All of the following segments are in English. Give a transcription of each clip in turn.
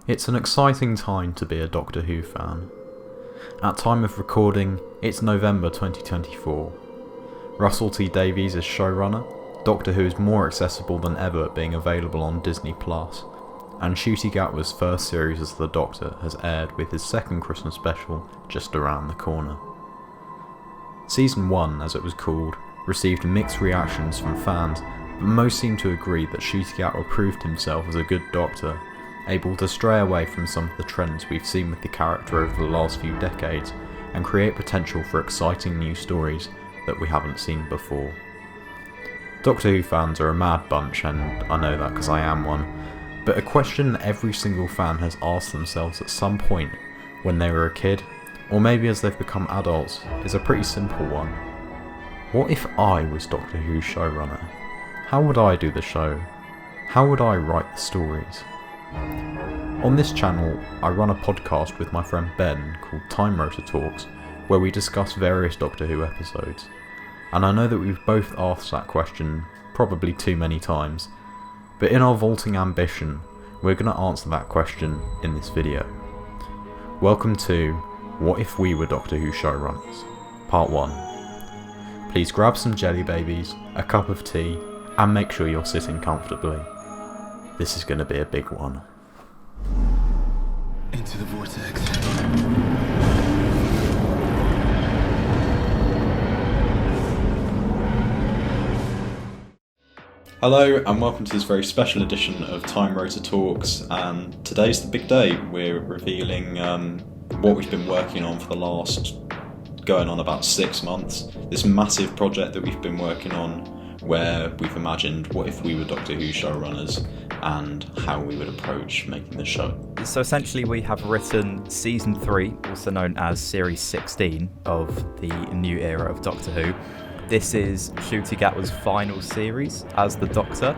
It's an exciting time to be a Doctor Who fan. At time of recording, it's November 2024. Russell T Davies is showrunner, Doctor Who is more accessible than ever, being available on Disney+, and Ncuti Gatwa's first series as the Doctor has aired, with his second Christmas special just around the corner. Season 1, as it was called, received mixed reactions from fans, but most seem to agree that Ncuti Gatwa proved himself as a good Doctor, able to stray away from some of the trends we've seen with the character over the last few decades and create potential for exciting new stories that we haven't seen before. Doctor Who fans are a mad bunch, and I know that because I am one, but a question that every single fan has asked themselves at some point when they were a kid, or maybe as they've become adults, is a pretty simple one. What if I was Doctor Who showrunner? How would I do the show? How would I write the stories? On this channel, I run a podcast with my friend Ben called TimeRotorTalks, where we discuss various Doctor Who episodes, and I know that we've both asked that question probably too many times, but in our vaulting ambition, we're going to answer that question in this video. Welcome to What If We Were Doctor Who Showrunners, Part 1. Please grab some jelly babies, a cup of tea, and make sure you're sitting comfortably. This is going to be a big one. Into the vortex. Hello and welcome to this very special edition of TimeRotorTalks, and today's the big day. We're revealing what we've been working on for the last going on about 6 months. This massive project that we've been working on, where we've imagined what if we were Doctor Who showrunners and how we would approach making the show. So essentially we have written Season 3, also known as Series 16 of the new era of Doctor Who. This is Ncuti Gatwa's final series as the Doctor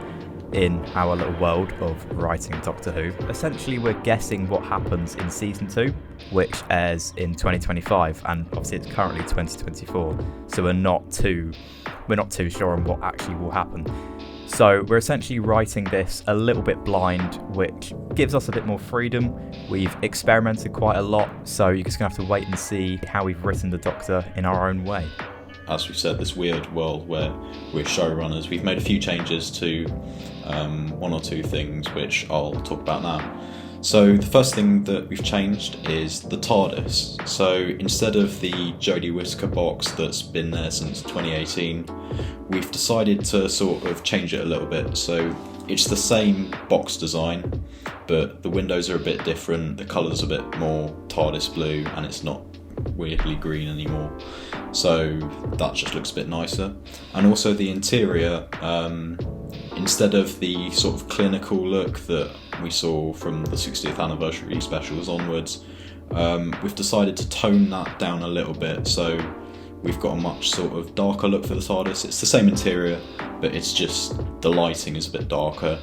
in our little world of writing Doctor Who. Essentially we're guessing what happens in Season 2, which airs in 2025, and obviously it's currently 2024, so we're not too sure on what actually will happen. So we're essentially writing this a little bit blind, which gives us a bit more freedom. We've experimented quite a lot, so you're just going to have to wait and see how we've written the Doctor in our own way. As we've said, this weird world where we're showrunners, we've made a few changes to one or two things, which I'll talk about now. So the first thing that we've changed is the TARDIS. So instead of the Jodie Whittaker box that's been there since 2018, we've decided to sort of change it a little bit. So it's the same box design, but the windows are a bit different, the colour's a bit more TARDIS blue, and it's not weirdly green anymore. So that just looks a bit nicer. And also the interior, instead of the sort of clinical look that we saw from the 60th anniversary specials onwards, we've decided to tone that down a little bit. So we've got a much sort of darker look for the TARDIS. It's the same interior, but it's just the lighting is a bit darker.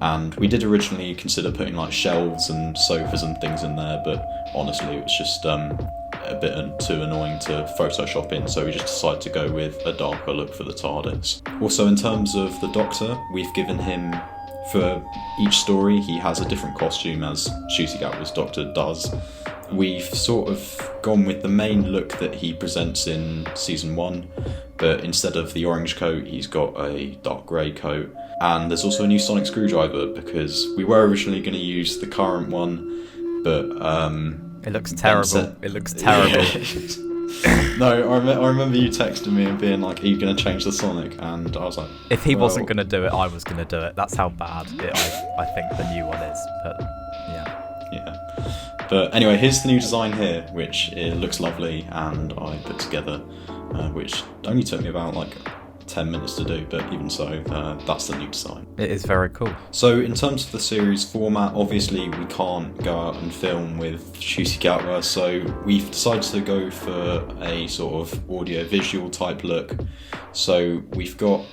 And we did originally consider putting like shelves and sofas and things in there, but honestly it was just a bit too annoying to Photoshop in, so we just decided to go with a darker look for the TARDIS. Also, in terms of the Doctor, we've given him, for each story, he has a different costume as Ncuti Gatwa's Doctor does. We've sort of gone with the main look that he presents in Season 1, but instead of the orange coat, he's got a dark grey coat. And there's also a new sonic screwdriver, because we were originally going to use the current one, but it looks terrible. It looks terrible. No, I remember you texting me and being like, are you going to change the sonic? And I was like, if he wasn't going to do it, I was going to do it. That's how bad I think the new one is. But yeah. But anyway, here's the new design here, which it looks lovely, and I put together, which only took me about like 10 minutes to do, but even so, that's the new design. It is very cool. So in terms of the series format, obviously we can't go out and film with Ncuti Gatwa, so we've decided to go for a sort of audio-visual type look. So we've got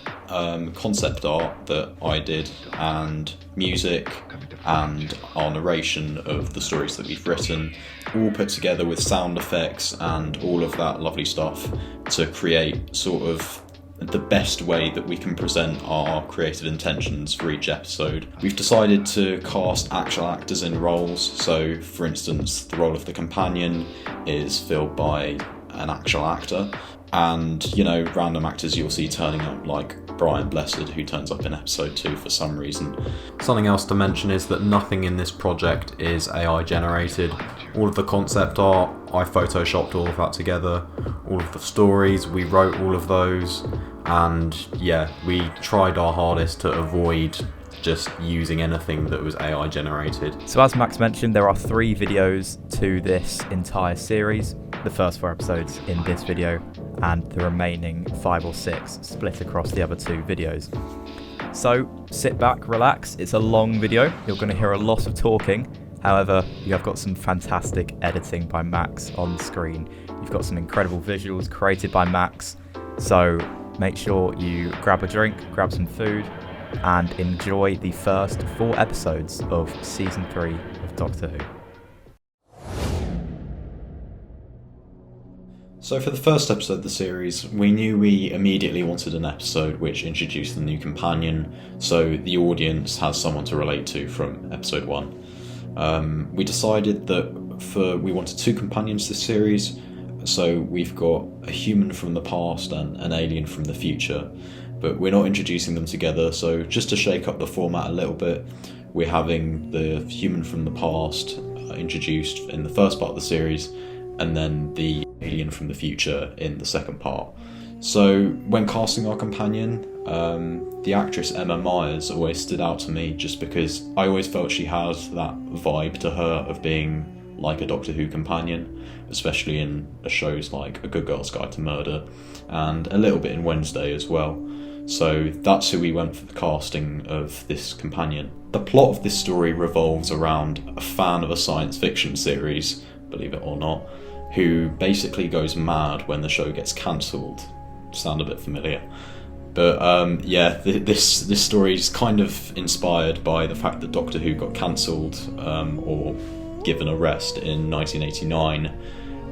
concept art that I did, and music, and our narration of the stories that we've written, all put together with sound effects and all of that lovely stuff to create sort of the best way that we can present our creative intentions for each episode. We've decided to cast actual actors in roles, so for instance the role of the companion is filled by an actual actor, and random actors you'll see turning up, like Brian Blessed, who turns up in episode 2 for some reason. Something else to mention is that nothing in this project is AI generated. All of the concept art, I photoshopped all of that together. All of the stories, we wrote all of those, and we tried our hardest to avoid just using anything that was AI generated. So as Max mentioned, there are 3 videos to this entire series. The first 4 episodes in this video, and the remaining 5 or 6 split across the other 2 videos. So sit back, relax, it's a long video, you're going to hear a lot of talking. However, you have got some fantastic editing by Max on screen. You've got some incredible visuals created by Max. So make sure you grab a drink, grab some food, and enjoy the first 4 episodes of Season 3 of Doctor Who. So for the first episode of the series, we knew we immediately wanted an episode which introduced the new companion, so the audience has someone to relate to from episode 1. We decided that we wanted 2 companions this series, so we've got a human from the past and an alien from the future, but we're not introducing them together, so just to shake up the format a little bit, we're having the human from the past introduced in the first part of the series, and then the alien from the future in the second part. So when casting our companion, the actress Emma Myers always stood out to me, just because I always felt she had that vibe to her of being like a Doctor Who companion, especially in shows like A Good Girl's Guide to Murder, and a little bit in Wednesday as well. So that's who we went for the casting of this companion. The plot of this story revolves around a fan of a science fiction series, believe it or not, who basically goes mad when the show gets cancelled. Sound a bit familiar? But this story is kind of inspired by the fact that Doctor Who got cancelled or given a rest in 1989,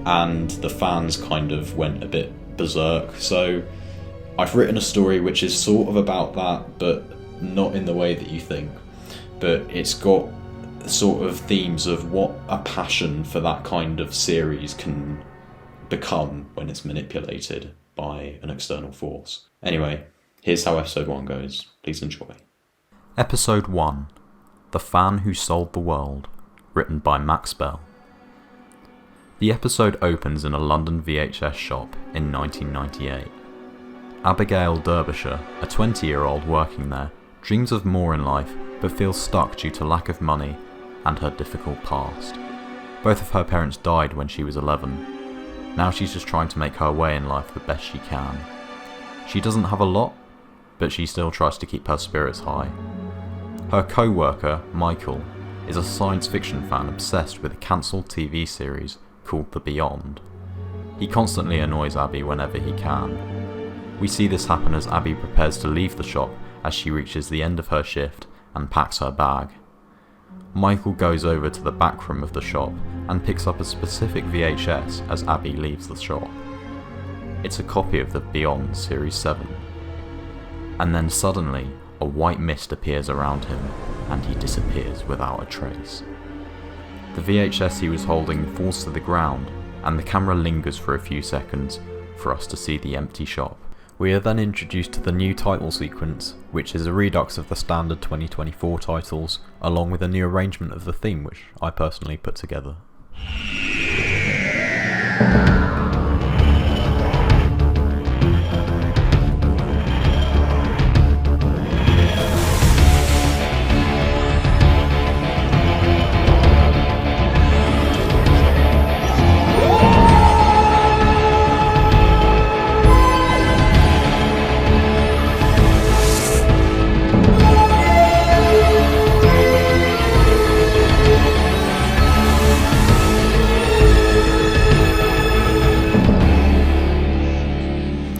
and the fans kind of went a bit berserk. So I've written a story which is sort of about that, but not in the way that you think. But it's got sort of themes of what a passion for that kind of series can become when it's manipulated by an external force. Anyway, here's how episode 1 goes. Please enjoy. Episode 1. The Fan Who Sold the World, written by Max Bell. The episode opens in a London VHS shop in 1998. Abigail Derbyshire, a 20-year-old working there, dreams of more in life but feels stuck due to lack of money and her difficult past. Both of her parents died when she was 11. Now she's just trying to make her way in life the best she can. She doesn't have a lot, but she still tries to keep her spirits high. Her co-worker, Michael, is a science fiction fan obsessed with a cancelled TV series called The Beyond. He constantly annoys Abby whenever he can. We see this happen as Abby prepares to leave the shop as she reaches the end of her shift and packs her bag. Michael goes over to the back room of the shop and picks up a specific VHS as Abby leaves the shop. It's a copy of the Beyond Series 7. And then suddenly, a white mist appears around him and he disappears without a trace. The VHS he was holding falls to the ground and the camera lingers for a few seconds for us to see the empty shop. We are then introduced to the new title sequence, which is a redux of the standard 2024 titles, along with a new arrangement of the theme which I personally put together.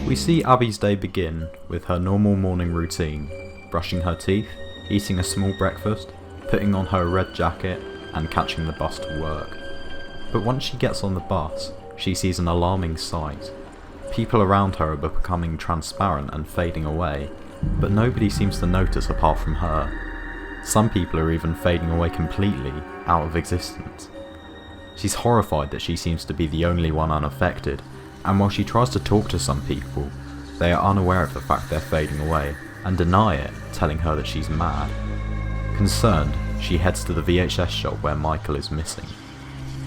We see Abby's day begin with her normal morning routine, brushing her teeth, eating a small breakfast, putting on her red jacket, and catching the bus to work. But once she gets on the bus, she sees an alarming sight. People around her are becoming transparent and fading away, but nobody seems to notice apart from her. Some people are even fading away completely, out of existence. She's horrified that she seems to be the only one unaffected, and while she tries to talk to some people, they are unaware of the fact they're fading away, and deny it, telling her that she's mad. Concerned, she heads to the VHS shop where Michael is missing.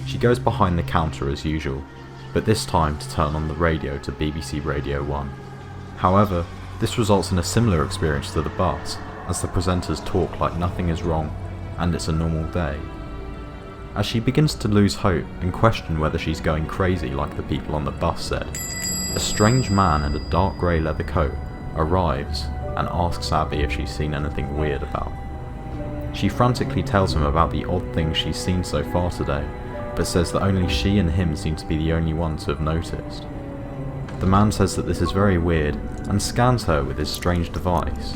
She goes behind the counter as usual, but this time to turn on the radio to BBC Radio 1. However, this results in a similar experience to the bus, as the presenters talk like nothing is wrong and it's a normal day. As she begins to lose hope and question whether she's going crazy like the people on the bus said, a strange man in a dark grey leather coat arrives and asks Abby if she's seen anything weird about. She frantically tells him about the odd things she's seen so far today, but says that only she and him seem to be the only ones who have noticed. The man says that this is very weird and scans her with his strange device,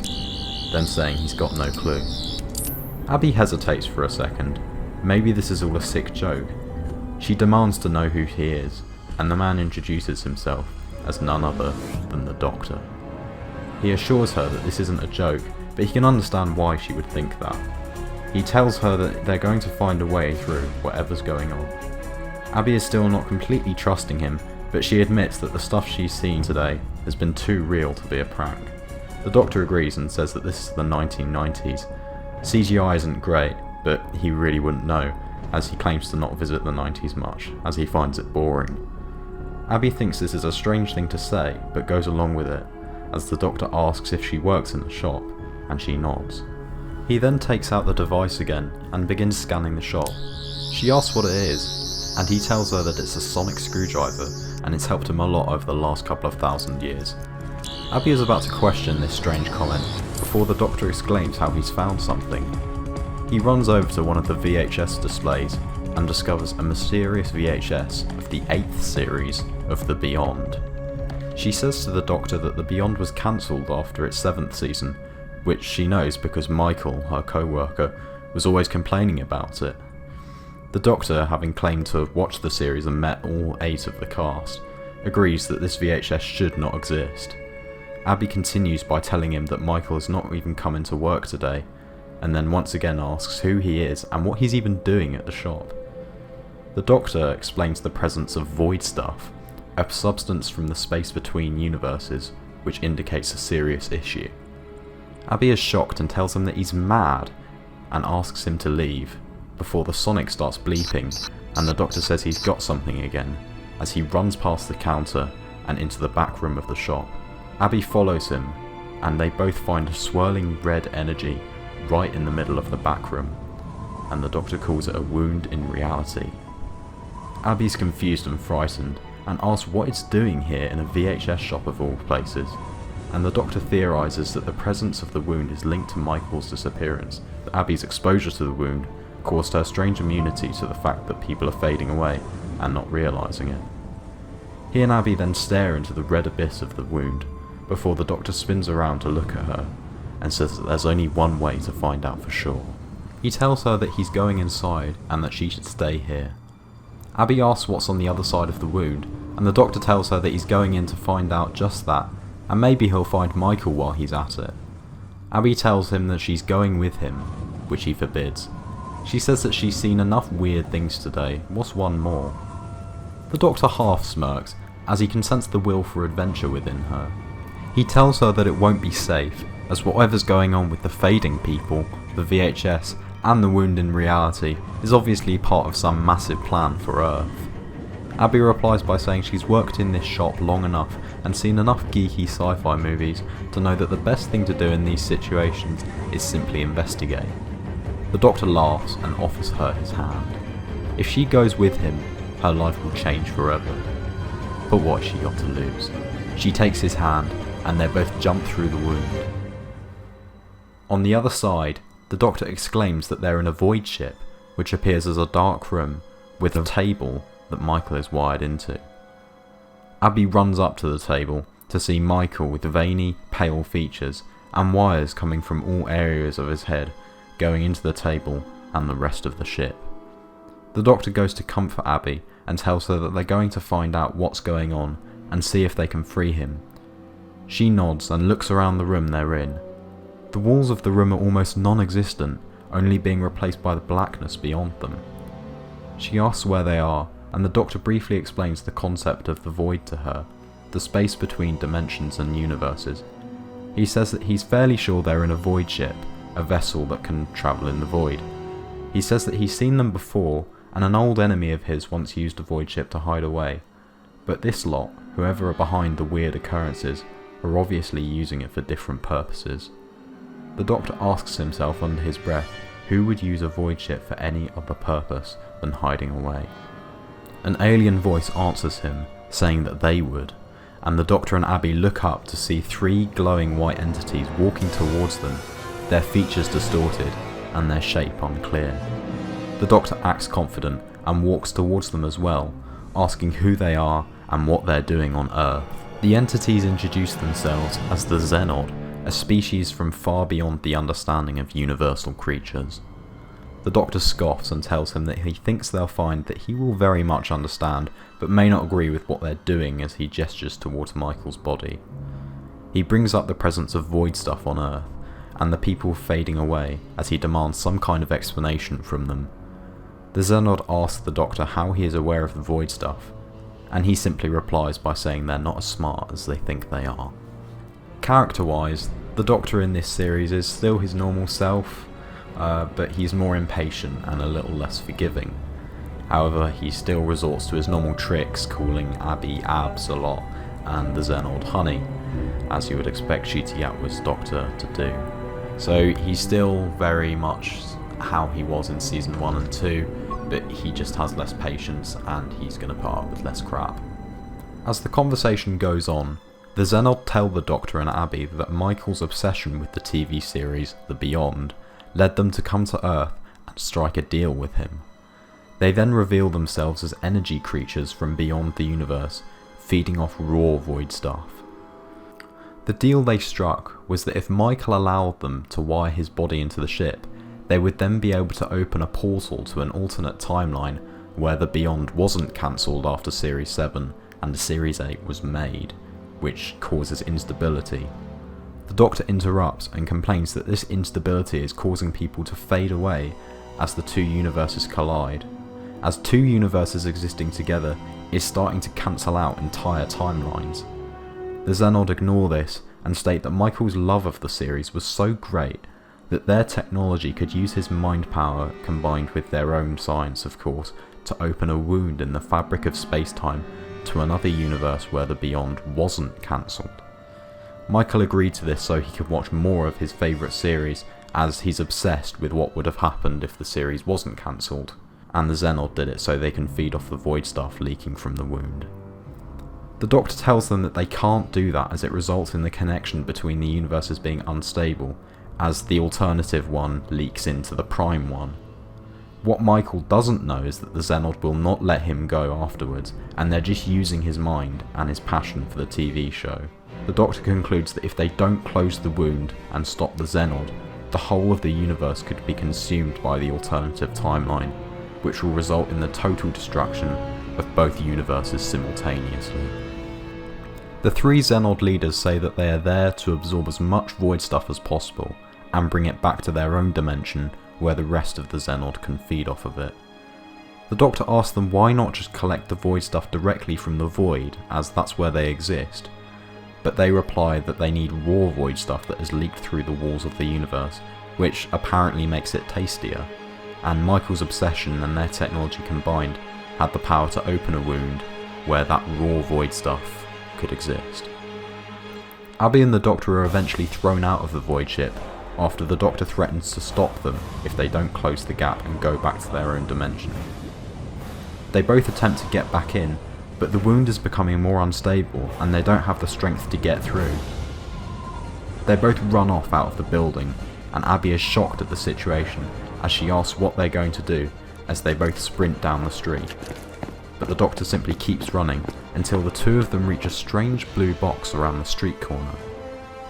then saying he's got no clue. Abby hesitates for a second. Maybe this is all a sick joke. She demands to know who he is, and the man introduces himself as none other than the Doctor. He assures her that this isn't a joke, but he can understand why she would think that. He tells her that they're going to find a way through whatever's going on. Abby is still not completely trusting him, but she admits that the stuff she's seen today has been too real to be a prank. The Doctor agrees and says that this is the 1990s. CGI isn't great, but he really wouldn't know, as he claims to not visit the 90s much, as he finds it boring. Abby thinks this is a strange thing to say, but goes along with it, as the Doctor asks if she works in the shop, and she nods. He then takes out the device again and begins scanning the shop. She asks what it is, and he tells her that it's a sonic screwdriver and it's helped him a lot over the last couple of thousand years. Abby is about to question this strange comment before the Doctor exclaims how he's found something. He runs over to one of the VHS displays and discovers a mysterious VHS of the 8th series of The Beyond. She says to the Doctor that The Beyond was cancelled after its 7th season, which she knows because Michael, her co-worker, was always complaining about it. The Doctor, having claimed to have watched the series and met all 8 of the cast, agrees that this VHS should not exist. Abby continues by telling him that Michael has not even come into work today, and then once again asks who he is and what he's even doing at the shop. The Doctor explains the presence of void stuff, a substance from the space between universes, which indicates a serious issue. Abby is shocked and tells him that he's mad, and asks him to leave, before the sonic starts bleeping, and the Doctor says he's got something again, as he runs past the counter and into the back room of the shop. Abby follows him, and they both find a swirling red energy right in the middle of the back room, and the Doctor calls it a wound in reality. Abby's confused and frightened, and asks what it's doing here in a VHS shop of all places, and the Doctor theorises that the presence of the wound is linked to Michael's disappearance, that Abby's exposure to the wound caused her strange immunity to the fact that people are fading away and not realising it. He and Abby then stare into the red abyss of the wound, before the Doctor spins around to look at her, and says that there's only one way to find out for sure. He tells her that he's going inside and that she should stay here. Abby asks what's on the other side of the wound, and the Doctor tells her that he's going in to find out just that, and maybe he'll find Michael while he's at it. Abby tells him that she's going with him, which he forbids. She says that she's seen enough weird things today, what's one more? The Doctor half smirks, as he can sense the will for adventure within her. He tells her that it won't be safe, as whatever's going on with the fading people, the VHS, and the wound in reality is obviously part of some massive plan for Earth. Abby replies by saying she's worked in this shop long enough and seen enough geeky sci-fi movies to know that the best thing to do in these situations is simply investigate. The Doctor laughs and offers her his hand. If she goes with him, her life will change forever. But what has she got to lose? She takes his hand, and they both jump through the wound. On the other side, the Doctor exclaims that they're in a void ship, which appears as a dark room with a table that Michael is wired into. Abby runs up to the table to see Michael with veiny, pale features and wires coming from all areas of his head going into the table and the rest of the ship. The Doctor goes to comfort Abby and tells her that they're going to find out what's going on and see if they can free him. She nods and looks around the room they're in. The walls of the room are almost non-existent, only being replaced by the blackness beyond them. She asks where they are, and the Doctor briefly explains the concept of the void to her, the space between dimensions and universes. He says that he's fairly sure they're in a void ship, a vessel that can travel in the void. He says that he's seen them before, and an old enemy of his once used a void ship to hide away. But this lot, whoever are behind the weird occurrences, are obviously using it for different purposes. The Doctor asks himself under his breath who would use a void ship for any other purpose than hiding away. An alien voice answers him, saying that they would, and the Doctor and Abby look up to see 3 glowing white entities walking towards them, their features distorted and their shape unclear. The Doctor acts confident and walks towards them as well, asking who they are and what they're doing on Earth. The entities introduce themselves as the Xenod, a species from far beyond the understanding of universal creatures. The Doctor scoffs and tells him that he thinks they'll find that he will very much understand, but may not agree with what they're doing as he gestures towards Michael's body. He brings up the presence of void stuff on Earth, and the people fading away as he demands some kind of explanation from them. The Xenod asks the Doctor how he is aware of the void stuff, and he simply replies by saying they're not as smart as they think they are. Character-wise, the Doctor in this series is still his normal self, but he's more impatient and a little less forgiving. However, he still resorts to his normal tricks, calling Abby Abs a lot and the Xenod Honey, as you would expect Ncuti Gatwa's Doctor to do. So he's still very much how he was in season 1 and 2, but he just has less patience and he's going to put up with less crap. As the conversation goes on, the Xenod tell the Doctor and Abby that Michael's obsession with the TV series The Beyond led them to come to Earth and strike a deal with him. They then reveal themselves as energy creatures from beyond the universe, feeding off raw void stuff. The deal they struck was that if Michael allowed them to wire his body into the ship, they would then be able to open a portal to an alternate timeline where The Beyond wasn't cancelled after Series 7 and Series 8 was made, which causes instability. The Doctor interrupts and complains that this instability is causing people to fade away as the 2 universes collide, as 2 universes existing together is starting to cancel out entire timelines. The Xenod ignore this and state that Michael's love of the series was so great that their technology could use his mind power, combined with their own science of course, to open a wound in the fabric of space-time to another universe where The Beyond wasn't cancelled. Michael agreed to this so he could watch more of his favourite series, as he's obsessed with what would have happened if the series wasn't cancelled, and the Xenod did it so they can feed off the void stuff leaking from the wound. The Doctor tells them that they can't do that as it results in the connection between the universes being unstable, as the alternative one leaks into the prime one. What Michael doesn't know is that the Xenod will not let him go afterwards, and they're just using his mind and his passion for the TV show. The Doctor concludes that if they don't close the wound and stop the Xenod, the whole of the universe could be consumed by the alternative timeline, which will result in the total destruction of both universes simultaneously. The 3 Xenod leaders say that they are there to absorb as much void stuff as possible and bring it back to their own dimension where the rest of the Xenod can feed off of it. The Doctor asks them why not just collect the void stuff directly from the void, as that's where they exist, but they reply that they need raw void stuff that has leaked through the walls of the universe, which apparently makes it tastier, and Michael's obsession and their technology combined had the power to open a wound where that raw void stuff could exist. Abby and the Doctor are eventually thrown out of the void ship after the Doctor threatens to stop them if they don't close the gap and go back to their own dimension. They both attempt to get back in, but the wound is becoming more unstable and they don't have the strength to get through. They both run off out of the building, and Abby is shocked at the situation as she asks what they're going to do as they both sprint down the street. But the Doctor simply keeps running until the 2 of them reach a strange blue box around the street corner.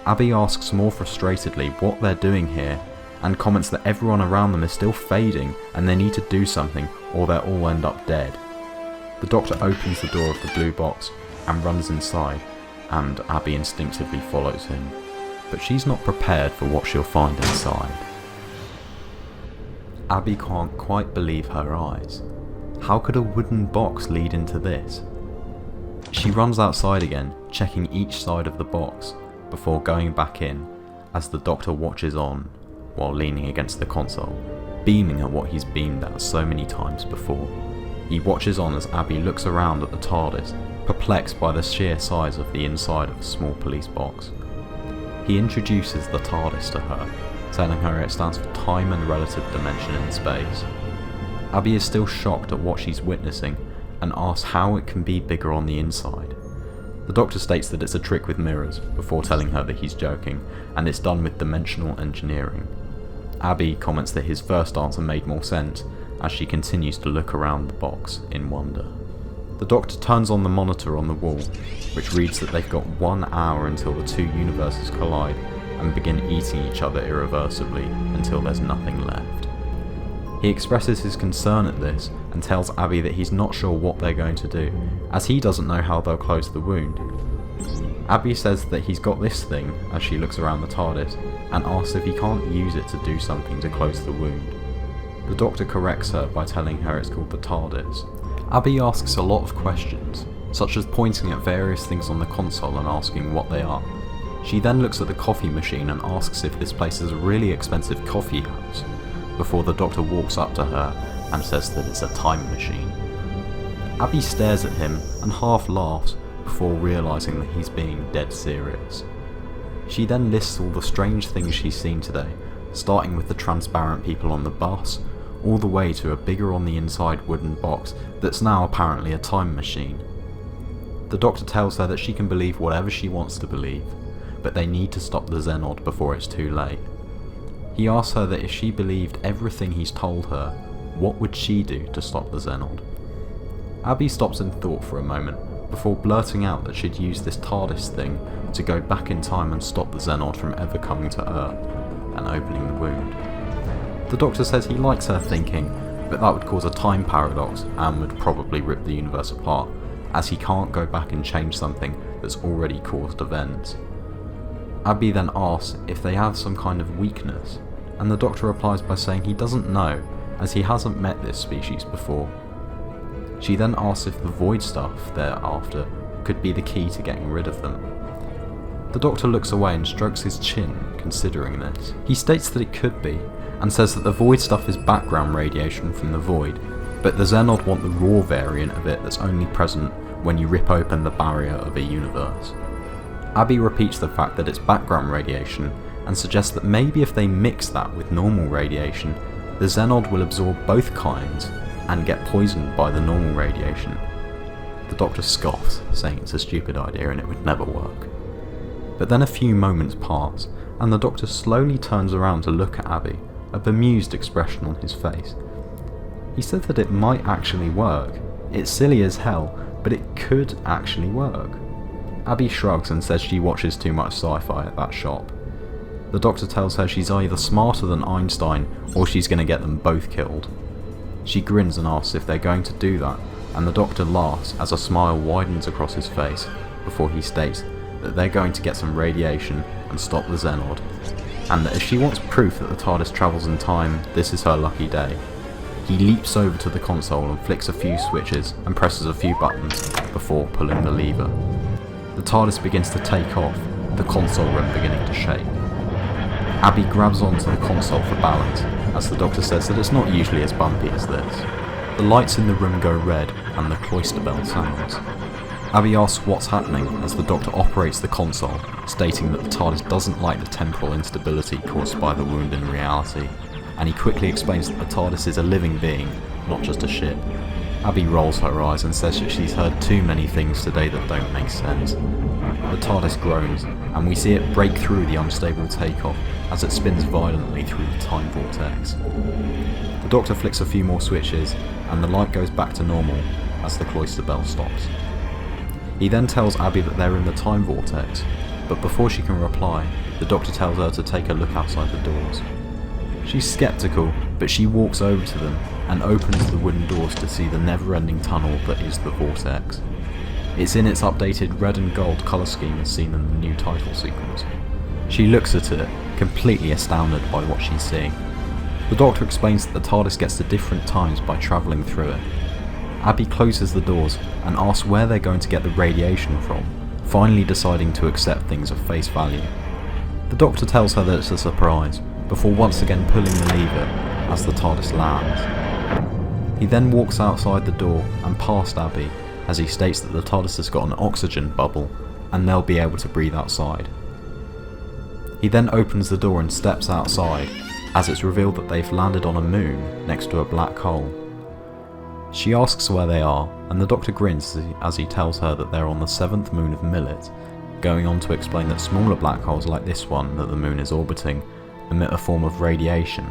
Abby asks more frustratedly what they're doing here and comments that everyone around them is still fading and they need to do something or they'll all end up dead. The Doctor opens the door of the blue box and runs inside, and Abby instinctively follows him. But she's not prepared for what she'll find inside. Abby can't quite believe her eyes. How could a wooden box lead into this? She runs outside again, checking each side of the box, before going back in, as the Doctor watches on, while leaning against the console, beaming at what he's beamed at so many times before. He watches on as Abby looks around at the TARDIS, perplexed by the sheer size of the inside of a small police box. He introduces the TARDIS to her, telling her it stands for time and relative dimension in space. Abby is still shocked at what she's witnessing and asks how it can be bigger on the inside. The Doctor states that it's a trick with mirrors, before telling her that he's joking, and it's done with dimensional engineering. Abby comments that his first answer made more sense, as she continues to look around the box in wonder. The Doctor turns on the monitor on the wall, which reads that they've got 1 hour until the two universes collide and begin eating each other irreversibly until there's nothing left. He expresses his concern at this and tells Abby that he's not sure what they're going to do, as he doesn't know how they'll close the wound. Abby says that he's got this thing as she looks around the TARDIS and asks if he can't use it to do something to close the wound. The Doctor corrects her by telling her it's called the TARDIS. Abby asks a lot of questions, such as pointing at various things on the console and asking what they are. She then looks at the coffee machine and asks if this place is a really expensive coffee house, before the Doctor walks up to her and says that it's a time machine. Abby stares at him and half laughs before realising that he's being dead serious. She then lists all the strange things she's seen today, starting with the transparent people on the bus, all the way to a bigger on the inside wooden box that's now apparently a time machine. The Doctor tells her that she can believe whatever she wants to believe, but they need to stop the Xenod before it's too late. He asks her that if she believed everything he's told her, what would she do to stop the Xenod? Abby stops in thought for a moment, before blurting out that she'd use this TARDIS thing to go back in time and stop the Xenod from ever coming to Earth, and opening the wound. The Doctor says he likes her thinking, but that would cause a time paradox and would probably rip the universe apart, as he can't go back and change something that's already caused events. Abby then asks if they have some kind of weakness, and the Doctor replies by saying he doesn't know, as he hasn't met this species before. She then asks if the void stuff they're after could be the key to getting rid of them. The Doctor looks away and strokes his chin, considering this. He states that it could be, and says that the void stuff is background radiation from the void, but the Xenod want the raw variant of it that's only present when you rip open the barrier of a universe. Abby repeats the fact that it's background radiation, and suggests that maybe if they mix that with normal radiation, the Xenod will absorb both kinds and get poisoned by the normal radiation. The Doctor scoffs, saying it's a stupid idea and it would never work. But then a few moments pass, and the Doctor slowly turns around to look at Abby, a bemused expression on his face. He said that it might actually work. It's silly as hell, but it could actually work. Abby shrugs and says she watches too much sci-fi at that shop. The Doctor tells her she's either smarter than Einstein or she's going to get them both killed. She grins and asks if they're going to do that, and the Doctor laughs as a smile widens across his face before he states that they're going to get some radiation and stop the Xenod, and that if she wants proof that the TARDIS travels in time, this is her lucky day. He leaps over to the console and flicks a few switches and presses a few buttons before pulling the lever. The TARDIS begins to take off, the console room beginning to shake. Abby grabs onto the console for balance, as the Doctor says that it's not usually as bumpy as this. The lights in the room go red and the cloister bell sounds. Abby asks what's happening as the Doctor operates the console, stating that the TARDIS doesn't like the temporal instability caused by the wound in reality, and he quickly explains that the TARDIS is a living being, not just a ship. Abby rolls her eyes and says that she's heard too many things today that don't make sense. The TARDIS groans, and we see it break through the unstable takeoff as it spins violently through the time vortex. The Doctor flicks a few more switches, and the light goes back to normal as the cloister bell stops. He then tells Abby that they're in the time vortex, but before she can reply, the Doctor tells her to take a look outside the doors. She's sceptical, but she walks over to them and opens the wooden doors to see the never-ending tunnel that is the vortex. It's in its updated red and gold colour scheme as seen in the new title sequence. She looks at it, completely astounded by what she's seeing. The Doctor explains that the TARDIS gets to different times by travelling through it. Abby closes the doors and asks where they're going to get the radiation from, finally deciding to accept things at face value. The Doctor tells her that it's a surprise, before once again pulling the lever as the TARDIS lands. He then walks outside the door and past Abby, as he states that the TARDIS has got an oxygen bubble and they'll be able to breathe outside. He then opens the door and steps outside, as it's revealed that they've landed on a moon next to a black hole. She asks where they are, and the Doctor grins as he tells her that they're on the 7th moon of Millet, going on to explain that smaller black holes like this one that the moon is orbiting emit a form of radiation.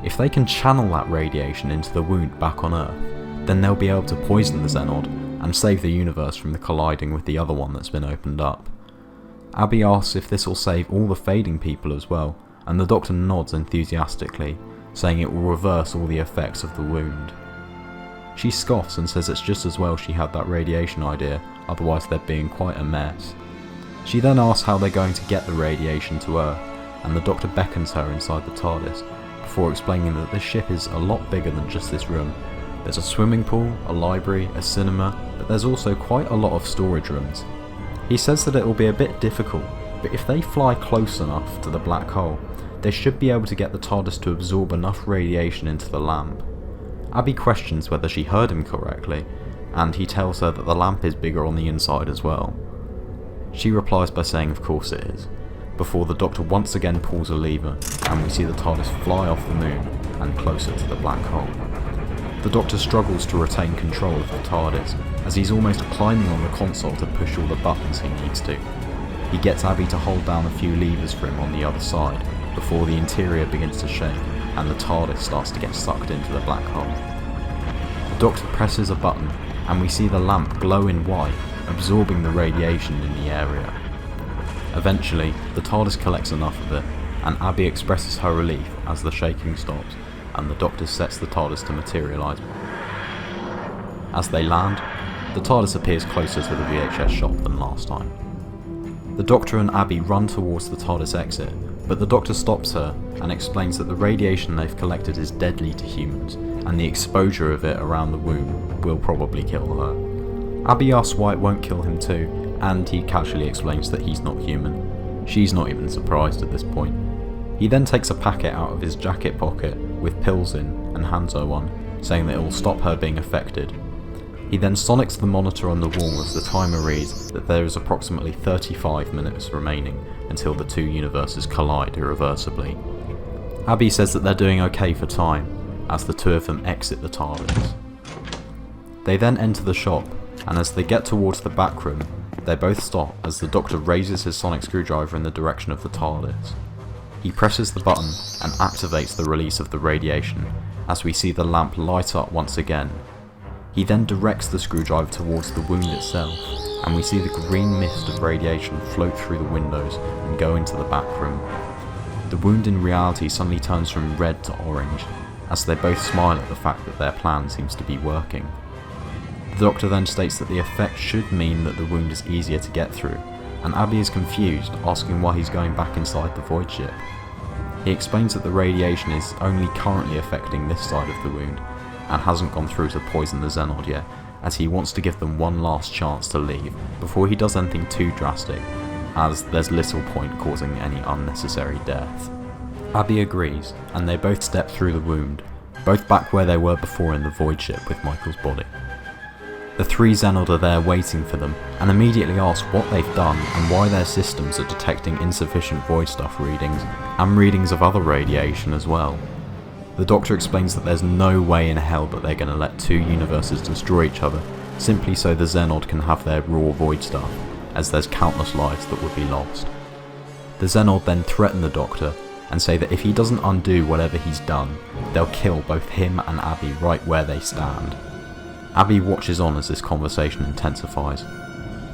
If they can channel that radiation into the wound back on Earth, then they'll be able to poison the Xenod and save the universe from the colliding with the other one that's been opened up. Abby asks if this will save all the fading people as well, and the Doctor nods enthusiastically, saying it will reverse all the effects of the wound. She scoffs and says it's just as well she had that radiation idea, otherwise they'd be in quite a mess. She then asks how they're going to get the radiation to Earth, and the Doctor beckons her inside the TARDIS, before explaining that this ship is a lot bigger than just this room. There's a swimming pool, a library, a cinema, but there's also quite a lot of storage rooms. He says that it will be a bit difficult, but if they fly close enough to the black hole, they should be able to get the TARDIS to absorb enough radiation into the lamp. Abby questions whether she heard him correctly, and he tells her that the lamp is bigger on the inside as well. She replies by saying of course it is, before the Doctor once again pulls a lever and we see the TARDIS fly off the moon and closer to the black hole. The Doctor struggles to retain control of the TARDIS as he's almost climbing on the console to push all the buttons he needs to. He gets Abby to hold down a few levers for him on the other side before the interior begins to shake and the TARDIS starts to get sucked into the black hole. The Doctor presses a button and we see the lamp glow in white, absorbing the radiation in the area. Eventually, the TARDIS collects enough of it, and Abby expresses her relief as the shaking stops, and the Doctor sets the TARDIS to materialise. As they land, the TARDIS appears closer to the VHS shop than last time. The Doctor and Abby run towards the TARDIS exit, but the Doctor stops her and explains that the radiation they've collected is deadly to humans, and the exposure of it around the wound will probably kill her. Abby asks why it won't kill him too, and he casually explains that he's not human. She's not even surprised at this point. He then takes a packet out of his jacket pocket with pills in and hands her one, saying that it will stop her being affected. He then sonics the monitor on the wall as the timer reads that there is approximately 35 minutes remaining until the two universes collide irreversibly. Abby says that they're doing okay for time, as the two of them exit the TARDIS. They then enter the shop, and as they get towards the back room, they both stop as the Doctor raises his sonic screwdriver in the direction of the TARDIS. He presses the button and activates the release of the radiation, as we see the lamp light up once again. He then directs the screwdriver towards the wound itself, and we see the green mist of radiation float through the windows and go into the back room. The wound in reality suddenly turns from red to orange, as they both smile at the fact that their plan seems to be working. The Doctor then states that the effect should mean that the wound is easier to get through, and Abby is confused, asking why he's going back inside the void ship. He explains that the radiation is only currently affecting this side of the wound, and hasn't gone through to poison the Xenod yet, as he wants to give them one last chance to leave before he does anything too drastic, as there's little point causing any unnecessary death. Abby agrees, and they both step through the wound, both back where they were before in the void ship with Michael's body. The three Xenod are there waiting for them, and immediately ask what they've done and why their systems are detecting insufficient void stuff readings, and readings of other radiation as well. The Doctor explains that there's no way in hell that they're going to let two universes destroy each other, simply so the Xenod can have their raw void stuff, as there's countless lives that would be lost. The Xenod then threaten the Doctor, and say that if he doesn't undo whatever he's done, they'll kill both him and Abby right where they stand. Abby watches on as this conversation intensifies.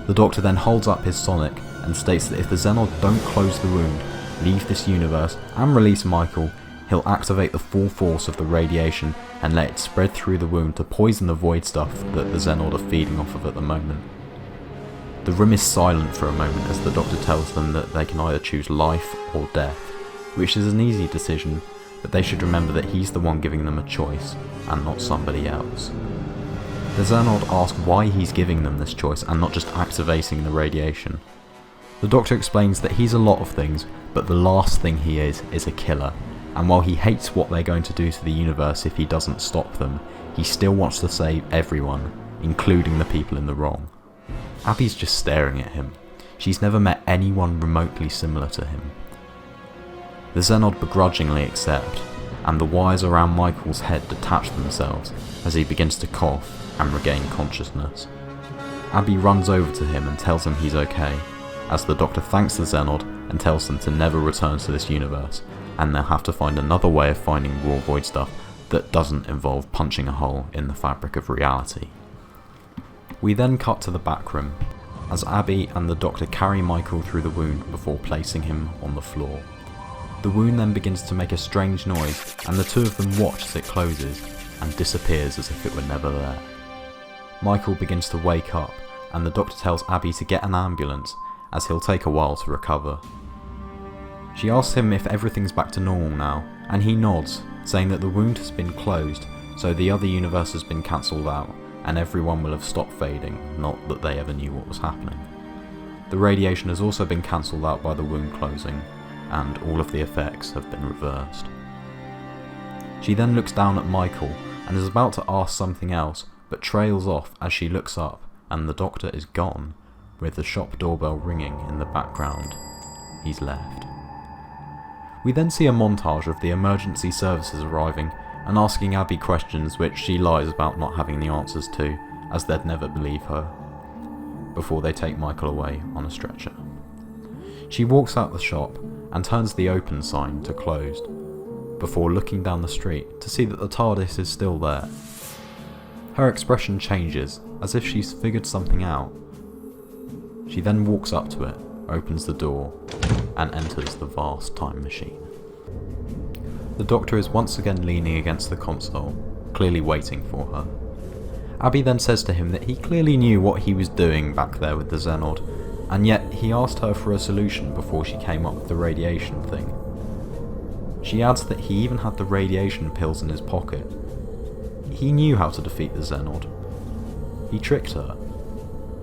The Doctor then holds up his sonic and states that if the Xenod don't close the wound, leave this universe and release Michael, he'll activate the full force of the radiation and let it spread through the wound to poison the void stuff that the Xenod are feeding off of at the moment. The room is silent for a moment as the Doctor tells them that they can either choose life or death, which is an easy decision, but they should remember that he's the one giving them a choice, and not somebody else. The Xenod ask why he's giving them this choice and not just activating the radiation. The Doctor explains that he's a lot of things, but the last thing he is a killer, and while he hates what they're going to do to the universe if he doesn't stop them, he still wants to save everyone, including the people in the wrong. Abby's just staring at him. She's never met anyone remotely similar to him. The Xenod begrudgingly accept, and the wires around Michael's head detach themselves as he begins to cough and regain consciousness. Abby runs over to him and tells him he's okay, as the Doctor thanks the Xenod and tells them to never return to this universe, and they'll have to find another way of finding raw void stuff that doesn't involve punching a hole in the fabric of reality. We then cut to the back room, as Abby and the Doctor carry Michael through the wound before placing him on the floor. The wound then begins to make a strange noise, and the two of them watch as it closes, and disappears as if it were never there. Michael begins to wake up, and the Doctor tells Abby to get an ambulance, as he'll take a while to recover. She asks him if everything's back to normal now, and he nods, saying that the wound has been closed, so the other universe has been cancelled out, and everyone will have stopped fading, not that they ever knew what was happening. The radiation has also been cancelled out by the wound closing, and all of the effects have been reversed. She then looks down at Michael, and is about to ask something else, but trails off as she looks up, and the Doctor is gone, with the shop doorbell ringing in the background. He's left. We then see a montage of the emergency services arriving, and asking Abby questions which she lies about not having the answers to, as they'd never believe her, before they take Michael away on a stretcher. She walks out the shop and turns the open sign to closed, before looking down the street to see that the TARDIS is still there. Her expression changes, as if she's figured something out. She then walks up to it, opens the door, and enters the vast time machine. The Doctor is once again leaning against the console, clearly waiting for her. Abby then says to him that he clearly knew what he was doing back there with the Xenod, and yet he asked her for a solution before she came up with the radiation thing. She adds that he even had the radiation pills in his pocket. He knew how to defeat the Xenod. He tricked her.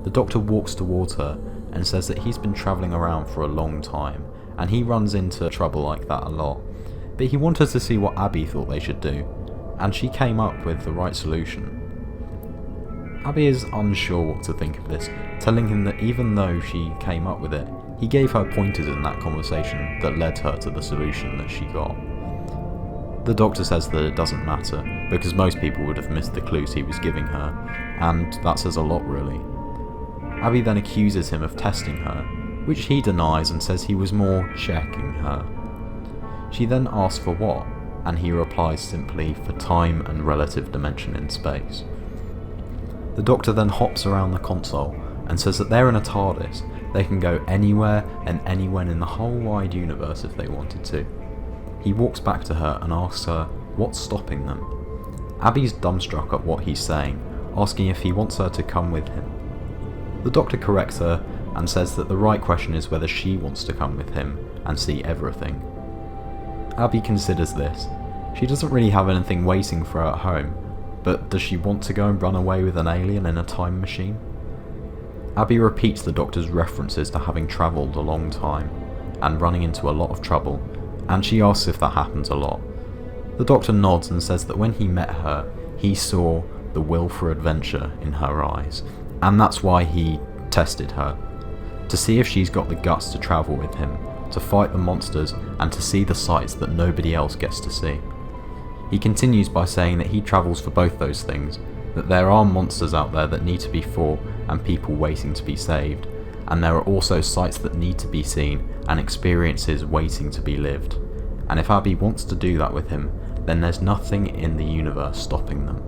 The Doctor walks towards her and says that he's been travelling around for a long time, and he runs into trouble like that a lot. But he wanted to see what Abby thought they should do, and she came up with the right solution. Abby is unsure what to think of this, telling him that even though she came up with it, he gave her pointers in that conversation that led her to the solution that she got. The Doctor says that it doesn't matter, because most people would have missed the clues he was giving her, and that says a lot really. Abby then accuses him of testing her, which he denies and says he was more checking her. She then asks for what, and he replies simply for time and relative dimension in space. The Doctor then hops around the console and says that they're in a TARDIS, they can go anywhere and anywhere in the whole wide universe if they wanted to. He walks back to her and asks her what's stopping them. Abby's dumbstruck at what he's saying, asking if he wants her to come with him. The Doctor corrects her and says that the right question is whether she wants to come with him and see everything. Abby considers this. She doesn't really have anything waiting for her at home, but does she want to go and run away with an alien in a time machine? Abby repeats the Doctor's references to having travelled a long time, and running into a lot of trouble, and she asks if that happens a lot. The Doctor nods and says that when he met her, he saw the will for adventure in her eyes, and that's why he tested her, to see if she's got the guts to travel with him, to fight the monsters, and to see the sights that nobody else gets to see. He continues by saying that he travels for both those things, that there are monsters out there that need to be fought and people waiting to be saved, and there are also sights that need to be seen and experiences waiting to be lived. And if Abby wants to do that with him, then there's nothing in the universe stopping them.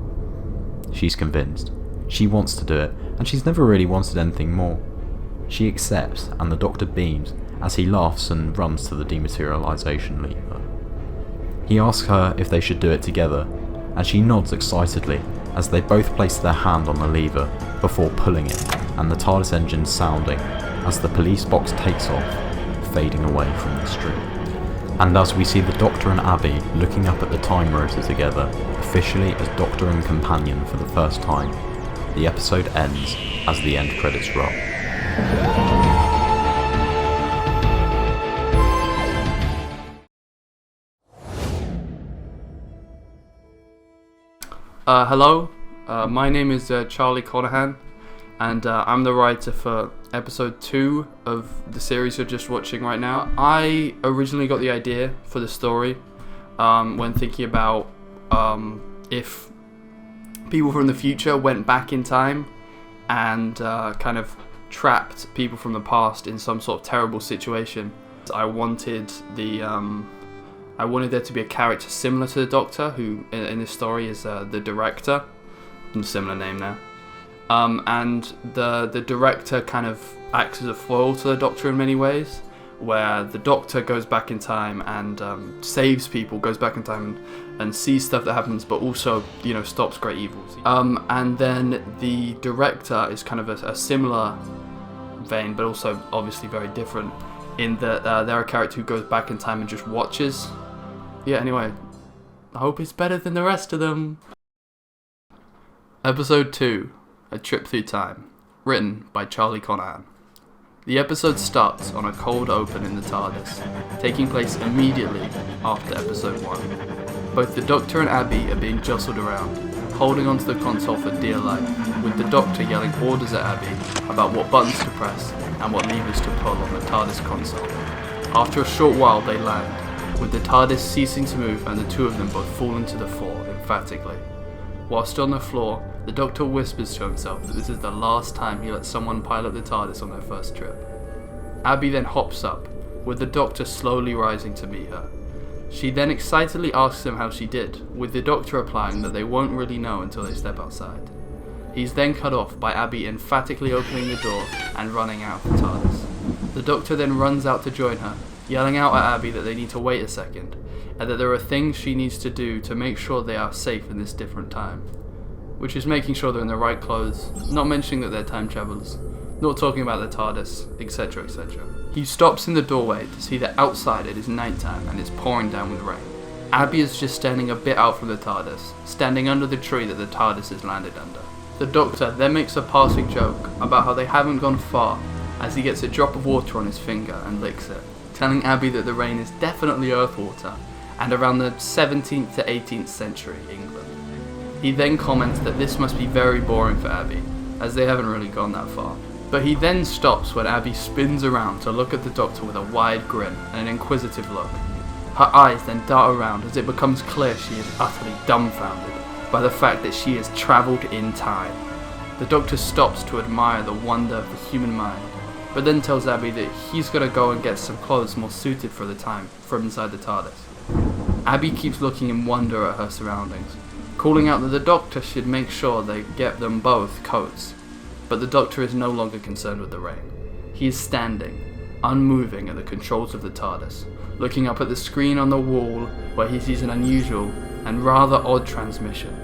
She's convinced. She wants to do it, and she's never really wanted anything more. She accepts, and the Doctor beams as he laughs and runs to the dematerialization lever. He asks her if they should do it together, and she nods excitedly as they both place their hand on the lever before pulling it, and the TARDIS engine sounding as the police box takes off, fading away from the street. And as we see the Doctor and Abby looking up at the time rotor together, officially as Doctor and companion for the first time, the episode ends as the end credits roll. Hello, my name is Charlie Conahan, and I'm the writer for episode 2 of the series you're just watching right now. I originally got the idea for the story when thinking about if people from the future went back in time and kind of trapped people from the past in some sort of terrible situation. I wanted there to be a character similar to the Doctor, who in this story is the Director, a similar name now. And the Director kind of acts as a foil to the Doctor in many ways, where the Doctor goes back in time and saves people, goes back in time and sees stuff that happens, but also, stops great evils. And then the Director is kind of a similar vein, but also obviously very different, in that they're a character who goes back in time and just watches. Yeah, anyway, I hope it's better than the rest of them. Episode 2, A Trip Through Time, written by Charlie Conahan. The episode starts on a cold open in the TARDIS, taking place immediately after episode 1. Both the Doctor and Abby are being jostled around, holding onto the console for dear life, with the Doctor yelling orders at Abby about what buttons to press and what levers to pull on the TARDIS console. After a short while they land, with the TARDIS ceasing to move and the two of them both falling to the floor emphatically. Whilst on the floor, the Doctor whispers to himself that this is the last time he lets someone pilot the TARDIS on their first trip. Abby then hops up, with the Doctor slowly rising to meet her. She then excitedly asks him how she did, with the Doctor replying that they won't really know until they step outside. He's then cut off by Abby emphatically opening the door and running out of the TARDIS. The Doctor then runs out to join her, yelling out at Abby that they need to wait a second, and that there are things she needs to do to make sure they are safe in this different time. Which is making sure they're in the right clothes, not mentioning that they're time travelers, not talking about the TARDIS, etc, etc. He stops in the doorway to see that outside it is nighttime and it's pouring down with rain. Abby is just standing a bit out from the TARDIS, standing under the tree that the TARDIS has landed under. The Doctor then makes a passing joke about how they haven't gone far, as he gets a drop of water on his finger and licks it, telling Abby that the rain is definitely earth water, and around the 17th to 18th century England. He then comments that this must be very boring for Abby, as they haven't really gone that far. But he then stops when Abby spins around to look at the Doctor with a wide grin and an inquisitive look. Her eyes then dart around as it becomes clear she is utterly dumbfounded by the fact that she has travelled in time. The Doctor stops to admire the wonder of the human mind, but then tells Abby that he's gonna go and get some clothes more suited for the time from inside the TARDIS. Abby keeps looking in wonder at her surroundings, calling out that the Doctor should make sure they get them both coats. But the Doctor is no longer concerned with the rain. He is standing, unmoving at the controls of the TARDIS, looking up at the screen on the wall where he sees an unusual and rather odd transmission.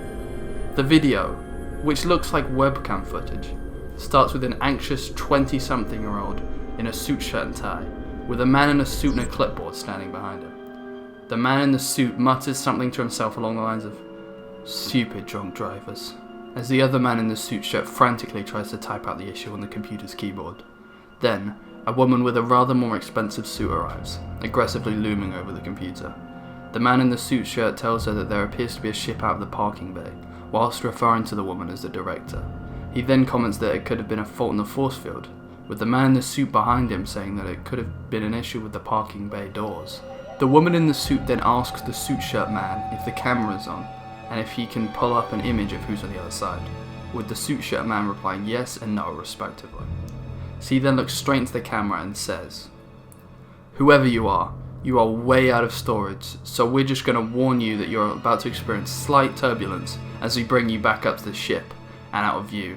The video, which looks like webcam footage, starts with an anxious 20-something-year-old in a suit shirt and tie, with a man in a suit and a clipboard standing behind him. The man in the suit mutters something to himself along the lines of, "Stupid drunk drivers," as the other man in the suit shirt frantically tries to type out the issue on the computer's keyboard. Then, a woman with a rather more expensive suit arrives, aggressively looming over the computer. The man in the suit shirt tells her that there appears to be a ship out of the parking bay, whilst referring to the woman as the Director. He then comments that it could have been a fault in the force field, with the man in the suit behind him saying that it could have been an issue with the parking bay doors. The woman in the suit then asks the suit shirt man if the camera is on, and if he can pull up an image of who's on the other side, with the suit shirt man replying yes and no respectively. So he then looks straight into the camera and says, "Whoever you are way out of storage, so we're just going to warn you that you're about to experience slight turbulence as we bring you back up to the ship and out of view.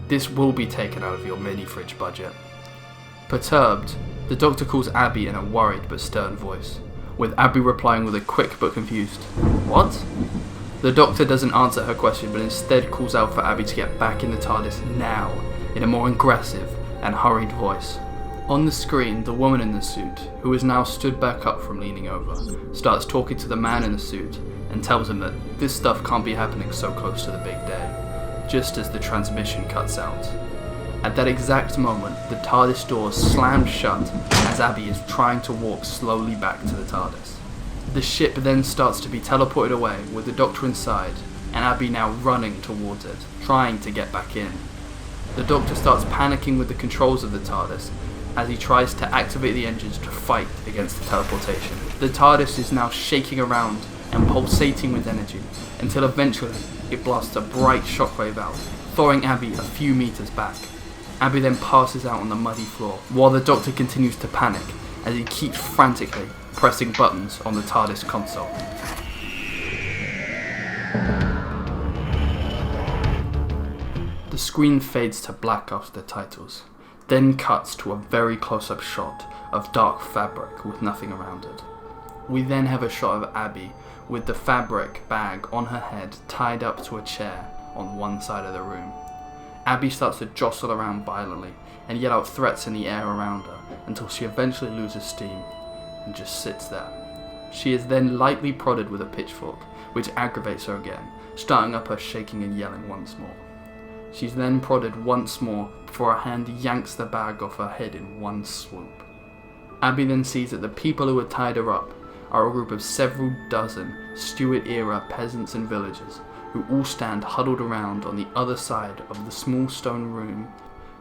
This will be taken out of your mini-fridge budget." Perturbed, the Doctor calls Abby in a worried but stern voice, with Abby replying with a quick but confused, "What?" The Doctor doesn't answer her question, but instead calls out for Abby to get back in the TARDIS now, in a more aggressive and hurried voice. On the screen, the woman in the suit, who is now stood back up from leaning over, starts talking to the man in the suit and tells him that this stuff can't be happening so close to the big day, just as the transmission cuts out. At that exact moment, the TARDIS doors slammed shut as Abby is trying to walk slowly back to the TARDIS. The ship then starts to be teleported away with the Doctor inside, and Abby now running towards it, trying to get back in. The Doctor starts panicking with the controls of the TARDIS as he tries to activate the engines to fight against the teleportation. The TARDIS is now shaking around and pulsating with energy until eventually it blasts a bright shockwave out, throwing Abby a few meters back. Abby then passes out on the muddy floor while the Doctor continues to panic as he keeps frantically pressing buttons on the TARDIS console. The screen fades to black after the titles, then cuts to a very close-up shot of dark fabric with nothing around it. We then have a shot of Abby with the fabric bag on her head tied up to a chair on one side of the room. Abby starts to jostle around violently and yell out threats in the air around her until she eventually loses steam and just sits there. She is then lightly prodded with a pitchfork, which aggravates her again, starting up her shaking and yelling once more. She's then prodded once more before a hand yanks the bag off her head in one swoop. Abby then sees that the people who had tied her up are a group of several dozen Stuart-era peasants and villagers who all stand huddled around on the other side of the small stone room.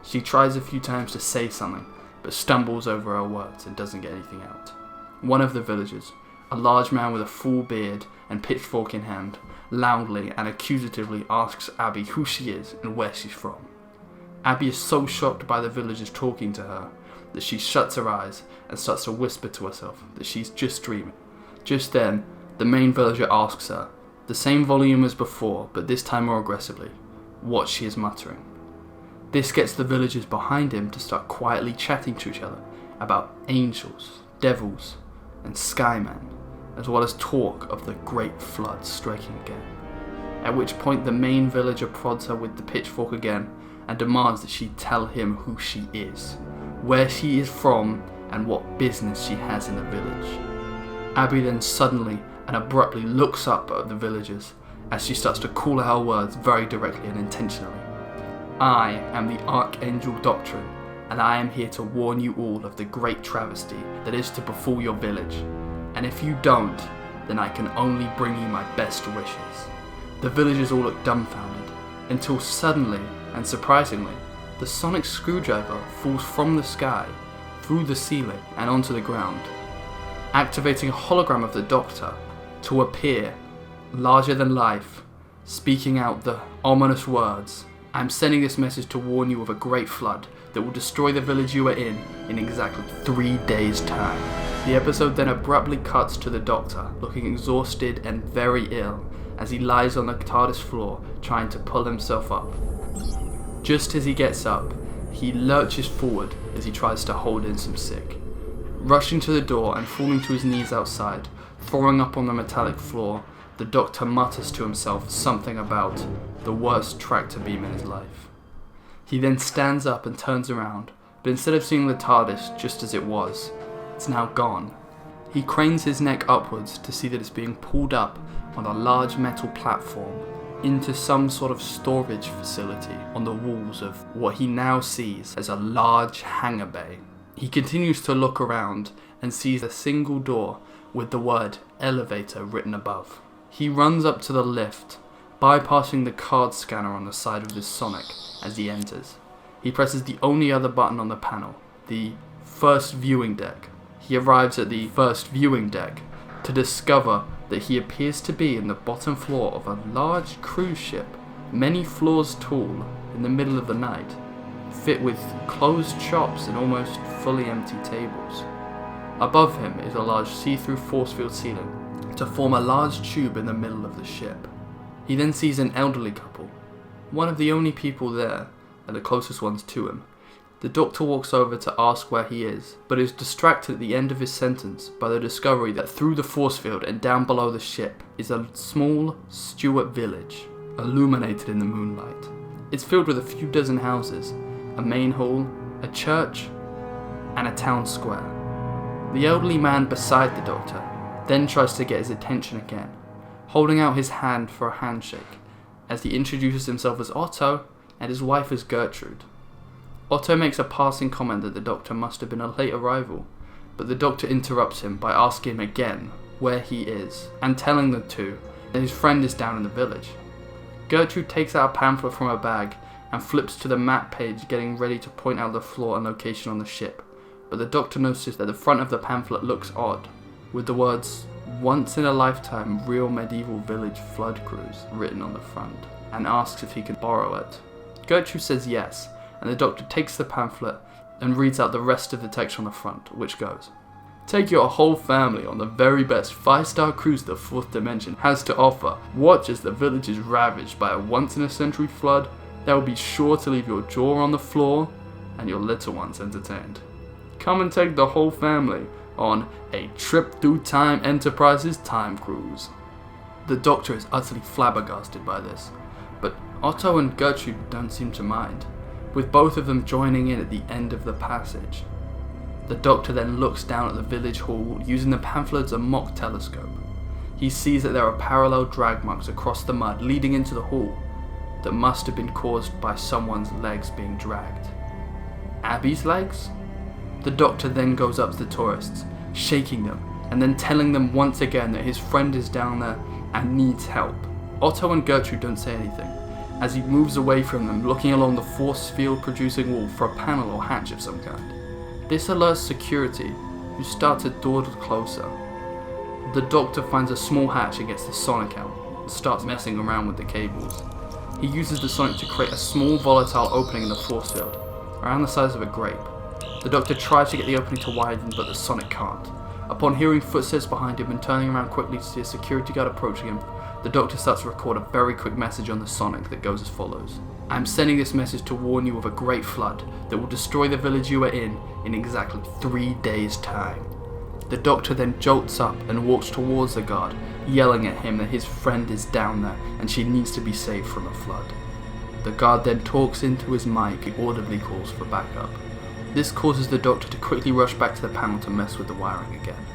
She tries a few times to say something, but stumbles over her words and doesn't get anything out. One of the villagers, a large man with a full beard and pitchfork in hand, loudly and accusatively asks Abby who she is and where she's from. Abby is so shocked by the villagers talking to her that she shuts her eyes and starts to whisper to herself that she's just dreaming. Just then, the main villager asks her, the same volume as before, but this time more aggressively, what she is muttering. This gets the villagers behind him to start quietly chatting to each other about angels, devils, and skymen, as well as talk of the great flood striking again. At which point the main villager prods her with the pitchfork again and demands that she tell him who she is, where she is from, and what business she has in the village. Abby then suddenly and abruptly looks up at the villagers as she starts to call out her words very directly and intentionally. I am the Archangel Doctrine, and I am here to warn you all of the great travesty that is to befall your village. And if you don't, then I can only bring you my best wishes. The villagers all look dumbfounded, until suddenly, and surprisingly, the sonic screwdriver falls from the sky, through the ceiling, and onto the ground, activating a hologram of the Doctor to appear, larger than life, speaking out the ominous words, I'm sending this message to warn you of a great flood that will destroy the village you are in exactly 3 days' time. The episode then abruptly cuts to the Doctor, looking exhausted and very ill, as he lies on the TARDIS floor trying to pull himself up. Just as he gets up, he lurches forward as he tries to hold in some sick. Rushing to the door and falling to his knees outside, throwing up on the metallic floor, the Doctor mutters to himself something about the worst tractor beam in his life. He then stands up and turns around, but instead of seeing the TARDIS just as it was, it's now gone. He cranes his neck upwards to see that it's being pulled up on a large metal platform into some sort of storage facility on the walls of what he now sees as a large hangar bay. He continues to look around and sees a single door with the word elevator written above. He runs up to the lift, bypassing the card scanner on the side of his Sonic as he enters. He presses the only other button on the panel, the first viewing deck. He arrives at the first viewing deck to discover that he appears to be in the bottom floor of a large cruise ship, many floors tall, in the middle of the night, fit with closed shops and almost fully empty tables. Above him is a large see-through force field ceiling to form a large tube in the middle of the ship. He then sees an elderly couple, one of the only people there and the closest ones to him. The Doctor walks over to ask where he is, but is distracted at the end of his sentence by the discovery that through the force field and down below the ship is a small Stuart village, illuminated in the moonlight. It's filled with a few dozen houses, a main hall, a church, and a town square. The elderly man beside the Doctor then tries to get his attention again, holding out his hand for a handshake, as he introduces himself as Otto and his wife as Gertrude. Otto makes a passing comment that the Doctor must have been a late arrival, but the Doctor interrupts him by asking him again where he is, and telling the two that his friend is down in the village. Gertrude takes out a pamphlet from her bag and flips to the map page, getting ready to point out the floor and location on the ship, but the Doctor notices that the front of the pamphlet looks odd, with the words "Once in a lifetime real medieval village flood cruise" written on the front, and asks if he can borrow it. Gertrude says yes, and the Doctor takes the pamphlet and reads out the rest of the text on the front, which goes, "Take your whole family on the very best 5-star cruise the fourth dimension has to offer. Watch as the village is ravaged by a once-in-a-century flood that will be sure to leave your jaw on the floor and your little ones entertained. Come and take the whole family on a trip through time Enterprise's time cruise." The Doctor is utterly flabbergasted by this, but Otto and Gertrude don't seem to mind, with both of them joining in at the end of the passage. The Doctor then looks down at the village hall using the pamphlet as a mock telescope. He sees that there are parallel drag marks across the mud leading into the hall that must have been caused by someone's legs being dragged. Abby's legs? The Doctor then goes up to the tourists, shaking them, and then telling them once again that his friend is down there and needs help. Otto and Gertrude don't say anything, as he moves away from them, looking along the force field producing wall for a panel or hatch of some kind. This alerts security, who start to dawdle closer. The Doctor finds a small hatch and gets the sonic out, and starts messing around with the cables. He uses the sonic to create a small volatile opening in the force field, around the size of a grape. The Doctor tries to get the opening to widen, but the sonic can't. Upon hearing footsteps behind him and turning around quickly to see a security guard approaching him, the Doctor starts to record a very quick message on the sonic that goes as follows. "I'm sending this message to warn you of a great flood that will destroy the village you are in exactly 3 days' time." The Doctor then jolts up and walks towards the guard, yelling at him that his friend is down there and she needs to be saved from a flood. The guard then talks into his mic and audibly calls for backup. This causes the Doctor to quickly rush back to the panel to mess with the wiring again.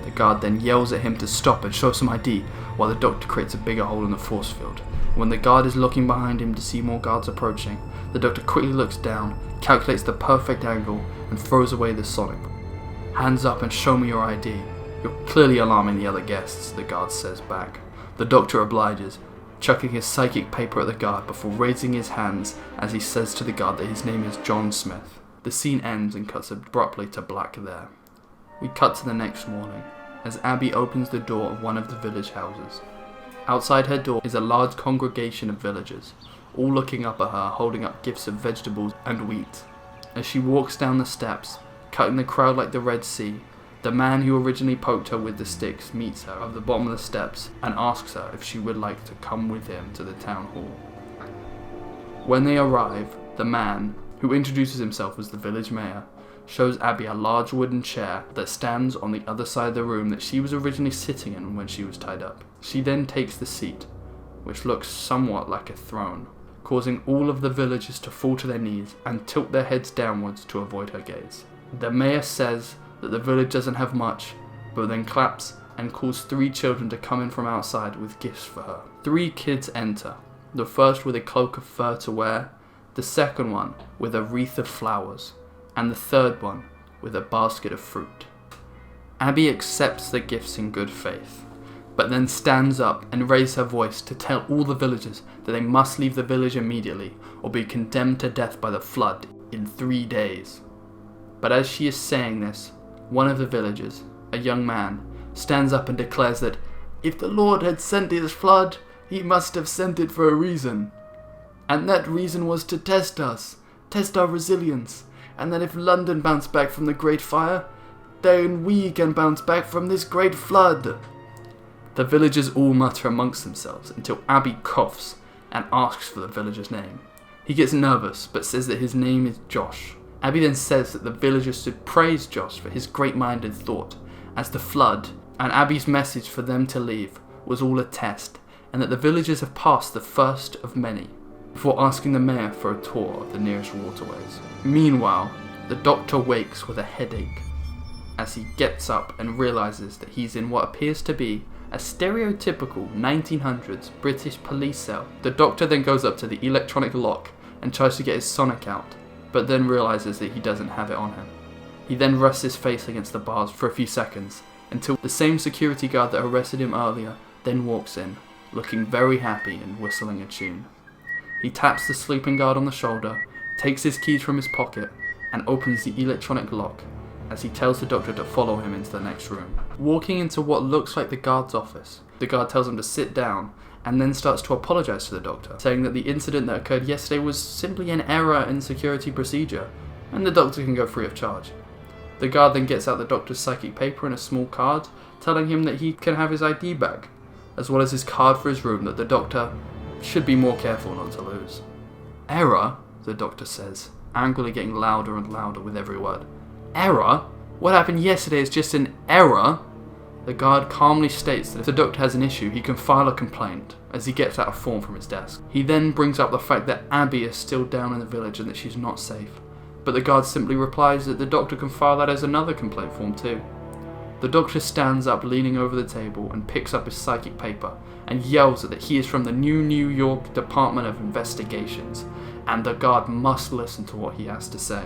The guard then yells at him to stop and show some ID, while the Doctor creates a bigger hole in the force field. When the guard is looking behind him to see more guards approaching, the Doctor quickly looks down, calculates the perfect angle, and throws away the sonic. "Hands up and show me your ID. You're clearly alarming the other guests," the guard says back. The Doctor obliges, chucking his psychic paper at the guard before raising his hands as he says to the guard that his name is John Smith. The scene ends and cuts abruptly to black there. We cut to the next morning, as Abby opens the door of one of the village houses. Outside her door is a large congregation of villagers, all looking up at her, holding up gifts of vegetables and wheat. As she walks down the steps, cutting the crowd like the Red Sea, the man who originally poked her with the sticks meets her at the bottom of the steps and asks her if she would like to come with him to the town hall. When they arrive, the man, who introduces himself as the village mayor, shows Abby a large wooden chair that stands on the other side of the room that she was originally sitting in when she was tied up. She then takes the seat, which looks somewhat like a throne, causing all of the villagers to fall to their knees and tilt their heads downwards to avoid her gaze. The mayor says that the village doesn't have much, but then claps and calls 3 children to come in from outside with gifts for her. 3 kids enter, the first with a cloak of fur to wear, the second one with a wreath of flowers, and the third one with a basket of fruit. Abby accepts the gifts in good faith, but then stands up and raises her voice to tell all the villagers that they must leave the village immediately or be condemned to death by the flood in 3 days. But as she is saying this, one of the villagers, a young man, stands up and declares that if the Lord had sent his flood, he must have sent it for a reason. And that reason was to test us, test our resilience, and that if London bounced back from the Great Fire, then we can bounce back from this great flood. The villagers all mutter amongst themselves until Abby coughs and asks for the villager's name. He gets nervous but says that his name is Josh. Abby then says that the villagers should praise Josh for his great-minded thought, as the flood and Abby's message for them to leave was all a test, and that the villagers have passed the first of many. before asking the mayor for a tour of the nearest waterways. Meanwhile, the Doctor wakes with a headache as he gets up and realises that he's in what appears to be a stereotypical 1900s British police cell. The Doctor then goes up to the electronic lock and tries to get his sonic out, but then realises that he doesn't have it on him. He then rests his face against the bars for a few seconds, until the same security guard that arrested him earlier then walks in, looking very happy and whistling a tune. He taps the sleeping guard on the shoulder, takes his keys from his pocket, and opens the electronic lock as he tells the Doctor to follow him into the next room. Walking into what looks like the guard's office, the guard tells him to sit down and then starts to apologise to the Doctor, saying that the incident that occurred yesterday was simply an error in security procedure, and the Doctor can go free of charge. The guard then gets out the Doctor's psychic paper and a small card, telling him that he can have his ID back, as well as his card for his room that the Doctor should be more careful not to lose. Error? The Doctor says, angrily getting louder and louder with every word. Error? What happened yesterday is just an error? The guard calmly states that if the Doctor has an issue, he can file a complaint, as he gets out a form from his desk. He then brings up the fact that Abby is still down in the village and that she's not safe, but the guard simply replies that the Doctor can file that as another complaint form too. The Doctor stands up, leaning over the table, and picks up his psychic paper and yells that he is from the New York Department of Investigations, and the guard must listen to what he has to say.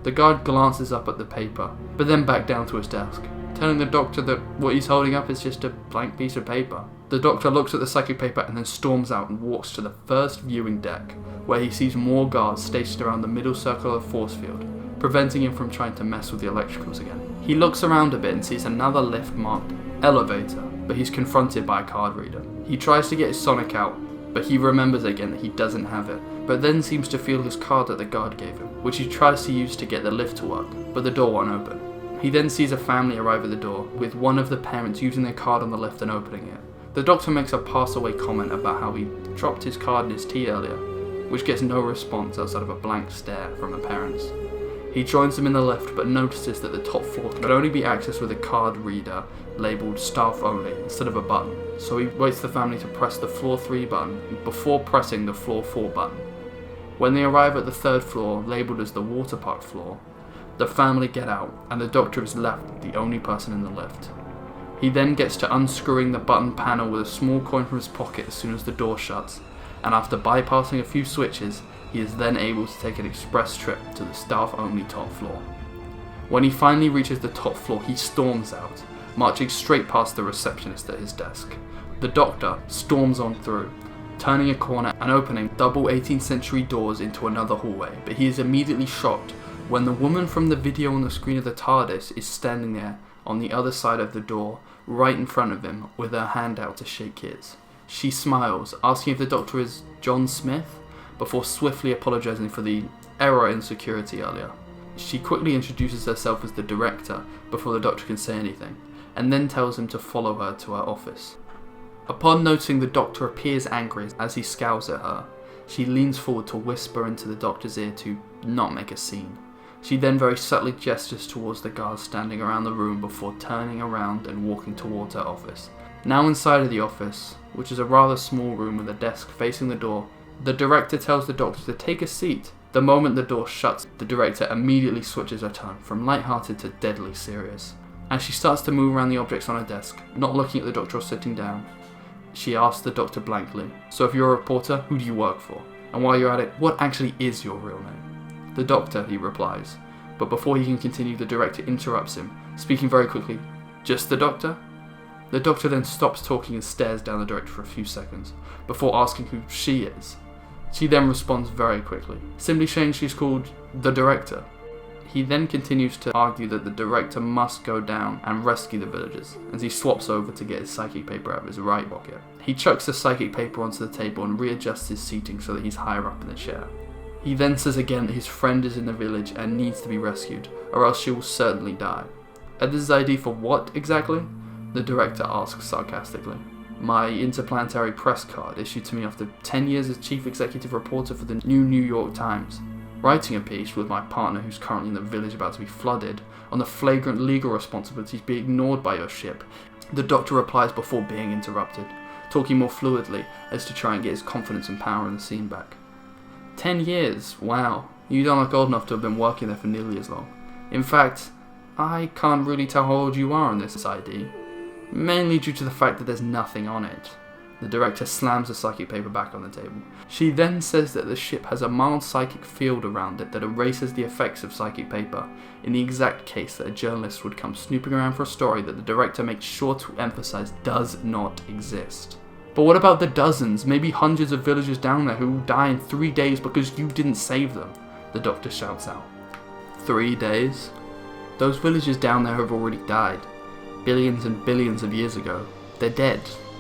The guard glances up at the paper, but then back down to his desk, telling the Doctor that what he's holding up is just a blank piece of paper. The Doctor looks at the psychic paper and then storms out and walks to the first viewing deck, where he sees more guards stationed around the middle circle of force field, preventing him from trying to mess with the electricals again. He looks around a bit and sees another lift marked elevator, but he's confronted by a card reader. He tries to get his sonic out, but he remembers again that he doesn't have it, but then seems to feel his card that the guard gave him, which he tries to use to get the lift to work, but the door won't open. He then sees a family arrive at the door, with one of the parents using their card on the lift and opening it. The Doctor makes a pass-away comment about how he dropped his card in his tea earlier, which gets no response outside of a blank stare from the parents. He joins them in the lift, but notices that the top floor could only be accessed with a card reader labelled staff only instead of a button, so he waits the family to press the floor 3 button before pressing the floor 4 button. When they arrive at the 3rd floor, labelled as the water park floor, the family get out, and the Doctor is left the only person in the lift. He then gets to unscrewing the button panel with a small coin from his pocket as soon as the door shuts, and after bypassing a few switches, he is then able to take an express trip to the staff-only top floor. When he finally reaches the top floor, he storms out, marching straight past the receptionist at his desk. The Doctor storms on through, turning a corner and opening double 18th century doors into another hallway, but he is immediately shocked when the woman from the video on the screen of the TARDIS is standing there on the other side of the door, right in front of him, with her hand out to shake his. She smiles, asking if the Doctor is John Smith, before swiftly apologising for the error in security earlier. She quickly introduces herself as the director before the Doctor can say anything, and then tells him to follow her to her office. Upon noticing the Doctor appears angry as he scowls at her, she leans forward to whisper into the Doctor's ear to not make a scene. She then very subtly gestures towards the guards standing around the room before turning around and walking towards her office. Now inside of the office, which is a rather small room with a desk facing the door, the director tells the Doctor to take a seat. The moment the door shuts, the director immediately switches her tone from light-hearted to deadly serious. As she starts to move around the objects on her desk, not looking at the Doctor or sitting down, she asks the Doctor blankly, "So if you're a reporter, who do you work for? And while you're at it, what actually is your real name?" "The Doctor," he replies, but before he can continue, the director interrupts him, speaking very quickly, "Just the Doctor?" The Doctor then stops talking and stares down the director for a few seconds, before asking who she is. She then responds very quickly, simply saying she's called the Director. He then continues to argue that the Director must go down and rescue the villagers, as he swaps over to get his psychic paper out of his right pocket. He chucks the psychic paper onto the table and readjusts his seating so that he's higher up in the chair. He then says again that his friend is in the village and needs to be rescued, or else she will certainly die. "And this is ID for what, exactly?" the Director asks sarcastically. "My interplanetary press card issued to me after 10 years as chief executive reporter for the New York Times. Writing a piece with my partner who's currently in the village about to be flooded on the flagrant legal responsibilities being ignored by your ship." The Doctor replies before being interrupted, talking more fluidly as to try and get his confidence and power in the scene back. 10 years, wow, you don't look old enough to have been working there for nearly as long. In fact, I can't really tell how old you are on this ID, mainly due to the fact that there's nothing on it. The director slams the psychic paper back on the table. She then says that the ship has a mild psychic field around it that erases the effects of psychic paper, in the exact case that a journalist would come snooping around for a story that the director makes sure to emphasize does not exist. But what about the dozens, maybe hundreds of villagers down there who will die in 3 days because you didn't save them? The Doctor shouts out. 3 days? Those villagers down there have already died. Billions and billions of years ago. They're dead.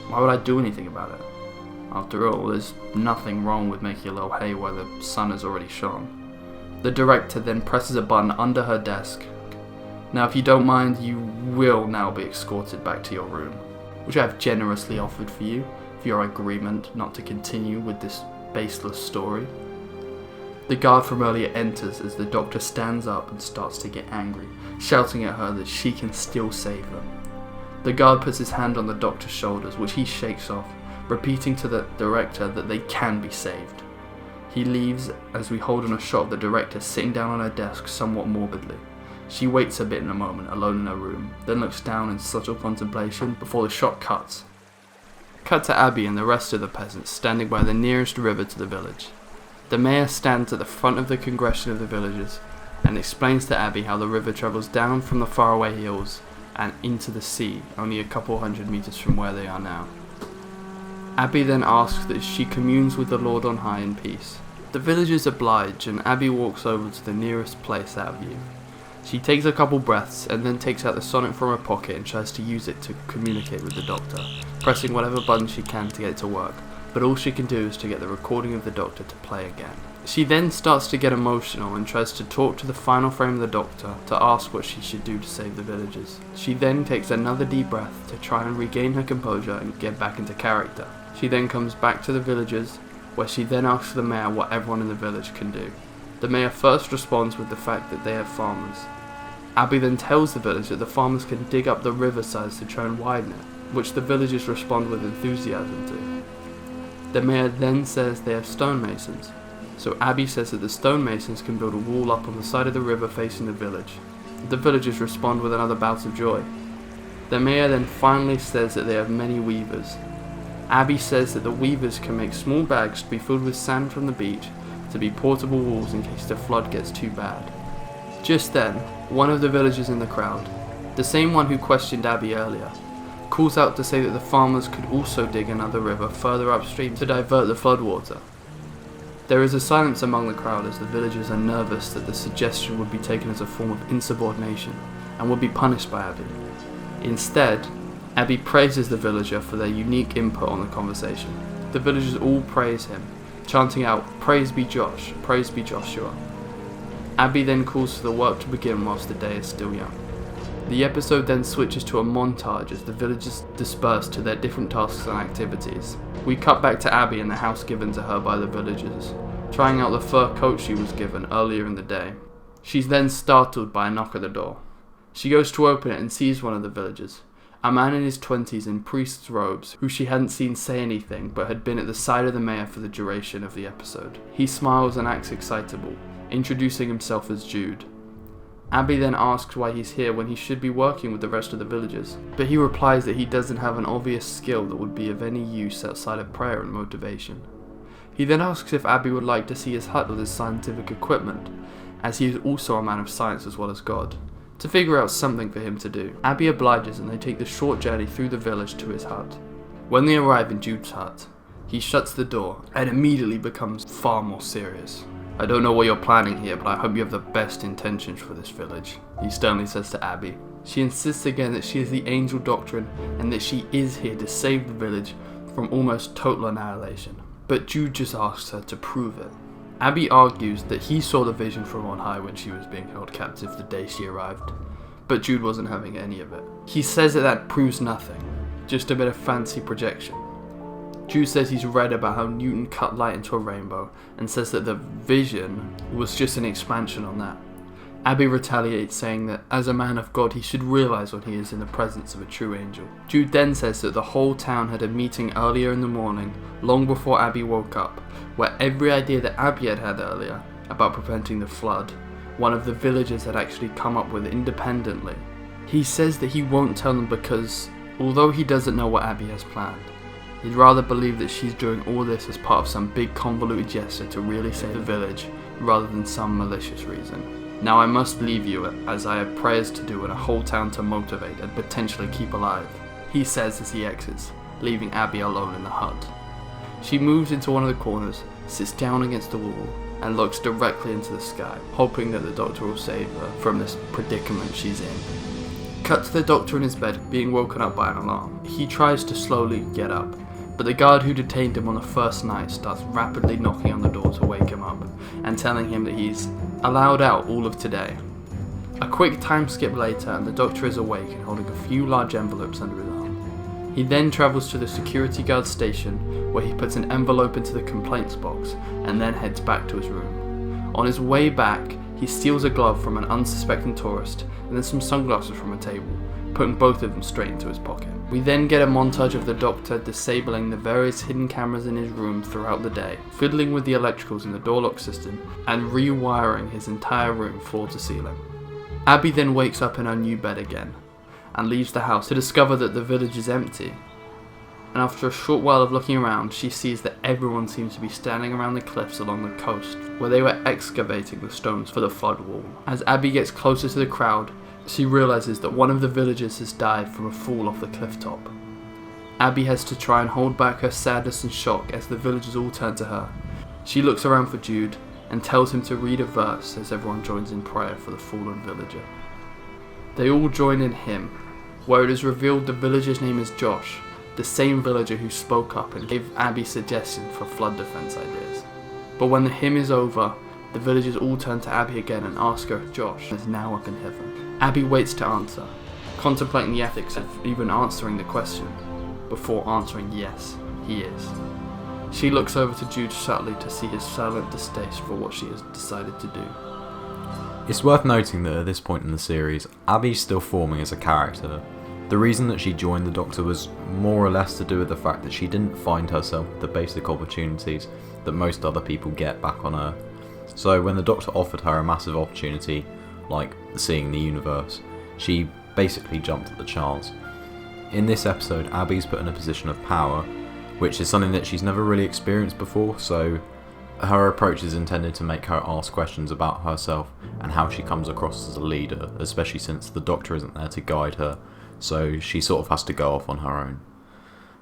Why would I do anything about it? After all, there's nothing wrong with making a little hay where the sun has already shone. The director then presses a button under her desk. Now, if you don't mind, you will now be escorted back to your room, which I have generously offered for you, for your agreement not to continue with this baseless story. The guard from earlier enters as the Doctor stands up and starts to get angry, shouting at her that she can still save them. The guard puts his hand on the Doctor's shoulders, which he shakes off, repeating to the director that they can be saved. He leaves as we hold on a shot of the director sitting down on her desk somewhat morbidly. She waits a bit in a moment, alone in her room, then looks down in subtle contemplation before the shot cuts. Cut to Abby and the rest of the peasants standing by the nearest river to the village. The mayor stands at the front of the congregation of the villagers and explains to Abby how the river travels down from the faraway hills and into the sea, only a couple hundred meters from where they are now. Abby then asks that she communes with the Lord on high in peace. The villagers oblige and Abby walks over to the nearest place out of view. She takes a couple breaths and then takes out the sonic from her pocket and tries to use it to communicate with the Doctor, pressing whatever button she can to get it to work, but all she can do is to get the recording of the Doctor to play again. She then starts to get emotional and tries to talk to the final frame of the Doctor to ask what she should do to save the villagers. She then takes another deep breath to try and regain her composure and get back into character. She then comes back to the villagers, where she then asks the mayor what everyone in the village can do. The mayor first responds with the fact that they have farmers. Abby then tells the village that the farmers can dig up the riversides to try and widen it, which the villagers respond with enthusiasm to. The mayor then says they have stonemasons, so Abby says that the stonemasons can build a wall up on the side of the river facing the village. The villagers respond with another bout of joy. The mayor then finally says that they have many weavers. Abby says that the weavers can make small bags to be filled with sand from the beach to be portable walls in case the flood gets too bad. Just then, one of the villagers in the crowd, the same one who questioned Abby earlier, calls out to say that the farmers could also dig another river further upstream to divert the floodwater. There is a silence among the crowd as the villagers are nervous that the suggestion would be taken as a form of insubordination and would be punished by Abby. Instead, Abby praises the villager for their unique input on the conversation. The villagers all praise him, chanting out, "Praise be Josh, praise be Joshua." Abby then calls for the work to begin whilst the day is still young. The episode then switches to a montage as the villagers disperse to their different tasks and activities. We cut back to Abby in the house given to her by the villagers, trying out the fur coat she was given earlier in the day. She's then startled by a knock at the door. She goes to open it and sees one of the villagers, a man in his 20s in priest's robes, who she hadn't seen say anything but had been at the side of the mayor for the duration of the episode. He smiles and acts excitable, introducing himself as Jude. Abby then asks why he's here when he should be working with the rest of the villagers, but he replies that he doesn't have an obvious skill that would be of any use outside of prayer and motivation. He then asks if Abby would like to see his hut with his scientific equipment, as he is also a man of science as well as God, to figure out something for him to do. Abby obliges and they take the short journey through the village to his hut. When they arrive in Jude's hut, he shuts the door and immediately becomes far more serious. "I don't know what you're planning here, but I hope you have the best intentions for this village," he sternly says to Abby. She insists again that she is the Angel Doctrine and that she is here to save the village from almost total annihilation. But Jude just asks her to prove it. Abby argues that he saw the vision from on high when she was being held captive the day she arrived, but Jude wasn't having any of it. He says that proves nothing, just a bit of fancy projection. Jude says he's read about how Newton cut light into a rainbow and says that the vision was just an expansion on that. Abby retaliates, saying that as a man of God he should realise when he is in the presence of a true angel. Jude then says that the whole town had a meeting earlier in the morning, long before Abby woke up, where every idea that Abby had had earlier about preventing the flood, one of the villagers had actually come up with independently. He says that he won't tell them because, although he doesn't know what Abby has planned, he'd rather believe that she's doing all this as part of some big convoluted gesture to really save the village, rather than some malicious reason. Now I must leave you, as I have prayers to do and a whole town to motivate and potentially keep alive, he says as he exits, leaving Abby alone in the hut. She moves into one of the corners, sits down against the wall, and looks directly into the sky, hoping that the Doctor will save her from this predicament she's in. Cut to the Doctor in his bed, being woken up by an alarm. He tries to slowly get up, but the guard who detained him on the first night starts rapidly knocking on the door to wake him up, and telling him that he's allowed out all of today. A quick time skip later and the Doctor is awake and holding a few large envelopes under his arm. He then travels to the security guard station, where he puts an envelope into the complaints box and then heads back to his room. On his way back, he steals a glove from an unsuspecting tourist and then some sunglasses from a table, putting both of them straight into his pocket. We then get a montage of the Doctor disabling the various hidden cameras in his room throughout the day, fiddling with the electricals in the door lock system, and rewiring his entire room floor to ceiling. Abby then wakes up in her new bed again, and leaves the house to discover that the village is empty. And after a short while of looking around, she sees that everyone seems to be standing around the cliffs along the coast, where they were excavating the stones for the flood wall. As Abby gets closer to the crowd, she realises that one of the villagers has died from a fall off the cliff top. Abby has to try and hold back her sadness and shock as the villagers all turn to her. She looks around for Jude and tells him to read a verse as everyone joins in prayer for the fallen villager. They all join in hymn, where it is revealed the villager's name is Josh, the same villager who spoke up and gave Abby suggestions for flood defense ideas. But when the hymn is over, the villagers all turn to Abby again and ask her if Josh is now up in heaven. Abby waits to answer, contemplating the ethics of even answering the question, before answering yes, he is. She looks over to Jude subtly to see his silent distaste for what she has decided to do. It's worth noting that at this point in the series, Abby's still forming as a character. The reason that she joined the Doctor was more or less to do with the fact that she didn't find herself the basic opportunities that most other people get back on Earth. So when the Doctor offered her a massive opportunity, like seeing the universe, she basically jumped at the chance. In this episode, Abby's put in a position of power, which is something that she's never really experienced before, so her approach is intended to make her ask questions about herself and how she comes across as a leader, especially since the Doctor isn't there to guide her, so she sort of has to go off on her own.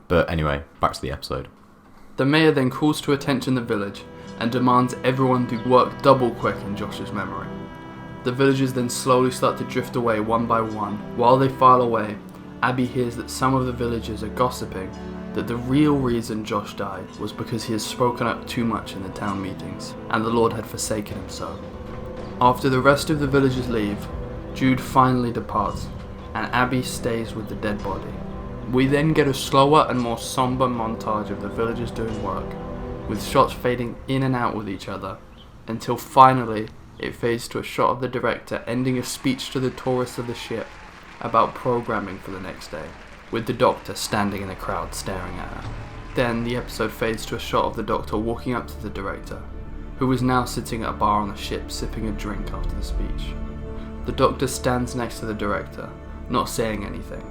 But anyway, back to the episode. The mayor then calls to attention the village and demands everyone do work double quick in Josh's memory. The villagers then slowly start to drift away one by one. While they file away, Abby hears that some of the villagers are gossiping that the real reason Josh died was because he had spoken up too much in the town meetings, and the Lord had forsaken him so. After the rest of the villagers leave, Jude finally departs, and Abby stays with the dead body. We then get a slower and more somber montage of the villagers doing work, with shots fading in and out with each other, until finally it fades to a shot of the director ending a speech to the tourists of the ship about programming for the next day, with the Doctor standing in the crowd staring at her. Then the episode fades to a shot of the Doctor walking up to the director, who is now sitting at a bar on the ship sipping a drink after the speech. The Doctor stands next to the director, not saying anything.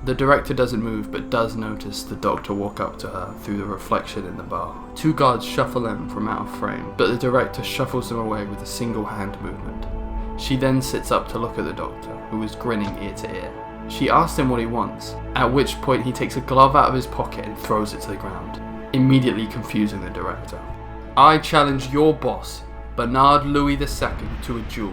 The director doesn't move but does notice the Doctor walk up to her through the reflection in the bar. Two guards shuffle in from out of frame, but the director shuffles them away with a single hand movement. She then sits up to look at the Doctor, who is grinning ear to ear. She asks him what he wants, at which point he takes a glove out of his pocket and throws it to the ground, immediately confusing the director. I challenge your boss, Bernard Louis II, to a duel,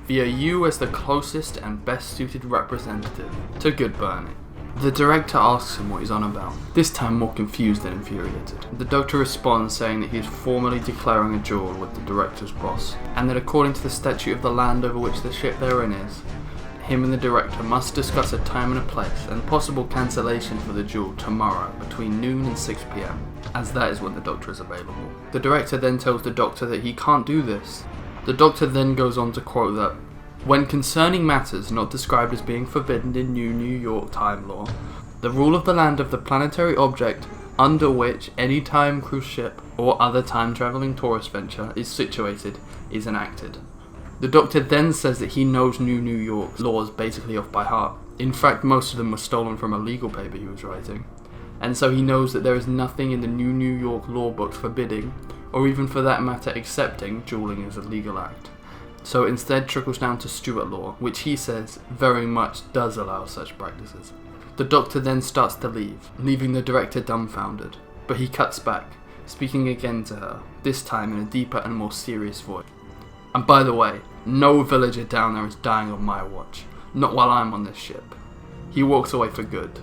via you as the closest and best suited representative to good Bernie. The director asks him what he's on about, this time more confused than infuriated. The Doctor responds saying that he is formally declaring a duel with the director's boss, and that according to the statute of the land over which the ship they're in is, him and the director must discuss a time and a place and possible cancellation for the duel tomorrow between noon and 6 PM, as that is when the Doctor is available. The director then tells the Doctor that he can't do this. The Doctor then goes on to quote that When concerning matters not described as being forbidden in New York time law, the rule of the land of the planetary object under which any time cruise ship or other time-travelling tourist venture is situated is enacted. The Doctor then says that he knows New York laws basically off by heart. In fact, most of them were stolen from a legal paper he was writing. And so he knows that there is nothing in the New York law books forbidding, or even for that matter accepting, dueling as a legal act. So it instead trickles down to Stuart law, which he says very much does allow such practices. The Doctor then starts to leave, leaving the director dumbfounded, but he cuts back, speaking again to her, this time in a deeper and more serious voice. And by the way, no villager down there is dying on my watch, not while I'm on this ship. He walks away for good,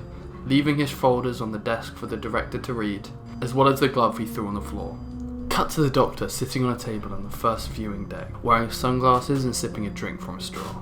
leaving his folders on the desk for the director to read, as well as the glove he threw on the floor. Cut to the Doctor sitting on a table on the first viewing deck, wearing sunglasses and sipping a drink from a straw.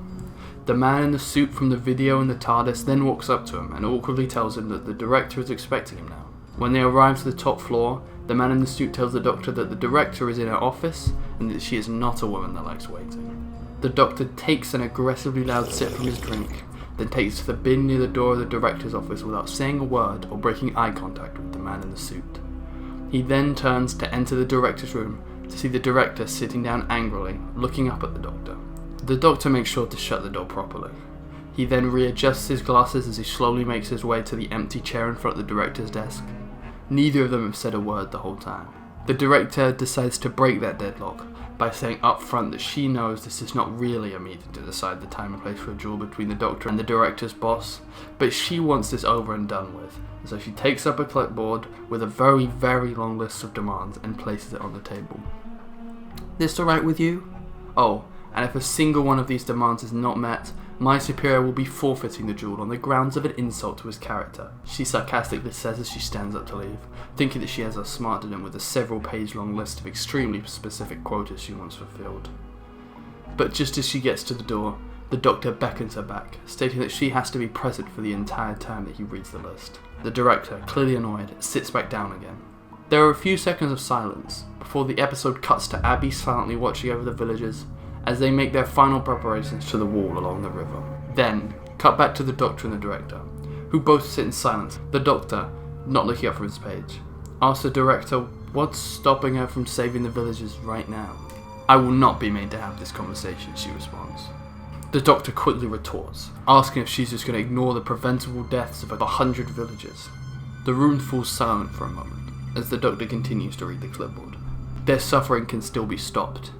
The man in the suit from the video in the TARDIS then walks up to him and awkwardly tells him that the director is expecting him now. When they arrive to the top floor, the man in the suit tells the Doctor that the director is in her office and that she is not a woman that likes waiting. The Doctor takes an aggressively loud sip from his drink, then takes to the bin near the door of the director's office without saying a word or breaking eye contact with the man in the suit. He then turns to enter the director's room to see the director sitting down angrily, looking up at the Doctor. The Doctor makes sure to shut the door properly. He then readjusts his glasses as he slowly makes his way to the empty chair in front of the director's desk. Neither of them have said a word the whole time. The director decides to break that deadlock by saying up front that she knows this is not really a meeting to decide the time and place for a duel between the Doctor and the director's boss, but she wants this over and done with, so she takes up a clipboard with a very, very long list of demands and places it on the table. This alright with you? Oh, and if a single one of these demands is not met, my superior will be forfeiting the duel on the grounds of an insult to his character, she sarcastically says as she stands up to leave, thinking that she has outsmarted him with a several-page-long list of extremely specific quotas she wants fulfilled. But just as she gets to the door, the Doctor beckons her back, stating that she has to be present for the entire time that he reads the list. The director, clearly annoyed, sits back down again. There are a few seconds of silence before the episode cuts to Abby silently watching over the villagers as they make their final preparations to the wall along the river. Then, cut back to the Doctor and the director, who both sit in silence. The Doctor, not looking up from his page, asks the director what's stopping her from saving the villagers right now. I will not be made to have this conversation, she responds. The Doctor quickly retorts, asking if she's just going to ignore the preventable deaths of 100 villagers. The room falls silent for a moment, as the Doctor continues to read the clipboard. Their suffering can still be stopped.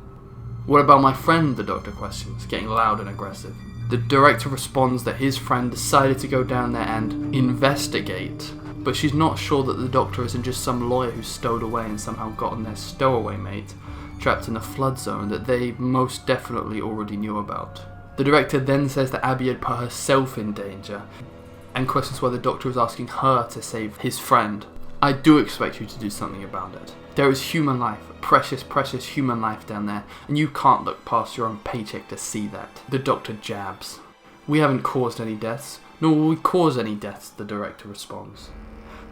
What about my friend, the Doctor questions, getting loud and aggressive. The director responds that his friend decided to go down there and investigate, but she's not sure that the Doctor isn't just some lawyer who stowed away and somehow gotten their stowaway mate trapped in a flood zone that they most definitely already knew about. The director then says that Abby had put herself in danger, and questions why the Doctor was asking her to save his friend. I do expect you to do something about it. There is human life, precious, precious human life down there, and you can't look past your own paycheck to see that. The Doctor jabs. We haven't caused any deaths, nor will we cause any deaths, the director responds.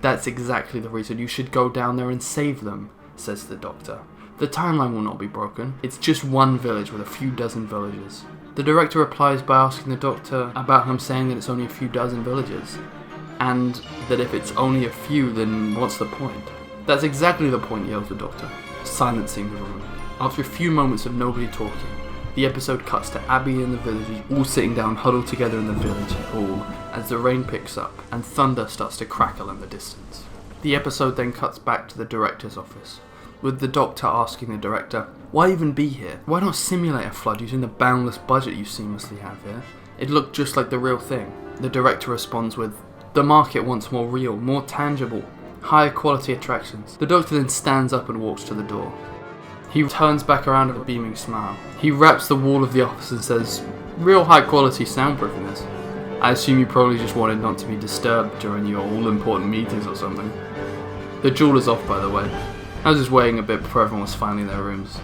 That's exactly the reason you should go down there and save them, says the Doctor. The timeline will not be broken. It's just one village with a few dozen villagers. The director replies by asking the Doctor about him saying that it's only a few dozen villagers, and that if it's only a few, then what's the point? That's exactly the point, yells the Doctor, silencing the room. After a few moments of nobody talking, the episode cuts to Abby and the villagers all sitting down huddled together in the village hall as the rain picks up and thunder starts to crackle in the distance. The episode then cuts back to the director's office, with the Doctor asking the director, why even be here? Why not simulate a flood using the boundless budget you seamlessly have here? It looked just like the real thing. The director responds with, the market wants more real, more tangible, higher quality attractions. The Doctor then stands up and walks to the door. He turns back around with a beaming smile. He wraps the wall of the office and says, real high quality soundproofing this. I assume you probably just wanted not to be disturbed during your all-important meetings or something. The duel is off, by the way. I was just waiting a bit before everyone was finally in their rooms.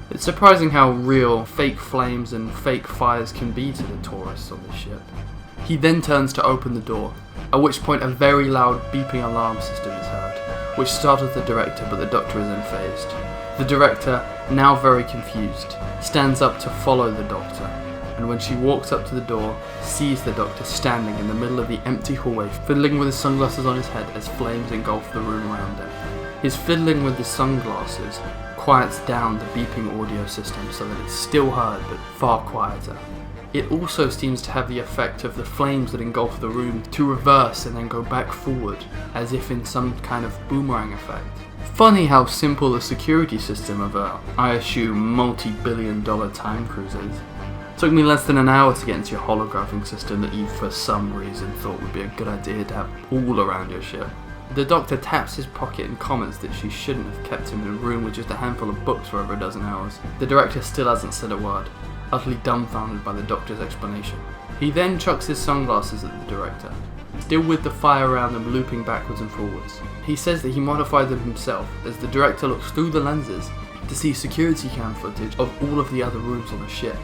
It's surprising how real fake flames and fake fires can be to the tourists on the ship. He then turns to open the door, at which point a very loud beeping alarm system is heard, which startles the director, but the Doctor is unfazed. The director, now very confused, stands up to follow the Doctor, and when she walks up to the door, sees the Doctor standing in the middle of the empty hallway, fiddling with his sunglasses on his head as flames engulf the room around him. His fiddling with the sunglasses quiets down the beeping audio system so that it's still heard but far quieter. It also seems to have the effect of the flames that engulf the room to reverse and then go back forward, as if in some kind of boomerang effect. Funny how simple the security system of a, I assume, multi-billion-dollar time cruise is. Took me less than an hour to get into your holographing system that you for some reason thought would be a good idea to have all around your ship. The Doctor taps his pocket and comments that she shouldn't have kept him in a room with just a handful of books for over a dozen hours. The Director still hasn't said a word, utterly dumbfounded by the Doctor's explanation. He then chucks his sunglasses at the Director, still with the fire around them looping backwards and forwards. He says that he modified them himself as the Director looks through the lenses to see security cam footage of all of the other rooms on the ship.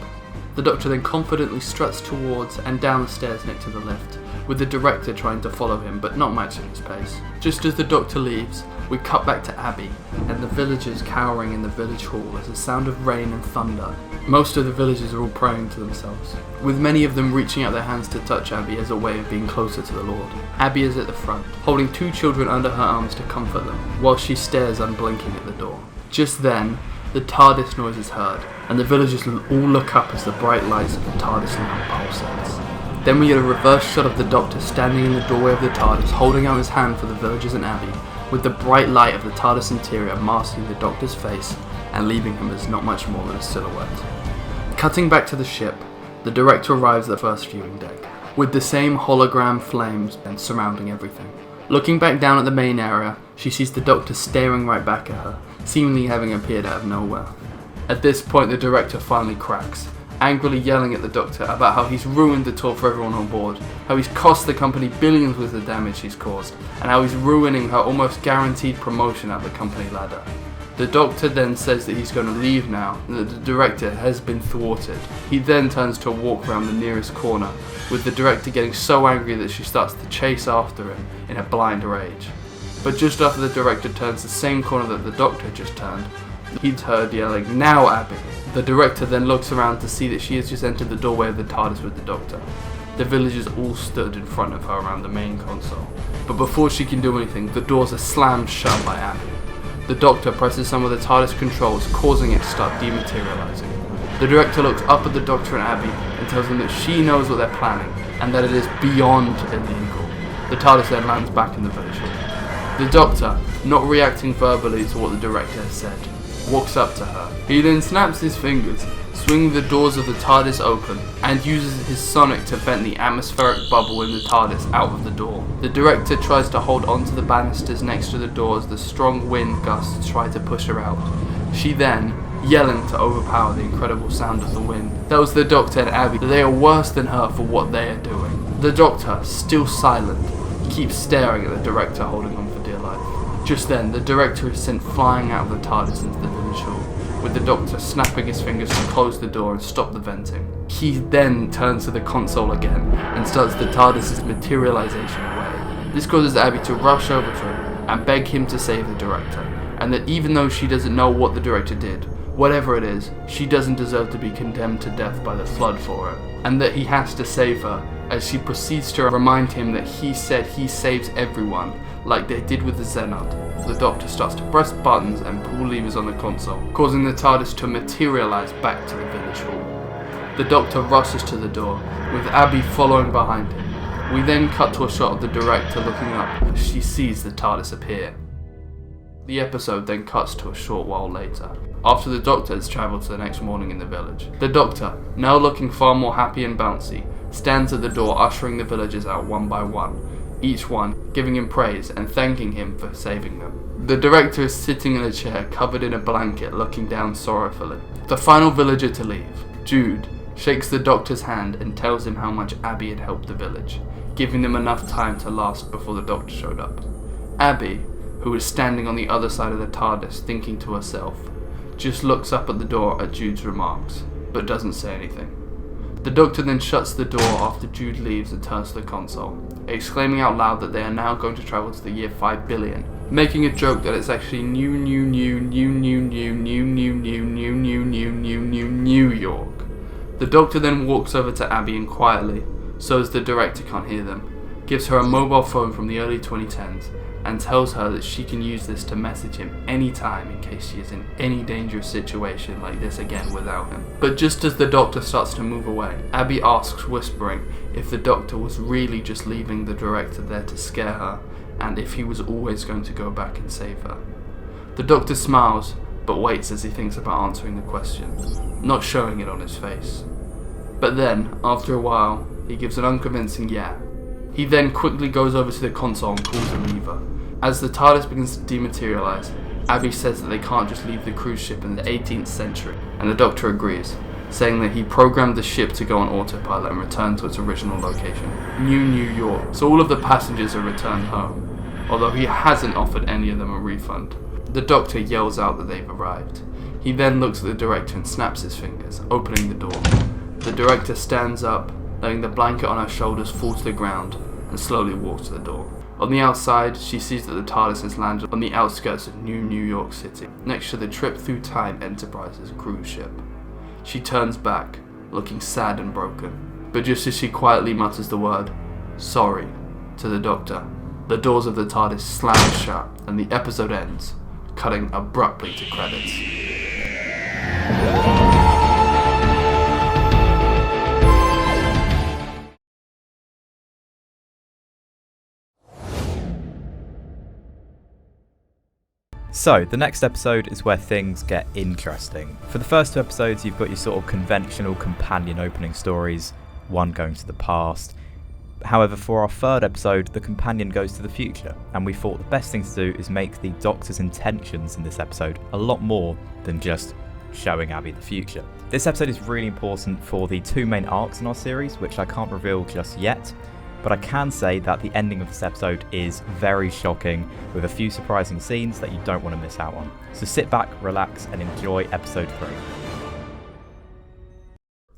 The Doctor then confidently struts towards and down the stairs next to the lift, with the Director trying to follow him but not matching his pace. Just as the Doctor leaves, we cut back to Abby and the villagers cowering in the village hall as the sound of rain and thunder. Most of the villagers are all praying to themselves, with many of them reaching out their hands to touch Abby as a way of being closer to the Lord. Abby is at the front, holding 2 children under her arms to comfort them, while she stares unblinking at the door. Just then, the TARDIS noise is heard, and the villagers all look up as the bright lights of the TARDIS lamp pulsates. Then we get a reverse shot of the Doctor standing in the doorway of the TARDIS, holding out his hand for the villagers and Abby, with the bright light of the TARDIS interior masking the Doctor's face and leaving him as not much more than a silhouette. Cutting back to the ship, the Director arrives at the first viewing deck, with the same hologram flames and surrounding everything. Looking back down at the main area, she sees the Doctor staring right back at her, seemingly having appeared out of nowhere. At this point, the Director finally cracks, angrily yelling at the Doctor about how he's ruined the tour for everyone on board, how he's cost the company billions with the damage he's caused, and how he's ruining her almost guaranteed promotion up the company ladder. The Doctor then says that he's going to leave now, and that the Director has been thwarted. He then turns to walk around the nearest corner, with the Director getting so angry that she starts to chase after him in a blind rage. But just after the Director turns the same corner that the Doctor just turned, he's heard yelling, "Now, Abby!" The Director then looks around to see that she has just entered the doorway of the TARDIS with the Doctor. The villagers all stood in front of her around the main console. But before she can do anything, the doors are slammed shut by Abby. The Doctor presses some of the TARDIS controls, causing it to start dematerializing. The Director looks up at the Doctor and Abby and tells them that she knows what they're planning, and that it is beyond illegal. The TARDIS then lands back in the village hall. The Doctor, not reacting verbally to what the Director has said, walks up to her. He then snaps his fingers, swinging the doors of the TARDIS open, and uses his sonic to vent the atmospheric bubble in the TARDIS out of the door. The Director tries to hold onto the banisters next to the door as the strong wind gusts try to push her out. She then, yelling to overpower the incredible sound of the wind, tells the Doctor and Abby that they are worse than her for what they are doing. The Doctor, still silent, keeps staring at the Director holding on for dear life. Just then, the Director is sent flying out of the TARDIS into the village hall, with the Doctor snapping his fingers to close the door and stop the venting. He then turns to the console again and starts the TARDIS's materialization away. This causes Abby to rush over to him and beg him to save the Director, and that even though she doesn't know what the Director did, whatever it is, she doesn't deserve to be condemned to death by the Flood for it, and that he has to save her, as she proceeds to remind him that he said he saves everyone, like they did with the Xenod. The Doctor starts to press buttons and pull levers on the console, causing the TARDIS to materialize back to the village hall. The Doctor rushes to the door, with Abby following behind him. We then cut to a shot of the Director looking up as she sees the TARDIS appear. The episode then cuts to a short while later, after the Doctor has travelled to the next morning in the village. The Doctor, now looking far more happy and bouncy, stands at the door ushering the villagers out one by one, each one giving him praise and thanking him for saving them. The Director is sitting in a chair covered in a blanket looking down sorrowfully. The final villager to leave, Jude, shakes the Doctor's hand and tells him how much Abby had helped the village, giving them enough time to last before the Doctor showed up. Abby, who is standing on the other side of the TARDIS thinking to herself, just looks up at the door at Jude's remarks, but doesn't say anything. The Doctor then shuts the door after Jude leaves and turns to the console, exclaiming out loud that they are now going to travel to the year 5 billion, making a joke that it's actually New York. The Doctor then walks over to Abby and quietly, so as the director can't hear them, gives her a mobile phone from the early 2010s and tells her that she can use this to message him anytime in case she is in any dangerous situation like this again without him. But just as the Doctor starts to move away, Abby asks, whispering, if the Doctor was really just leaving the director there to scare her, and if he was always going to go back and save her. The Doctor smiles, but waits as he thinks about answering the question, not showing it on his face. But then, after a while, he gives an unconvincing yeah. He then quickly goes over to the console and pulls a lever. As the TARDIS begins to dematerialise, Abby says that they can't just leave the cruise ship in the 18th century, and the Doctor agrees, saying that he programmed the ship to go on autopilot and return to its original location, New York, so all of the passengers are returned home, although he hasn't offered any of them a refund. The Doctor yells out that they've arrived. He then looks at the director and snaps his fingers, opening the door. The director stands up, letting the blanket on her shoulders fall to the ground, and slowly walks to the door. On the outside, she sees that the TARDIS has landed on the outskirts of New York City, next to the Trip Through Time Enterprise's cruise ship. She turns back, looking sad and broken, but just as she quietly mutters the word, "sorry," to the Doctor, the doors of the TARDIS slam shut, and the episode ends, cutting abruptly to credits. So, the next episode is where things get interesting. For the first two episodes, you've got your sort of conventional companion opening stories, one going to the past. However, for our third episode, the companion goes to the future, and we thought the best thing to do is make the Doctor's intentions in this episode a lot more than just showing Abby the future. This episode is really important for the two main arcs in our series, which I can't reveal just yet, but I can say that the ending of this episode is very shocking, with a few surprising scenes that you don't want to miss out on. So sit back, relax, and enjoy episode 3.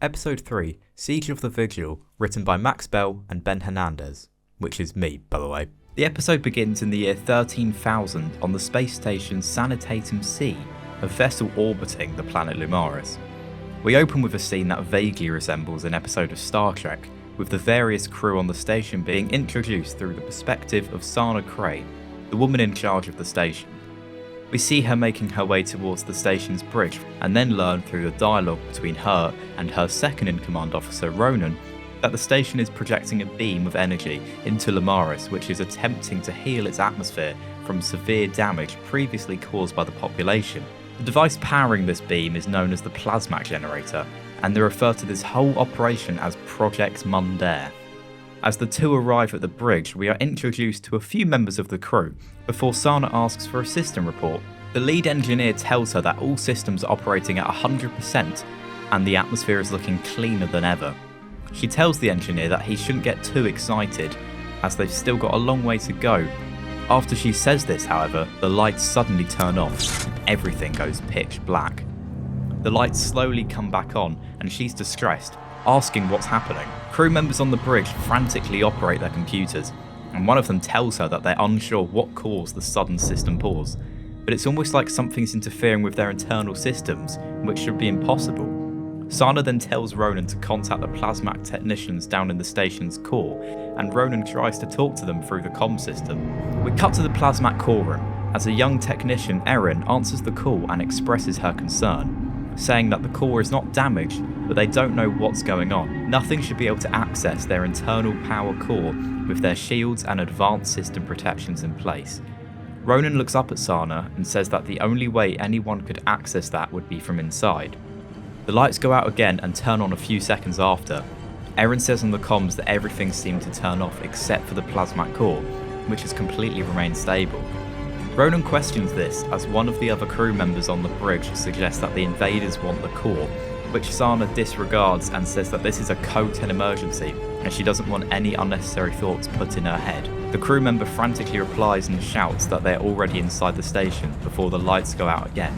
Episode 3, Siege of the Vigil, written by Max Bell and Ben Hernandez, which is me, by the way. The episode begins in the year 13,000 on the space station Sanitatum C, a vessel orbiting the planet Lumaris. We open with a scene that vaguely resembles an episode of Star Trek, with the various crew on the station being introduced through the perspective of Sana Cray, the woman in charge of the station. We see her making her way towards the station's bridge, and then learn through the dialogue between her and her second-in-command officer Ronan that the station is projecting a beam of energy into Lumaris, which is attempting to heal its atmosphere from severe damage previously caused by the population. The device powering this beam is known as the Plasmac Generator, and they refer to this whole operation as Project Mundair. As the two arrive at the bridge, we are introduced to a few members of the crew before Sana asks for a system report. The lead engineer tells her that all systems are operating at 100% and the atmosphere is looking cleaner than ever. She tells the engineer that he shouldn't get too excited, as they've still got a long way to go. After she says this, however, the lights suddenly turn off and everything goes pitch black. The lights slowly come back on and she's distressed, asking what's happening. Crew members on the bridge frantically operate their computers, and one of them tells her that they're unsure what caused the sudden system pause, but it's almost like something's interfering with their internal systems, which should be impossible. Sana then tells Ronan to contact the Plasmac technicians down in the station's core, and Ronan tries to talk to them through the comm system. We cut to the Plasmac core room, as a young technician, Erin, answers the call and expresses her concern, saying that the core is not damaged, but they don't know what's going on. Nothing should be able to access their internal power core with their shields and advanced system protections in place. Ronan looks up at Sana and says that the only way anyone could access that would be from inside. The lights go out again and turn on a few seconds after. Erin says on the comms that everything seemed to turn off except for the Plasmac core, which has completely remained stable. Ronan questions this as one of the other crew members on the bridge suggests that the invaders want the core, which Sana disregards and says that this is a Code 10 emergency and she doesn't want any unnecessary thoughts put in her head. The crew member frantically replies and shouts that they're already inside the station before the lights go out again,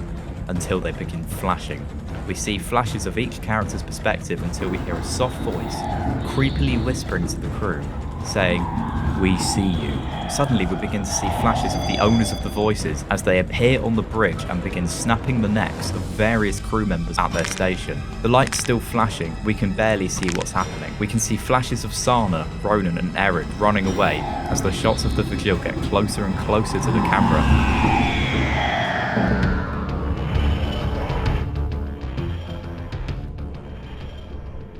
until they begin flashing. We see flashes of each character's perspective until we hear a soft voice creepily whispering to the crew, saying, "We see you." Suddenly we begin to see flashes of the owners of the voices as they appear on the bridge and begin snapping the necks of various crew members at their station. The light's still flashing, we can barely see what's happening. We can see flashes of Sana, Ronan and Eric running away as the shots of the Vigil get closer and closer to the camera.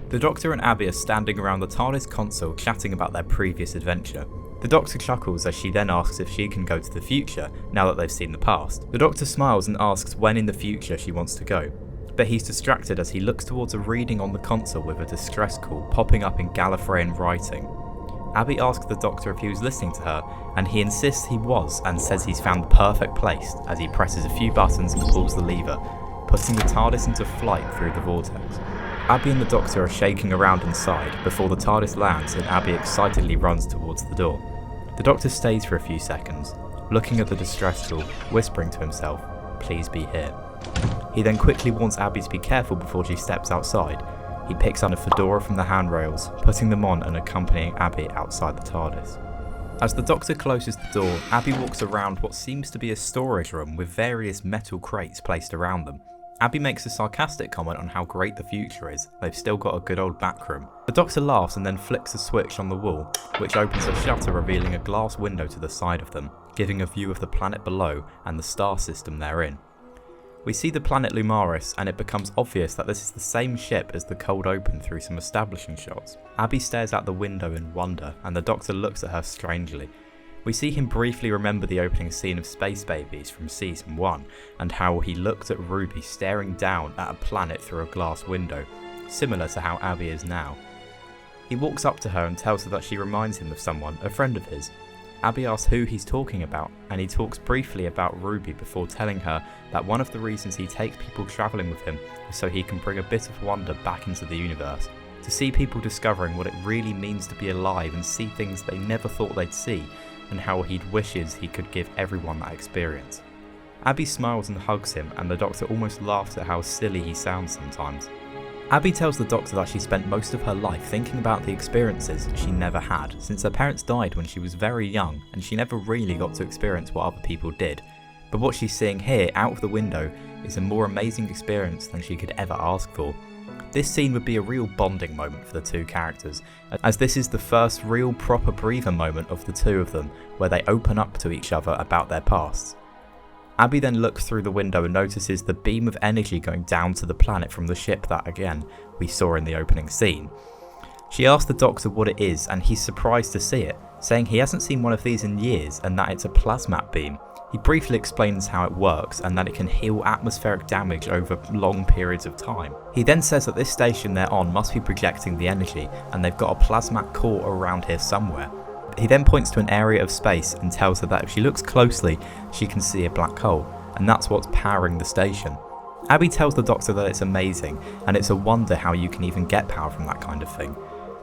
The Doctor and Abby are standing around the TARDIS console chatting about their previous adventure. The Doctor chuckles as she then asks if she can go to the future now that they've seen the past. The Doctor smiles and asks when in the future she wants to go, but he's distracted as he looks towards a reading on the console with a distress call popping up in Gallifreyan writing. Abby asks the Doctor if he was listening to her, and he insists he was and says he's found the perfect place as he presses a few buttons and pulls the lever, putting the TARDIS into flight through the vortex. Abby and the Doctor are shaking around inside before the TARDIS lands and Abby excitedly runs towards the door. The Doctor stays for a few seconds, looking at the distress call, whispering to himself, "Please be here." He then quickly warns Abby to be careful before she steps outside. He picks up a fedora from the handrails, putting them on and accompanying Abby outside the TARDIS. As the Doctor closes the door, Abby walks around what seems to be a storage room with various metal crates placed around them. Abby makes a sarcastic comment on how great the future is, they've still got a good old back room. The Doctor laughs and then flicks a switch on the wall, which opens a shutter revealing a glass window to the side of them, giving a view of the planet below and the star system therein. We see the planet Lumaris and it becomes obvious that this is the same ship as the cold open through some establishing shots. Abby stares out the window in wonder and the Doctor looks at her strangely. We see him briefly remember the opening scene of Space Babies from Season 1 and how he looked at Ruby staring down at a planet through a glass window, similar to how Abby is now. He walks up to her and tells her that she reminds him of someone, a friend of his. Abby asks who he's talking about and he talks briefly about Ruby before telling her that one of the reasons he takes people travelling with him is so he can bring a bit of wonder back into the universe, to see people discovering what it really means to be alive and see things they never thought they'd see, and how he wishes he could give everyone that experience. Abby smiles and hugs him and the Doctor almost laughs at how silly he sounds sometimes. Abby tells the Doctor that she spent most of her life thinking about the experiences she never had, since her parents died when she was very young and she never really got to experience what other people did. But what she's seeing here out of the window is a more amazing experience than she could ever ask for. This scene would be a real bonding moment for the two characters, as this is the first real proper breather moment of the two of them, where they open up to each other about their pasts. Abby then looks through the window and notices the beam of energy going down to the planet from the ship that, again, we saw in the opening scene. She asks the Doctor what it is and he's surprised to see it, saying he hasn't seen one of these in years and that it's a plasmat beam. He briefly explains how it works and that it can heal atmospheric damage over long periods of time. He then says that this station they're on must be projecting the energy and they've got a plasmat core around here somewhere. He then points to an area of space and tells her that if she looks closely she can see a black hole, and that's what's powering the station. Abby tells the Doctor that it's amazing and it's a wonder how you can even get power from that kind of thing.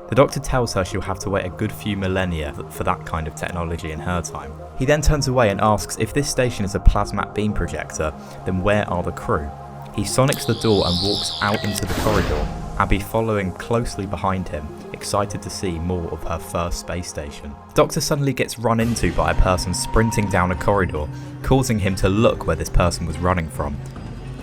The Doctor tells her she'll have to wait a good few millennia for that kind of technology in her time. He then turns away and asks if this station is a plasmat beam projector, then where are the crew? He sonics the door and walks out into the corridor, Abby following closely behind him, excited to see more of her first space station. The Doctor suddenly gets run into by a person sprinting down a corridor, causing him to look where this person was running from.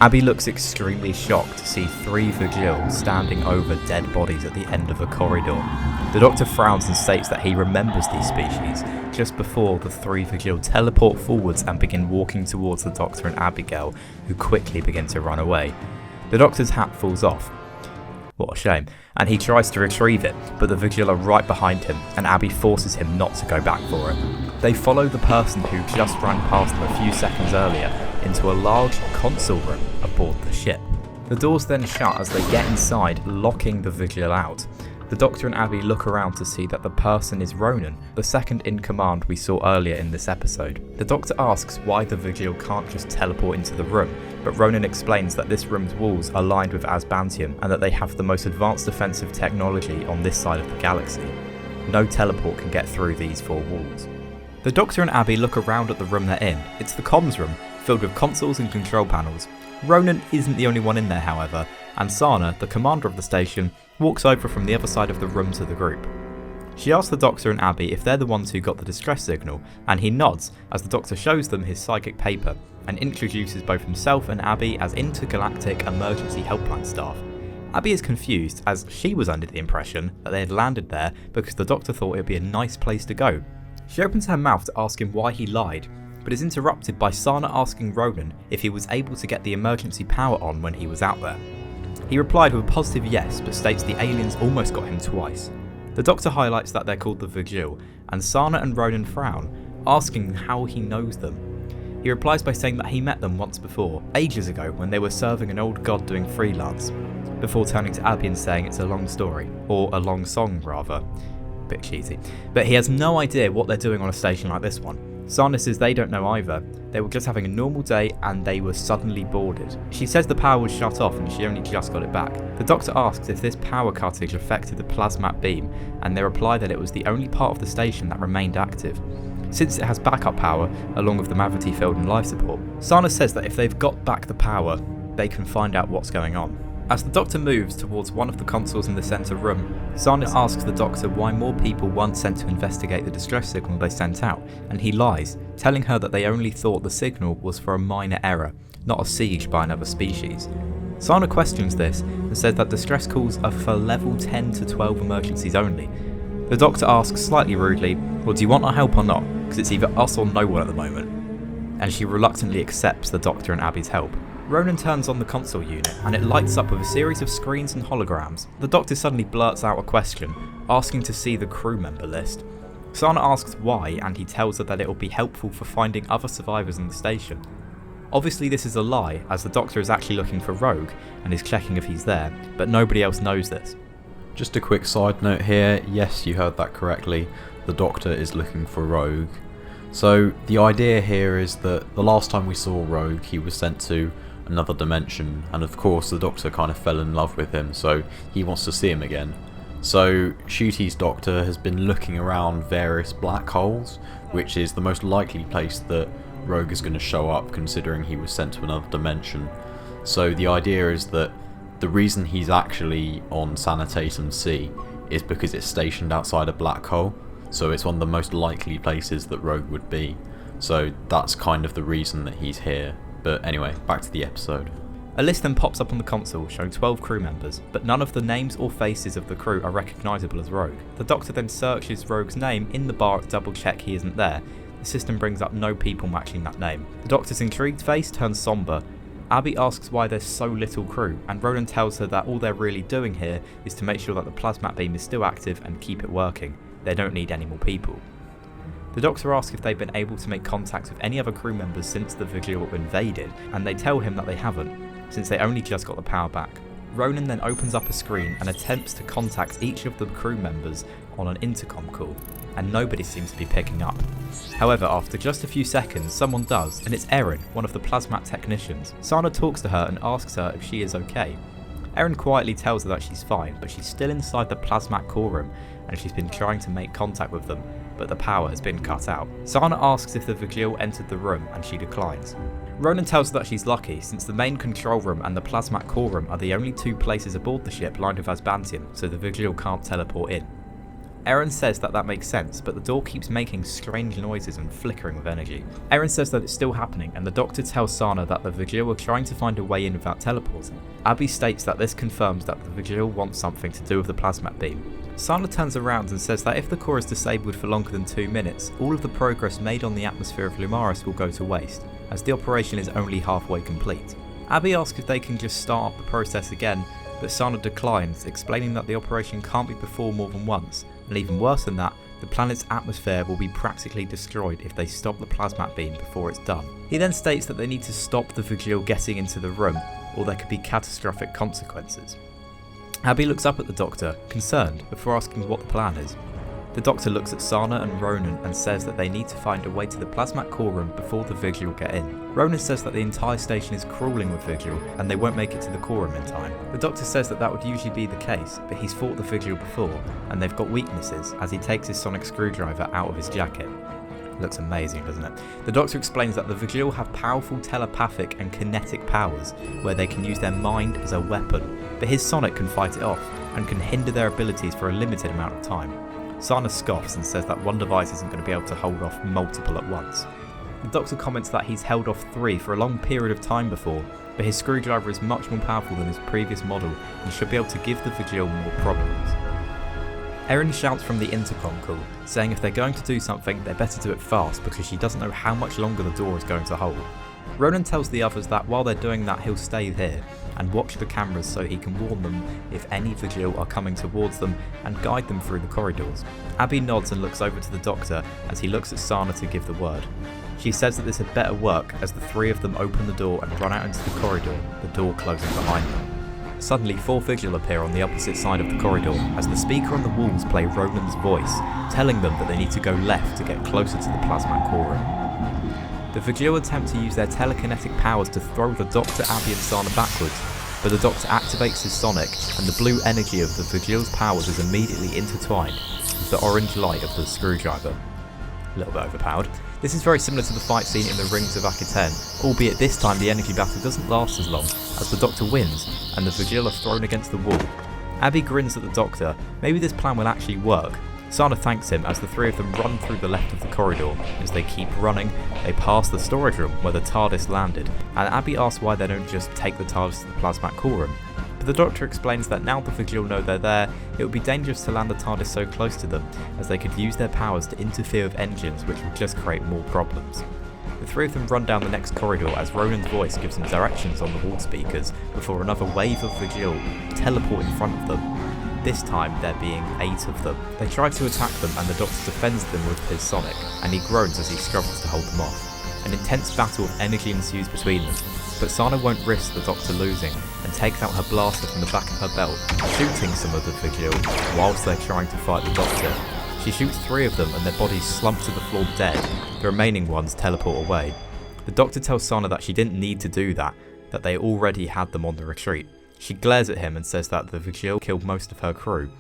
Abby looks extremely shocked to see 3 Vigil standing over dead bodies at the end of a corridor. The Doctor frowns and states that he remembers these species, just before the 3 Vigil teleport forwards and begin walking towards the Doctor and Abigail, who quickly begin to run away. The Doctor's hat falls off. What a shame. And he tries to retrieve it, but the Vigil are right behind him, and Abby forces him not to go back for it. They follow the person who just ran past them a few seconds earlier into a large console room aboard the ship. The doors then shut as they get inside, locking the Vigil out. The Doctor and Abby look around to see that the person is Ronan, the second in command we saw earlier in this episode. The Doctor asks why the Vigil can't just teleport into the room, but Ronan explains that this room's walls are lined with Asbantium and that they have the most advanced defensive technology on this side of the galaxy. No teleport can get through these 4 walls. The Doctor and Abby look around at the room they're in. It's the comms room, filled with consoles and control panels. Ronan isn't the only one in there, however, and Sana, the commander of the station, walks over from the other side of the room to the group. She asks the Doctor and Abby if they're the ones who got the distress signal, and he nods as the Doctor shows them his psychic paper and introduces both himself and Abby as intergalactic emergency helpline staff. Abby is confused as she was under the impression that they had landed there because the Doctor thought it would be a nice place to go. She opens her mouth to ask him why he lied, but is interrupted by Sana asking Ronan if he was able to get the emergency power on when he was out there. He replied with a positive yes, but states the aliens almost got him twice. The Doctor highlights that they're called the Vigil, and Sana and Ronan frown, asking how he knows them. He replies by saying that he met them once before, ages ago when they were serving an old god doing freelance, before turning to Abby and saying it's a long story, or a long song rather. Bit cheesy. But he has no idea what they're doing on a station like this one. Sana says they don't know either. They were just having a normal day and they were suddenly boarded. She says the power was shut off and she only just got it back. The Doctor asks if this power cuttage affected the plasmat beam, and they reply that it was the only part of the station that remained active, since it has backup power along with the gravity field and life support. Sana says that if they've got back the power, they can find out what's going on. As the Doctor moves towards one of the consoles in the centre room, Sana asks the Doctor why more people weren't sent to investigate the distress signal they sent out, and he lies, telling her that they only thought the signal was for a minor error, not a siege by another species. Sana questions this and says that distress calls are for level 10 to 12 emergencies only. The Doctor asks slightly rudely, well, do you want our help or not? Because it's either us or no one at the moment. And she reluctantly accepts the Doctor and Abby's help. Ronan turns on the console unit and it lights up with a series of screens and holograms. The Doctor suddenly blurts out a question, asking to see the crew member list. Sana asks why, and he tells her that it will be helpful for finding other survivors in the station. Obviously this is a lie, as the Doctor is actually looking for Rogue and is checking if he's there, but nobody else knows this. Just a quick side note here, yes, you heard that correctly, the Doctor is looking for Rogue. So the idea here is that the last time we saw Rogue, he was sent to another dimension, and of course the Doctor kind of fell in love with him, so he wants to see him again. So Ncuti's Doctor has been looking around various black holes, which is the most likely place that Rogue is going to show up, considering he was sent to another dimension. So the idea is that the reason he's actually on Sanitatum C is because it's stationed outside a black hole, so it's one of the most likely places that Rogue would be. So that's kind of the reason that he's here. But anyway, back to the episode. A list then pops up on the console showing 12 crew members, but none of the names or faces of the crew are recognisable as Rogue. The Doctor then searches Rogue's name in the bar to double check he isn't there. The system brings up no people matching that name. The Doctor's intrigued face turns sombre. Abby asks why there's so little crew, and Ronan tells her that all they're really doing here is to make sure that the plasmat beam is still active and keep it working. They don't need any more people. The Doctor asks if they've been able to make contact with any other crew members since the Vigil invaded, and they tell him that they haven't, since they only just got the power back. Ronan then opens up a screen and attempts to contact each of the crew members on an intercom call, and nobody seems to be picking up. However, after just a few seconds, someone does, and it's Erin, one of the plasmat technicians. Sana talks to her and asks her if she is okay. Erin quietly tells her that she's fine, but she's still inside the plasmat core room, and she's been trying to make contact with them, but the power has been cut out. Sana asks if the Vigil entered the room, and she declines. Ronan tells her that she's lucky, since the main control room and the plasmat core room are the only two places aboard the ship lined with asbantium, so the Vigil can't teleport in. Erin says that makes sense, but the door keeps making strange noises and flickering with energy. Erin says that it's still happening, and the Doctor tells Sana that the Vigil are trying to find a way in without teleporting. Abby states that this confirms that the Vigil wants something to do with the plasmat beam. Sana turns around and says that if the core is disabled for longer than 2 minutes, all of the progress made on the atmosphere of Lumaris will go to waste, as the operation is only halfway complete. Abby asks if they can just start up the process again, but Sana declines, explaining that the operation can't be performed more than once, and even worse than that, the planet's atmosphere will be practically destroyed if they stop the plasmat beam before it's done. He then states that they need to stop the Vigil getting into the room, or there could be catastrophic consequences. Abby looks up at the Doctor, concerned, before asking what the plan is. The Doctor looks at Sana and Ronan and says that they need to find a way to the plasmat core room before the Vigil get in. Ronan says that the entire station is crawling with Vigil and they won't make it to the core room in time. The Doctor says that would usually be the case, but he's fought the Vigil before and they've got weaknesses, as he takes his sonic screwdriver out of his jacket. Looks amazing, doesn't it? The Doctor explains that the Vigil have powerful telepathic and kinetic powers, where they can use their mind as a weapon, but his sonic can fight it off and can hinder their abilities for a limited amount of time. Sana scoffs and says that one device isn't going to be able to hold off multiple at once. The Doctor comments that he's held off 3 for a long period of time before, but his screwdriver is much more powerful than his previous model and should be able to give the Vigil more problems. Erin shouts from the intercom call, saying if they're going to do something, they better do it fast because she doesn't know how much longer the door is going to hold. Ronan tells the others that while they're doing that, he'll stay here and watch the cameras so he can warn them if any Vigil are coming towards them and guide them through the corridors. Abby nods and looks over to the Doctor as he looks at Sana to give the word. She says that this had better work as the 3 of them open the door and run out into the corridor, the door closing behind them. Suddenly 4 Vigil appear on the opposite side of the corridor as the speaker on the walls play Ronan's voice, telling them that they need to go left to get closer to the plasma core room. The Vigil attempt to use their telekinetic powers to throw the Doctor, Abby and Sana backwards, but the Doctor activates his sonic and the blue energy of the Vigil's powers is immediately intertwined with the orange light of the screwdriver. A little bit overpowered. This is very similar to the fight scene in the Rings of Akiten, albeit this time the energy battle doesn't last as long as the Doctor wins and the Vigil are thrown against the wall. Abby grins at the Doctor, maybe this plan will actually work. Sana thanks him as the 3 of them run through the left of the corridor. As they keep running, they pass the storage room where the TARDIS landed, and Abby asks why they don't just take the TARDIS to the plasmatic core room. But the Doctor explains that now the Vigil know they're there, it would be dangerous to land the TARDIS so close to them, as they could use their powers to interfere with engines which would just create more problems. The 3 of them run down the next corridor as Ronan's voice gives them directions on the wall speakers before another wave of Vigil teleport in front of them. This time there being 8 of them. They try to attack them and the Doctor defends them with his sonic, and he groans as he struggles to hold them off. An intense battle of energy ensues between them, but Sana won't risk the Doctor losing and takes out her blaster from the back of her belt, shooting some of the Vigil whilst they're trying to fight the Doctor. She shoots 3 of them and their bodies slump to the floor dead. The remaining ones teleport away. The Doctor tells Sana that she didn't need to do that they already had them on the retreat. She glares at him and says that the Vigil killed most of her crew.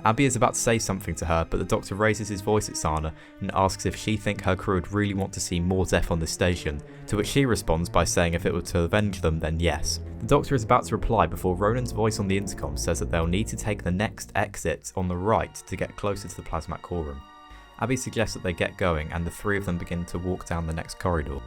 Abby is about to say something to her, but the Doctor raises his voice at Sana and asks if she thinks her crew would really want to see more death on this station, to which she responds by saying if it were to avenge them then yes. The Doctor is about to reply before Ronan's voice on the intercom says that they'll need to take the next exit on the right to get closer to the plasmatic core room. Abby suggests that they get going and the 3 of them begin to walk down the next corridor.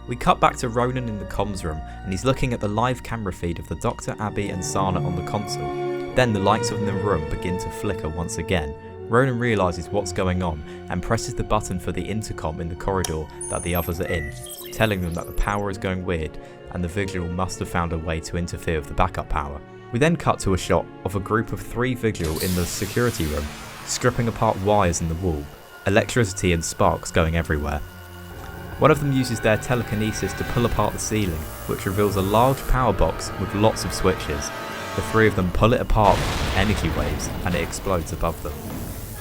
We cut back to Ronan in the comms room and he's looking at the live camera feed of the Doctor, Abby and Sana on the console. Then the lights in the room begin to flicker once again. Ronan realises what's going on and presses the button for the intercom in the corridor that the others are in, telling them that the power is going weird and the Vigil must have found a way to interfere with the backup power. We then cut to a shot of a group of 3 Vigil in the security room, stripping apart wires in the wall, electricity and sparks going everywhere. One of them uses their telekinesis to pull apart the ceiling, which reveals a large power box with lots of switches. The 3 of them pull it apart with energy waves and it explodes above them.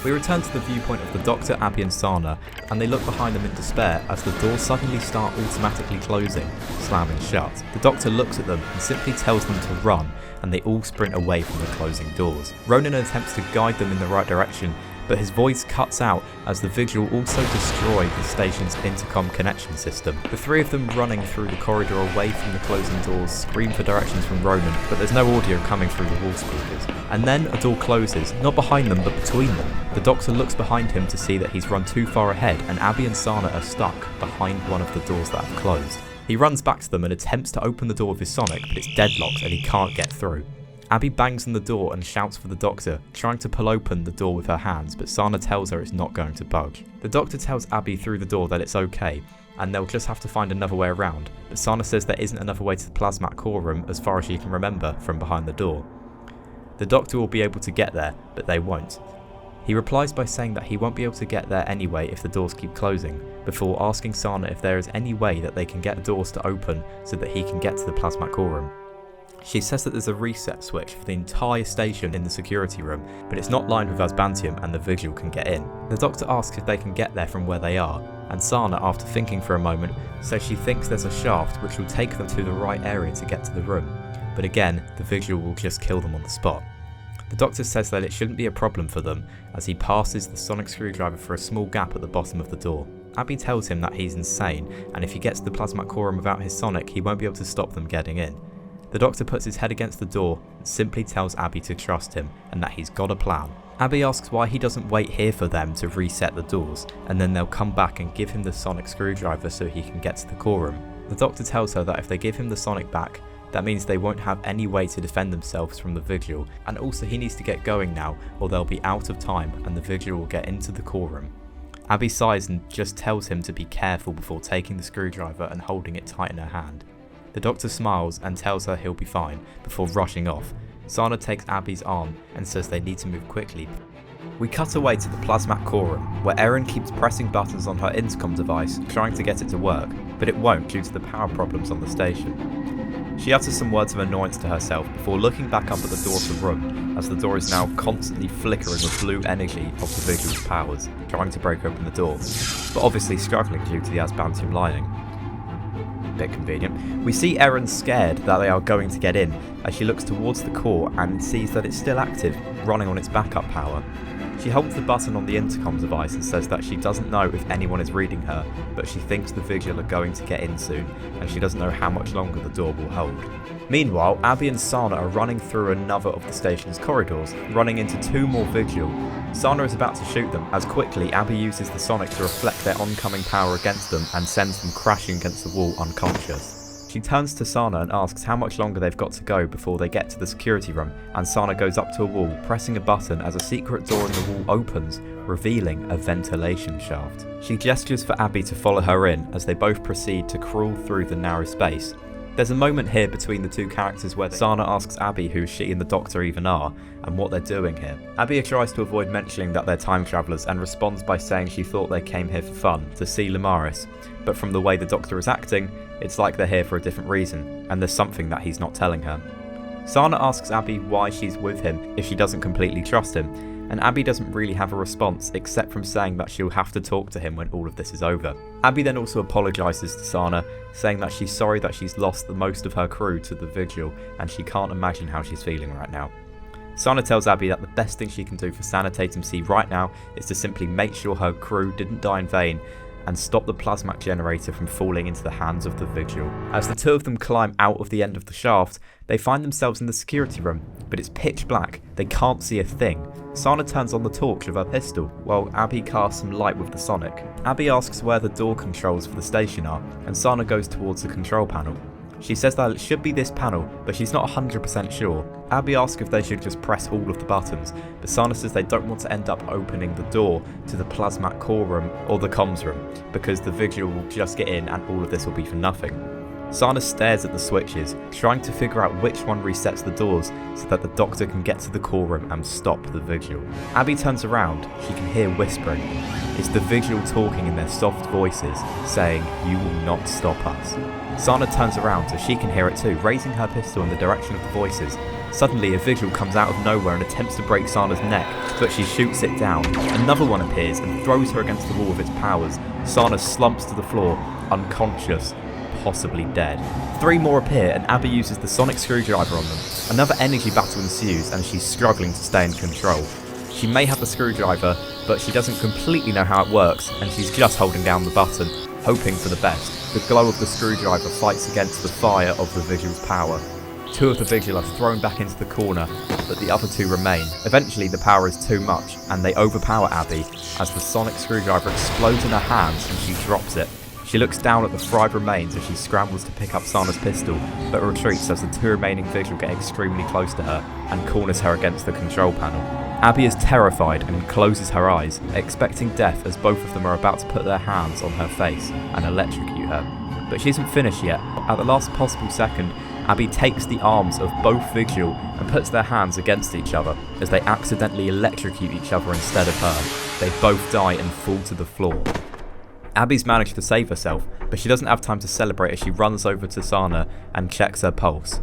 We return to the viewpoint of the Doctor, Abby and Sana, and they look behind them in despair as the doors suddenly start automatically closing, slamming shut. The Doctor looks at them and simply tells them to run, and they all sprint away from the closing doors. Ronan attempts to guide them in the right direction, but his voice cuts out as the Vigil also destroy the station's intercom connection system. The 3 of them running through the corridor away from the closing doors scream for directions from Ronan, but there's no audio coming through the wall speakers. And then a door closes, not behind them but between them. The Doctor looks behind him to see that he's run too far ahead and Abby and Sana are stuck behind one of the doors that have closed. He runs back to them and attempts to open the door with his sonic, but it's deadlocked and he can't get through. Abby bangs on the door and shouts for the Doctor, trying to pull open the door with her hands, but Sana tells her it's not going to budge. The Doctor tells Abby through the door that it's okay, and they'll just have to find another way around, but Sana says there isn't another way to the plasmatic core room as far as she can remember from behind the door. The Doctor will be able to get there, but they won't. He replies by saying that he won't be able to get there anyway if the doors keep closing, before asking Sana if there is any way that they can get the doors to open so that he can get to the plasmatic core room. She says that there's a reset switch for the entire station in the security room, but it's not lined with Asbantium and the Vigil can get in. The Doctor asks if they can get there from where they are, and Sana, after thinking for a moment, says she thinks there's a shaft which will take them to the right area to get to the room, but again, the Vigil will just kill them on the spot. The Doctor says that it shouldn't be a problem for them, as he passes the sonic screwdriver for a small gap at the bottom of the door. Abby tells him that he's insane, and if he gets to the plasmatic core room without his sonic, he won't be able to stop them getting in. The Doctor puts his head against the door and simply tells Abby to trust him and that he's got a plan. Abby asks why he doesn't wait here for them to reset the doors, and then they'll come back and give him the sonic screwdriver so he can get to the core room. The Doctor tells her that if they give him the sonic back, that means they won't have any way to defend themselves from the Vigil, and also he needs to get going now or they'll be out of time and the Vigil will get into the core room. Abby sighs and just tells him to be careful before taking the screwdriver and holding it tight in her hand. The Doctor smiles and tells her he'll be fine before rushing off. Sana takes Abby's arm and says they need to move quickly. We cut away to the plasmat core room, where Erin keeps pressing buttons on her intercom device, trying to get it to work, but it won't due to the power problems on the station. She utters some words of annoyance to herself before looking back up at the door of the room, as the door is now constantly flickering with blue energy of the Vigil's powers, trying to break open the door, but obviously struggling due to the asbantium lining. Bit convenient. We see Erin scared that they are going to get in as she looks towards the core and sees that it's still active, running on its backup power. She holds the button on the intercom device and says that she doesn't know if anyone is reading her, but she thinks the Vigil are going to get in soon, and she doesn't know how much longer the door will hold. Meanwhile, Abby and Sana are running through another of the station's corridors, running into 2 more Vigil. Sana is about to shoot them, as quickly Abby uses the sonic to reflect their oncoming power against them and sends them crashing against the wall unconscious. She turns to Sana and asks how much longer they've got to go before they get to the security room, and Sana goes up to a wall, pressing a button as a secret door in the wall opens, revealing a ventilation shaft. She gestures for Abby to follow her in as they both proceed to crawl through the narrow space. There's a moment here between the 2 characters where Sana asks Abby who she and the Doctor even are, and what they're doing here. Abby tries to avoid mentioning that they're time travellers and responds by saying she thought they came here for fun, to see Lemaris, but from the way the Doctor is acting, it's like they're here for a different reason, and there's something that he's not telling her. Sana asks Abby why she's with him if she doesn't completely trust him, and Abby doesn't really have a response except from saying that she'll have to talk to him when all of this is over. Abby then also apologises to Sana, saying that she's sorry that she's lost the most of her crew to the Vigil and she can't imagine how she's feeling right now. Sana tells Abby that the best thing she can do for Sanitatum C right now is to simply make sure her crew didn't die in vain and stop the plasmat generator from falling into the hands of the Vigil. As the 2 of them climb out of the end of the shaft, they find themselves in the security room, but it's pitch black, they can't see a thing. Sana turns on the torch of her pistol, while Abby casts some light with the sonic. Abby asks where the door controls for the station are, and Sana goes towards the control panel. She says that it should be this panel, but she's not 100% sure. Abby asks if they should just press all of the buttons, but Sana says they don't want to end up opening the door to the plasmat core room or the comms room, because the Vigil will just get in and all of this will be for nothing. Sana stares at the switches, trying to figure out which one resets the doors so that the Doctor can get to the core room and stop the Vigil. Abby turns around, she can hear whispering. It's the Vigil talking in their soft voices, saying, "You will not stop us." Sana turns around so she can hear it too, raising her pistol in the direction of the voices. Suddenly a Vigil comes out of nowhere and attempts to break Sana's neck, but she shoots it down. Another one appears and throws her against the wall with its powers. Sana slumps to the floor, unconscious, possibly dead. 3 more appear and Abby uses the sonic screwdriver on them. Another energy battle ensues and she's struggling to stay in control. She may have the screwdriver, but she doesn't completely know how it works and she's just holding down the button, hoping for the best. The glow of the screwdriver fights against the fire of the Vigil's power. 2 of the Vigil are thrown back into the corner, but the other 2 remain. Eventually the power is too much and they overpower Abby as the sonic screwdriver explodes in her hands and she drops it. She looks down at the fried remains as she scrambles to pick up Sana's pistol, but retreats as the 2 remaining Vigil get extremely close to her and corners her against the control panel. Abby is terrified and closes her eyes, expecting death as both of them are about to put their hands on her face and electrocute her. But she isn't finished yet. At the last possible second, Abby takes the arms of both Vigil and puts their hands against each other as they accidentally electrocute each other instead of her. They both die and fall to the floor. Abby's managed to save herself, but she doesn't have time to celebrate as she runs over to Sana and checks her pulse.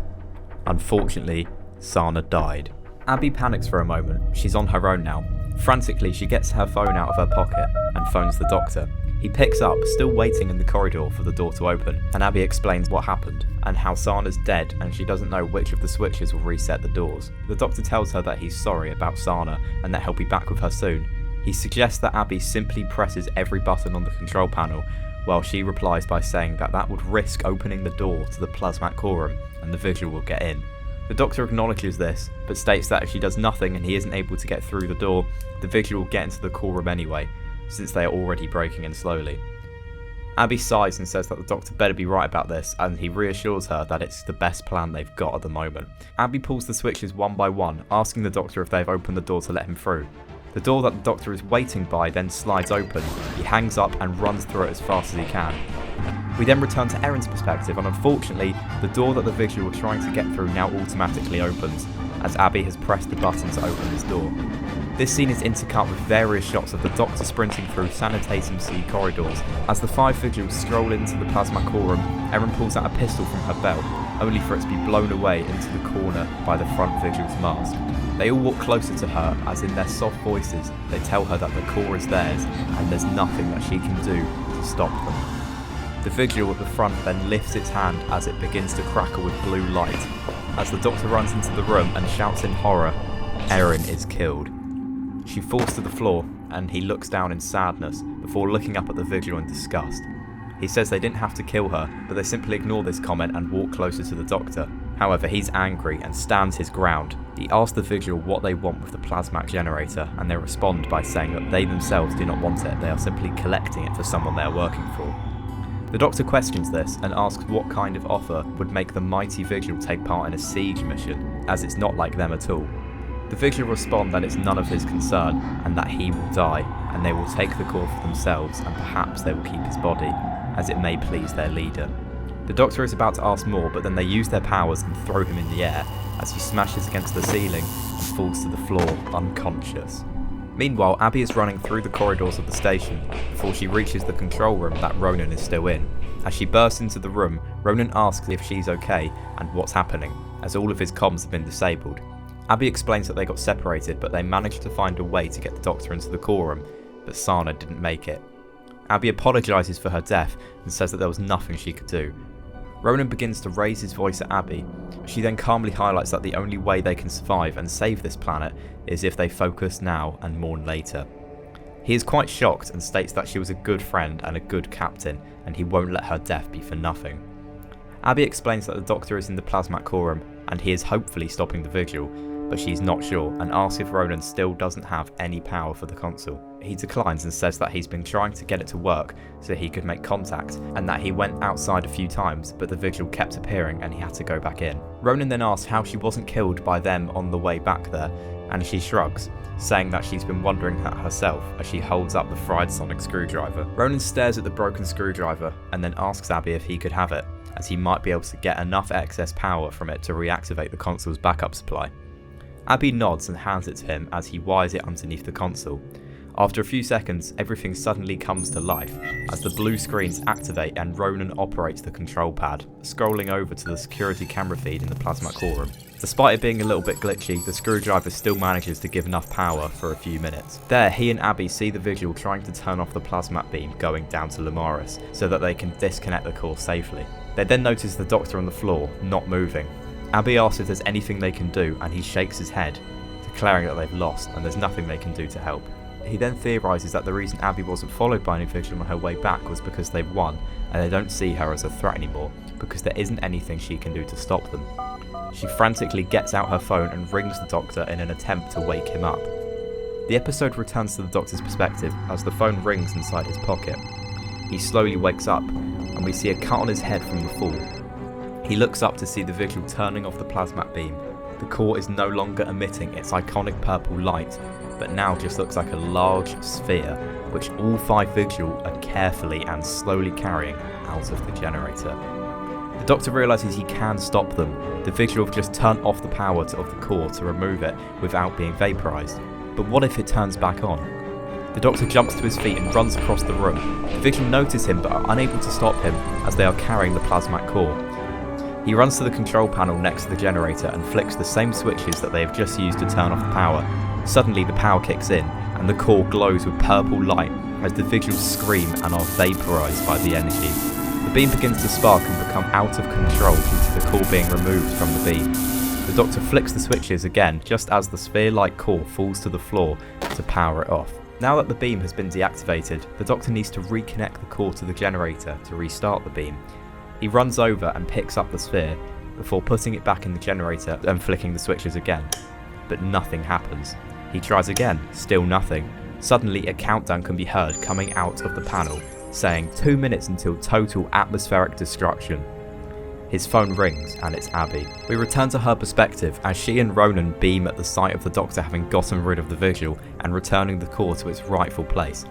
Unfortunately, Sana died. Abby panics for a moment. She's on her own now. Frantically, she gets her phone out of her pocket and phones the Doctor. He picks up, still waiting in the corridor for the door to open, and Abby explains what happened and how Sana's dead and she doesn't know which of the switches will reset the doors. The Doctor tells her that he's sorry about Sana and that he'll be back with her soon. He suggests that Abby simply presses every button on the control panel, while she replies by saying that that would risk opening the door to the plasmat core room and the Vigil will get in. The Doctor acknowledges this, but states that if she does nothing and he isn't able to get through the door, the Vigil will get into the core room anyway, since they are already breaking in slowly. Abby sighs and says that the Doctor better be right about this, and he reassures her that it's the best plan they've got at the moment. Abby pulls the switches one by one, asking the Doctor if they've opened the door to let him through. The door that the Doctor is waiting by then slides open, he hangs up and runs through it as fast as he can. We then return to Erin's perspective, and unfortunately, the door that the Vigil were trying to get through now automatically opens, as Abby has pressed the button to open this door. This scene is intercut with various shots of the Doctor sprinting through sanitatum C corridors. As the 5 Vigils stroll into the plasma core room, Erin pulls out a pistol from her belt, only for it to be blown away into the corner by the front Vigil's mask. They all walk closer to her, as in their soft voices, they tell her that the core is theirs, and there's nothing that she can do to stop them. The Vigil at the front then lifts its hand as it begins to crackle with blue light. As the Doctor runs into the room and shouts in horror, Erin is killed. She falls to the floor, and he looks down in sadness before looking up at the Vigil in disgust. He says they didn't have to kill her, but they simply ignore this comment and walk closer to the Doctor. However, he's angry and stands his ground. He asks the Vigil what they want with the plasmac generator, and they respond by saying that they themselves do not want it, they are simply collecting it for someone they are working for. The Doctor questions this and asks what kind of offer would make the mighty Vigil take part in a siege mission, as it's not like them at all. The Vigil respond that it's none of his concern, and that he will die, and they will take the core for themselves, and perhaps they will keep his body, as it may please their leader. The Doctor is about to ask more, but then they use their powers and throw him in the air, as he smashes against the ceiling and falls to the floor, unconscious. Meanwhile, Abby is running through the corridors of the station, before she reaches the control room that Ronan is still in. As she bursts into the room, Ronan asks if she's okay, and what's happening, as all of his comms have been disabled. Abby explains that they got separated, but they managed to find a way to get the Doctor into the core room, but Sana didn't make it. Abby apologises for her death and says that there was nothing she could do. Ronan begins to raise his voice at Abby. She then calmly highlights that the only way they can survive and save this planet is if they focus now and mourn later. He is quite shocked and states that she was a good friend and a good captain, and he won't let her death be for nothing. Abby explains that the Doctor is in the plasmac core room and he is hopefully stopping the Vigil, but she's not sure and asks if Ronan still doesn't have any power for the console. He declines and says that he's been trying to get it to work so he could make contact, and that he went outside a few times but the Vigil kept appearing and he had to go back in. Ronan then asks how she wasn't killed by them on the way back there, and she shrugs, saying that she's been wondering that herself as she holds up the fried sonic screwdriver. Ronan stares at the broken screwdriver and then asks Abby if he could have it, as he might be able to get enough excess power from it to reactivate the console's backup supply. Abby nods and hands it to him as he wires it underneath the console. After a few seconds, everything suddenly comes to life as the blue screens activate and Ronan operates the control pad, scrolling over to the security camera feed in the plasma core room. Despite it being a little bit glitchy, the screwdriver still manages to give enough power for a few minutes. There, he and Abby see the Vigil trying to turn off the plasmat beam going down to Lemaris so that they can disconnect the core safely. They then notice the Doctor on the floor, not moving. Abby asks if there's anything they can do and he shakes his head, declaring that they've lost and there's nothing they can do to help. He then theorises that the reason Abby wasn't followed by any Vigil on her way back was because they've won and they don't see her as a threat anymore because there isn't anything she can do to stop them. She frantically gets out her phone and rings the Doctor in an attempt to wake him up. The episode returns to the Doctor's perspective as the phone rings inside his pocket. He slowly wakes up and we see a cut on his head from the fall. He looks up to see the Vigil turning off the plasmat beam. The core is no longer emitting its iconic purple light, but now just looks like a large sphere, which all 5 Vigil are carefully and slowly carrying out of the generator. The Doctor realises he can stop them. The Vigil have just turned off the power of the core to remove it without being vaporised. But what if it turns back on? The Doctor jumps to his feet and runs across the room. The Vigil notice him but are unable to stop him as they are carrying the plasmat core. He runs to the control panel next to the generator and flicks the same switches that they have just used to turn off the power. Suddenly the power kicks in and the core glows with purple light as the Vigils scream and are vaporised by the energy. The beam begins to spark and become out of control due to the core being removed from the beam. The Doctor flicks the switches again just as the sphere-like core falls to the floor to power it off. Now that the beam has been deactivated, the Doctor needs to reconnect the core to the generator to restart the beam. He runs over and picks up the sphere, before putting it back in the generator and flicking the switches again. But nothing happens. He tries again, still nothing. Suddenly a countdown can be heard coming out of the panel, saying 2 minutes until total atmospheric destruction. His phone rings and it's Abby. We return to her perspective as she and Ronan beam at the sight of the Doctor having gotten rid of the Vigil and returning the core to its rightful place.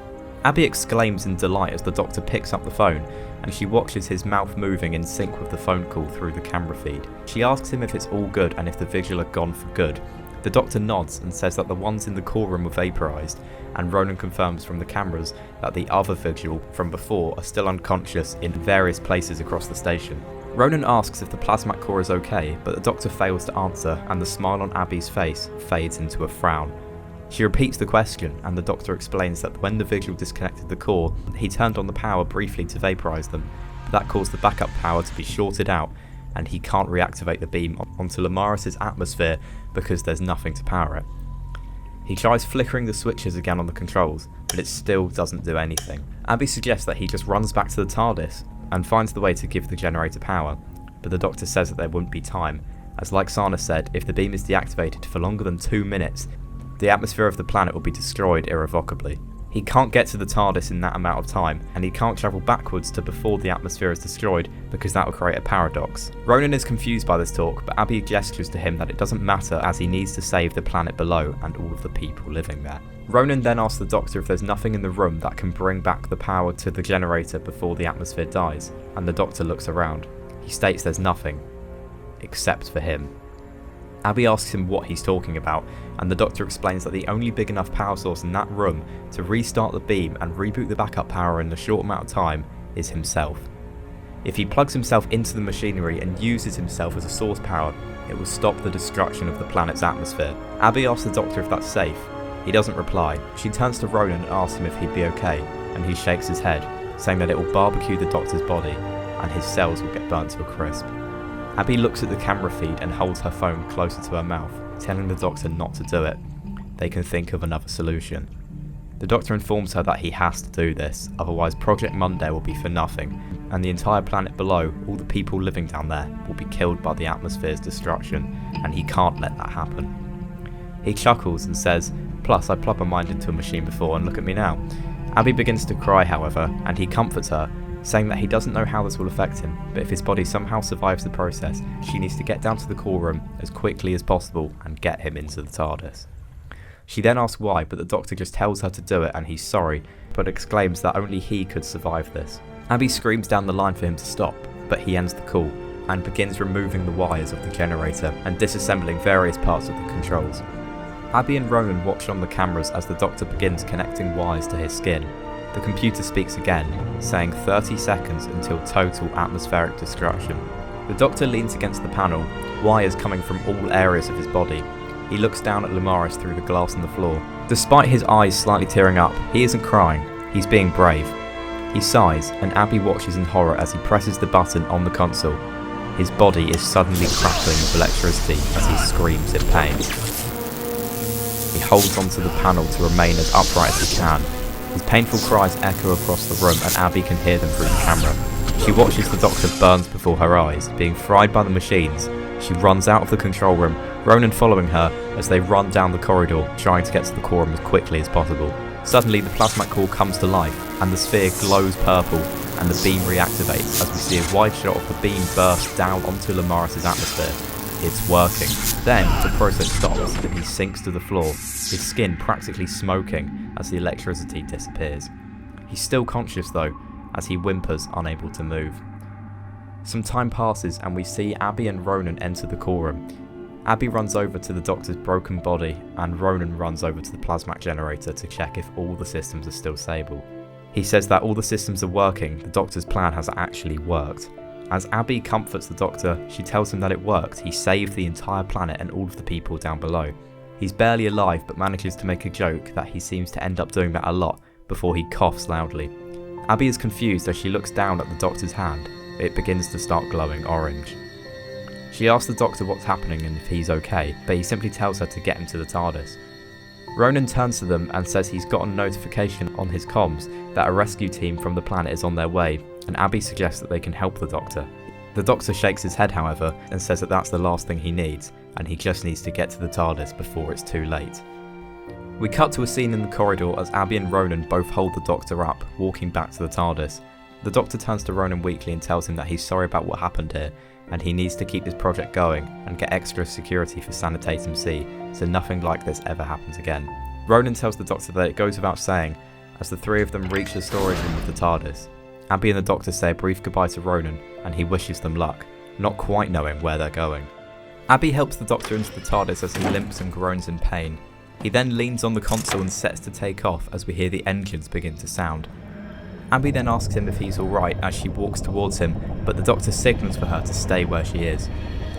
Abby exclaims in delight as the Doctor picks up the phone, and she watches his mouth moving in sync with the phone call through the camera feed. She asks him if it's all good and if the Vigil are gone for good. The Doctor nods and says that the ones in the core room were vaporised, and Ronan confirms from the cameras that the other Vigil from before are still unconscious in various places across the station. Ronan asks if the plasmat core is okay, but the Doctor fails to answer, and the smile on Abby's face fades into a frown. She repeats the question, and the Doctor explains that when the Vigil disconnected the core, he turned on the power briefly to vaporise them, but that caused the backup power to be shorted out, and he can't reactivate the beam onto Lemaris' atmosphere because there's nothing to power it. He tries flickering the switches again on the controls, but it still doesn't do anything. Abby suggests that he just runs back to the TARDIS and finds the way to give the generator power, but the Doctor says that there wouldn't be time, as like Sana said, if the beam is deactivated for longer than 2 minutes, the atmosphere of the planet will be destroyed irrevocably. He can't get to the TARDIS in that amount of time, and he can't travel backwards to before the atmosphere is destroyed because that will create a paradox. Ronan is confused by this talk, but Abby gestures to him that it doesn't matter as he needs to save the planet below and all of the people living there. Ronan then asks the Doctor if there's nothing in the room that can bring back the power to the generator before the atmosphere dies, and the Doctor looks around. He states there's nothing, except for him. Abby asks him what he's talking about, and the Doctor explains that the only big enough power source in that room to restart the beam and reboot the backup power in a short amount of time is himself. If he plugs himself into the machinery and uses himself as a source power, it will stop the destruction of the planet's atmosphere. Abby asks the Doctor if that's safe. He doesn't reply. She turns to Ronan and asks him if he'd be okay, and he shakes his head, saying that it will barbecue the Doctor's body, and his cells will get burnt to a crisp. Abby looks at the camera feed and holds her phone closer to her mouth, telling the Doctor not to do it. They can think of another solution. The Doctor informs her that he has to do this, otherwise Project Monday will be for nothing, and the entire planet below, all the people living down there, will be killed by the atmosphere's destruction, and he can't let that happen. He chuckles and says, "Plus I plug my mind into a machine before and look at me now." Abby begins to cry, however, and he comforts her, saying that he doesn't know how this will affect him, but if his body somehow survives the process, she needs to get down to the core room as quickly as possible and get him into the TARDIS. She then asks why, but the Doctor just tells her to do it and he's sorry, but exclaims that only he could survive this. Abby screams down the line for him to stop, but he ends the call and begins removing the wires of the generator and disassembling various parts of the controls. Abby and Ronan watch on the cameras as the Doctor begins connecting wires to his skin. The computer speaks again, saying 30 seconds until total atmospheric destruction. The Doctor leans against the panel, wires coming from all areas of his body. He looks down at Lemaris through the glass on the floor. Despite his eyes slightly tearing up, he isn't crying, he's being brave. He sighs, and Abby watches in horror as he presses the button on the console. His body is suddenly crackling with electricity as he screams in pain. He holds onto the panel to remain as upright as he can. His painful cries echo across the room and Abby can hear them through the camera. She watches the Doctor burn before her eyes, being fried by the machines. She runs out of the control room, Ronan following her as they run down the corridor, trying to get to the core room as quickly as possible. Suddenly the plasmat core comes to life, and the sphere glows purple, and the beam reactivates as we see a wide shot of the beam burst down onto Lemaris' atmosphere. It's working. Then the process stops and he sinks to the floor, his skin practically smoking as the electricity disappears. He's still conscious though, as he whimpers, unable to move. Some time passes and we see Abby and Ronan enter the core room. Abby runs over to the Doctor's broken body and Ronan runs over to the plasmat generator to check if all the systems are still stable. He says that all the systems are working, the Doctor's plan has actually worked. As Abby comforts the Doctor, she tells him that it worked, he saved the entire planet and all of the people down below. He's barely alive but manages to make a joke that he seems to end up doing that a lot before he coughs loudly. Abby is confused as she looks down at the Doctor's hand. It begins to start glowing orange. She asks the Doctor what's happening and if he's okay, but he simply tells her to get him to the TARDIS. Ronan turns to them and says he's got a notification on his comms that a rescue team from the planet is on their way, and Abby suggests that they can help the Doctor. The Doctor shakes his head, however, and says that that's the last thing he needs, and he just needs to get to the TARDIS before it's too late. We cut to a scene in the corridor as Abby and Ronan both hold the Doctor up, walking back to the TARDIS. The Doctor turns to Ronan weakly and tells him that he's sorry about what happened here, and he needs to keep his project going and get extra security for Sanitatum C, so nothing like this ever happens again. Ronan tells the Doctor that it goes without saying, as the three of them reach the storage room of the TARDIS. Abby and the Doctor say a brief goodbye to Ronan, and he wishes them luck, not quite knowing where they're going. Abby helps the Doctor into the TARDIS as he limps and groans in pain. He then leans on the console and sets to take off as we hear the engines begin to sound. Abby then asks him if he's alright as she walks towards him, but the Doctor signals for her to stay where she is.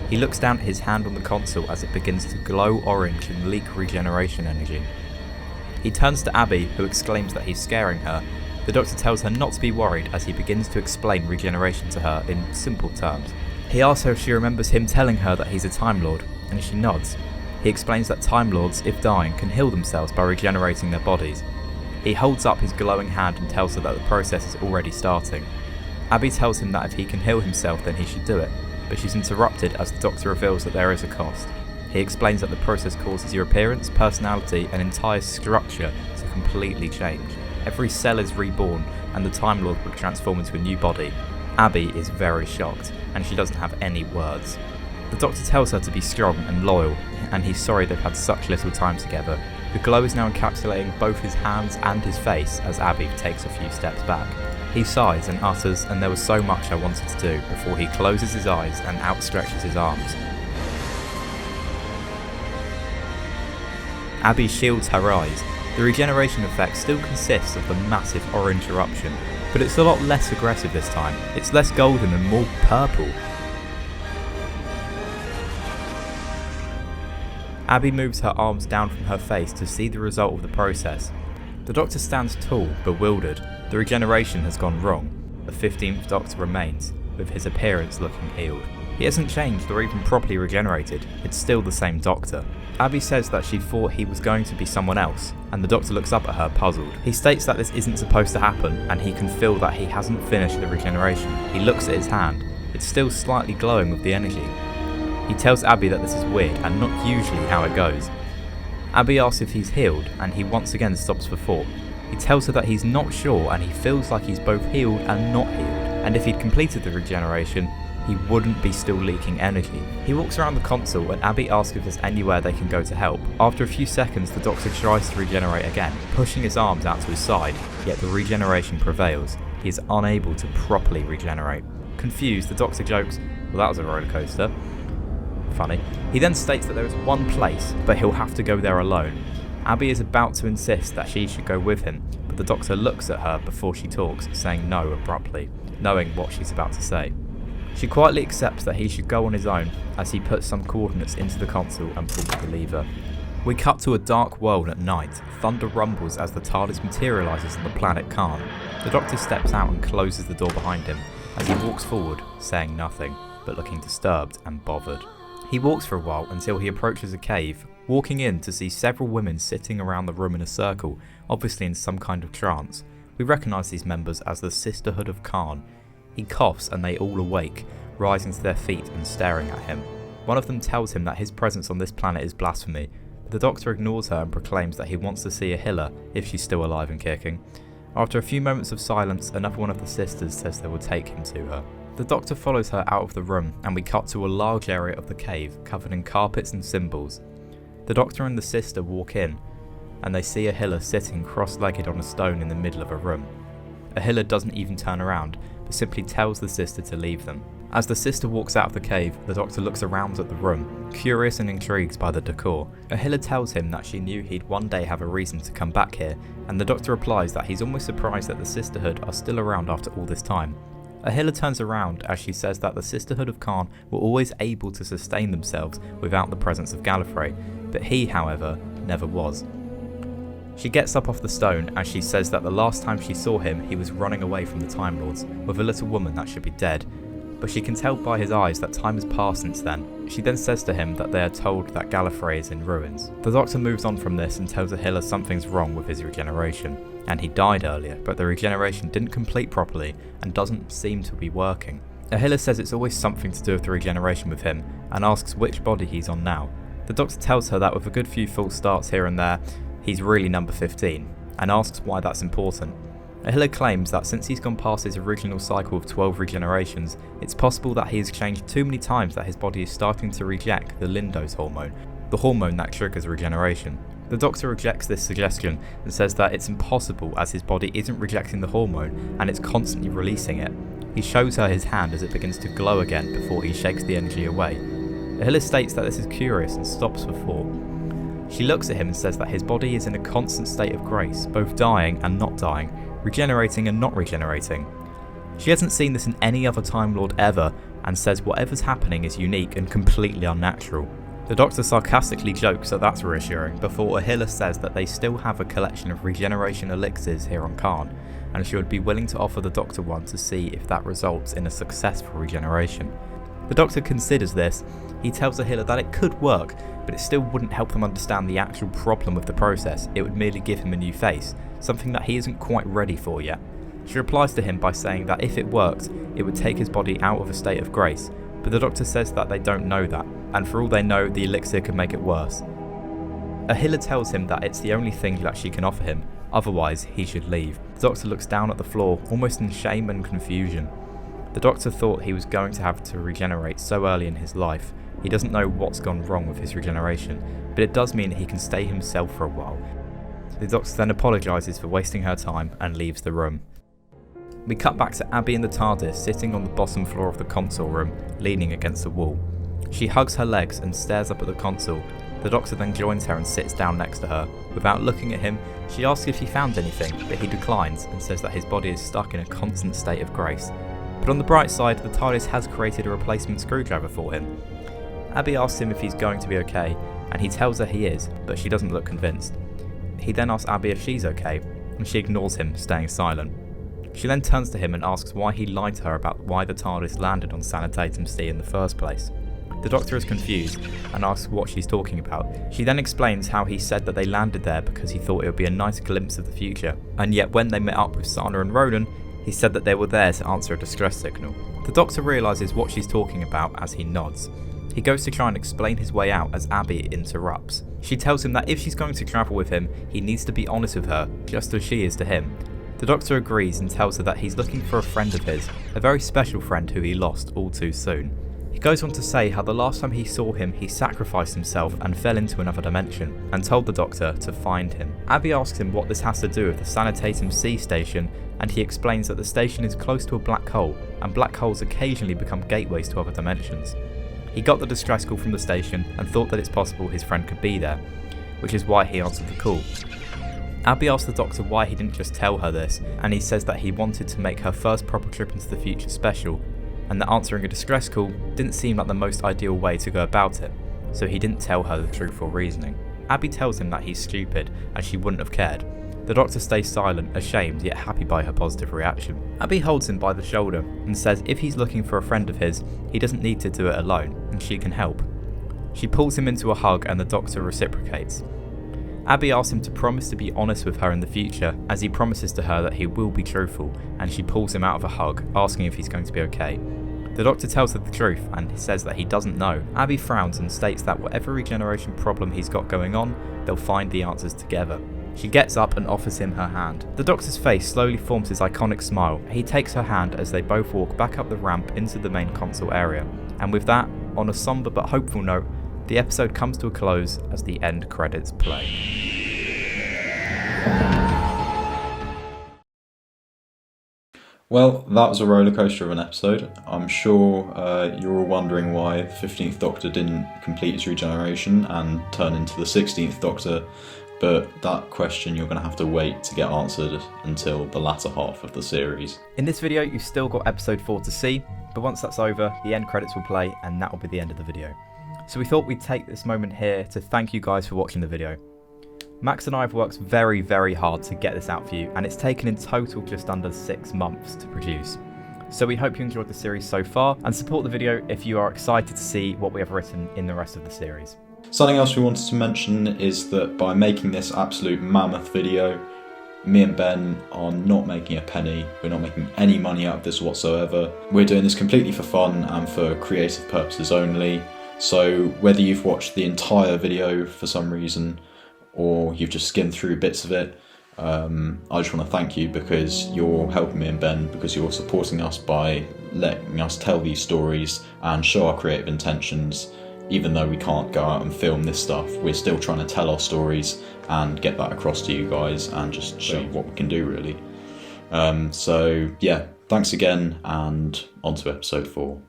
He looks down at his hand on the console as it begins to glow orange and leak regeneration energy. He turns to Abby, who exclaims that he's scaring her. The Doctor tells her not to be worried as he begins to explain regeneration to her in simple terms. He asks her if she remembers him telling her that he's a Time Lord, and she nods. He explains that Time Lords, if dying, can heal themselves by regenerating their bodies. He holds up his glowing hand and tells her that the process is already starting. Abby tells him that if he can heal himself then he should do it, but she's interrupted as the Doctor reveals that there is a cost. He explains that the process causes your appearance, personality and entire structure to completely change. Every cell is reborn and the Time Lord will transform into a new body. Abby is very shocked and she doesn't have any words. The Doctor tells her to be strong and loyal, and he's sorry they've had such little time together. The glow is now encapsulating both his hands and his face as Abby takes a few steps back. He sighs and utters, "And there was so much I wanted to do," before he closes his eyes and outstretches his arms. Abby shields her eyes. The regeneration effect still consists of the massive orange eruption, but it's a lot less aggressive this time. It's less golden and more purple. Abby moves her arms down from her face to see the result of the process. The Doctor stands tall, bewildered. The regeneration has gone wrong. The 15th Doctor remains, with his appearance looking healed. He hasn't changed or even properly regenerated, it's still the same Doctor. Abby says that she thought he was going to be someone else, and the Doctor looks up at her puzzled. He states that this isn't supposed to happen, and he can feel that he hasn't finished the regeneration. He looks at his hand, it's still slightly glowing with the energy. He tells Abby that this is weird and not usually how it goes. Abby asks if he's healed, and he once again stops for thought. He tells her that he's not sure and he feels like he's both healed and not healed, and if he'd completed the regeneration, he wouldn't be still leaking energy. He walks around the console and Abby asks if there's anywhere they can go to help. After a few seconds, the Doctor tries to regenerate again, pushing his arms out to his side, yet the regeneration prevails. He is unable to properly regenerate. Confused, the Doctor jokes, "Well, that was a roller coaster." Funny. He then states that there is one place, but he'll have to go there alone. Abby is about to insist that she should go with him, but the Doctor looks at her before she talks, saying no abruptly, knowing what she's about to say. She quietly accepts that he should go on his own, as he puts some coordinates into the console and pulls the lever. We cut to a dark world at night. Thunder rumbles as the TARDIS materialises on the planet Khan. The Doctor steps out and closes the door behind him, as he walks forward, saying nothing, but looking disturbed and bothered. He walks for a while until he approaches a cave, walking in to see several women sitting around the room in a circle, obviously in some kind of trance. We recognise these members as the Sisterhood of Khan. He coughs and they all awake, rising to their feet and staring at him. One of them tells him that his presence on this planet is blasphemy. The Doctor ignores her and proclaims that he wants to see Ahila, if she's still alive and kicking. After a few moments of silence, another one of the sisters says they will take him to her. The Doctor follows her out of the room, and we cut to a large area of the cave covered in carpets and symbols. The Doctor and the sister walk in, and they see Ahila sitting cross-legged on a stone in the middle of a room. Ahila doesn't even turn around, but simply tells the sister to leave them. As the sister walks out of the cave, the Doctor looks around at the room, curious and intrigued by the decor. Ahila tells him that she knew he'd one day have a reason to come back here, and the Doctor replies that he's almost surprised that the Sisterhood are still around after all this time. Ahila turns around as she says that the Sisterhood of Khan were always able to sustain themselves without the presence of Gallifrey, but he, however, never was. She gets up off the stone as she says that the last time she saw him, he was running away from the Time Lords with a little woman that should be dead, but she can tell by his eyes that time has passed since then. She then says to him that they are told that Gallifrey is in ruins. The Doctor moves on from this and tells Ahila something's wrong with his regeneration, and he died earlier, but the regeneration didn't complete properly and doesn't seem to be working. Ahila says it's always something to do with the regeneration with him, and asks which body he's on now. The Doctor tells her that with a good few false starts here and there, he's really number 15, and asks why that's important. Ahila claims that since he's gone past his original cycle of 12 regenerations, it's possible that he has changed too many times that his body is starting to reject the Lindos hormone, the hormone that triggers regeneration. The Doctor rejects this suggestion and says that it's impossible as his body isn't rejecting the hormone and it's constantly releasing it. He shows her his hand as it begins to glow again before he shakes the energy away. Ahila states that this is curious and stops for thought. She looks at him and says that his body is in a constant state of grace, both dying and not dying, regenerating and not regenerating. She hasn't seen this in any other Time Lord ever and says whatever's happening is unique and completely unnatural. The Doctor sarcastically jokes that that's reassuring before Ahila says that they still have a collection of regeneration elixirs here on Karn, and she would be willing to offer the Doctor one to see if that results in a successful regeneration. The Doctor considers this. He tells Ahila that it could work, but it still wouldn't help them understand the actual problem with the process. It would merely give him a new face, something that he isn't quite ready for yet. She replies to him by saying that if it worked, it would take his body out of a state of grace, but the Doctor says that they don't know that, and for all they know, the elixir could make it worse. Ahila tells him that it's the only thing that she can offer him, otherwise he should leave. The Doctor looks down at the floor, almost in shame and confusion. The Doctor thought he was going to have to regenerate so early in his life. He doesn't know what's gone wrong with his regeneration, but it does mean he can stay himself for a while. The Doctor then apologises for wasting her time and leaves the room. We cut back to Abby in the TARDIS sitting on the bottom floor of the console room, leaning against the wall. She hugs her legs and stares up at the console. The Doctor then joins her and sits down next to her. Without looking at him, she asks if he found anything, but he declines and says that his body is stuck in a constant state of grace. But on the bright side, the TARDIS has created a replacement screwdriver for him. Abby asks him if he's going to be okay, and he tells her he is, but she doesn't look convinced. He then asks Abby if she's okay, and she ignores him, staying silent. She then turns to him and asks why he lied to her about why the TARDIS landed on Sanitatum C in the first place. The Doctor is confused and asks what she's talking about. She then explains how he said that they landed there because he thought it would be a nice glimpse of the future, and yet when they met up with Sana and Ronan, he said that they were there to answer a distress signal. The Doctor realises what she's talking about as he nods. He goes to try and explain his way out as Abby interrupts. She tells him that if she's going to travel with him, he needs to be honest with her, just as she is to him. The Doctor agrees and tells her that he's looking for a friend of his, a very special friend who he lost all too soon. He goes on to say how the last time he saw him, he sacrificed himself and fell into another dimension, and told the Doctor to find him. Abby asks him what this has to do with the Sanitatum C station, and he explains that the station is close to a black hole, and black holes occasionally become gateways to other dimensions. He got the distress call from the station and thought that it's possible his friend could be there, which is why he answered the call. Abby asks the Doctor why he didn't just tell her this, and he says that he wanted to make her first proper trip into the future special, and that answering a distress call didn't seem like the most ideal way to go about it, so he didn't tell her the truthful reasoning. Abby tells him that he's stupid, and she wouldn't have cared. The Doctor stays silent, ashamed yet happy by her positive reaction. Abby holds him by the shoulder and says if he's looking for a friend of his, he doesn't need to do it alone, and she can help. She pulls him into a hug and the Doctor reciprocates. Abby asks him to promise to be honest with her in the future, as he promises to her that he will be truthful, and she pulls him out of a hug, asking if he's going to be okay. The Doctor tells her the truth and says that he doesn't know. Abby frowns and states that whatever regeneration problem he's got going on, they'll find the answers together. She gets up and offers him her hand. The Doctor's face slowly forms his iconic smile. He takes her hand as they both walk back up the ramp into the main console area. And with that, on a somber but hopeful note, the episode comes to a close as the end credits play. Well, that was a rollercoaster of an episode. I'm sure you're all wondering why the 15th Doctor didn't complete his regeneration and turn into the 16th Doctor, but that question you're going to have to wait to get answered until the latter half of the series. In this video, you've still got episode 4 to see, but once that's over, the end credits will play and that will be the end of the video. So we thought we'd take this moment here to thank you guys for watching the video. Max and I have worked very hard to get this out for you, and it's taken in total just under 6 months to produce. So we hope you enjoyed the series so far, and support the video if you are excited to see what we have written in the rest of the series. Something else we wanted to mention is that by making this absolute mammoth video, me and Ben are not making a penny. We're not making any money out of this whatsoever. We're doing this completely for fun and for creative purposes only. So whether you've watched the entire video for some reason or you've just skimmed through bits of it, I just want to thank you because you're helping me and Ben, because you're supporting us by letting us tell these stories and show our creative intentions. Even though we can't go out and film this stuff, we're still trying to tell our stories and get that across to you guys and just show you what we can do, really. So yeah, thanks again, and on to episode 4.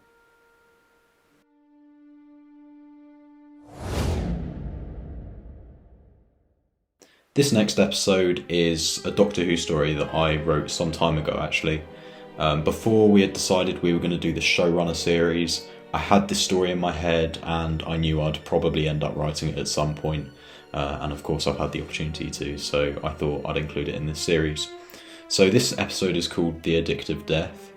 This next episode is a Doctor Who story that I wrote some time ago, actually. Before we had decided we were going to do the Showrunner series, I had this story in my head and I knew I'd probably end up writing it at some point. And of course I've had the opportunity to, so I thought I'd include it in this series. So this episode is called The Addictive Death,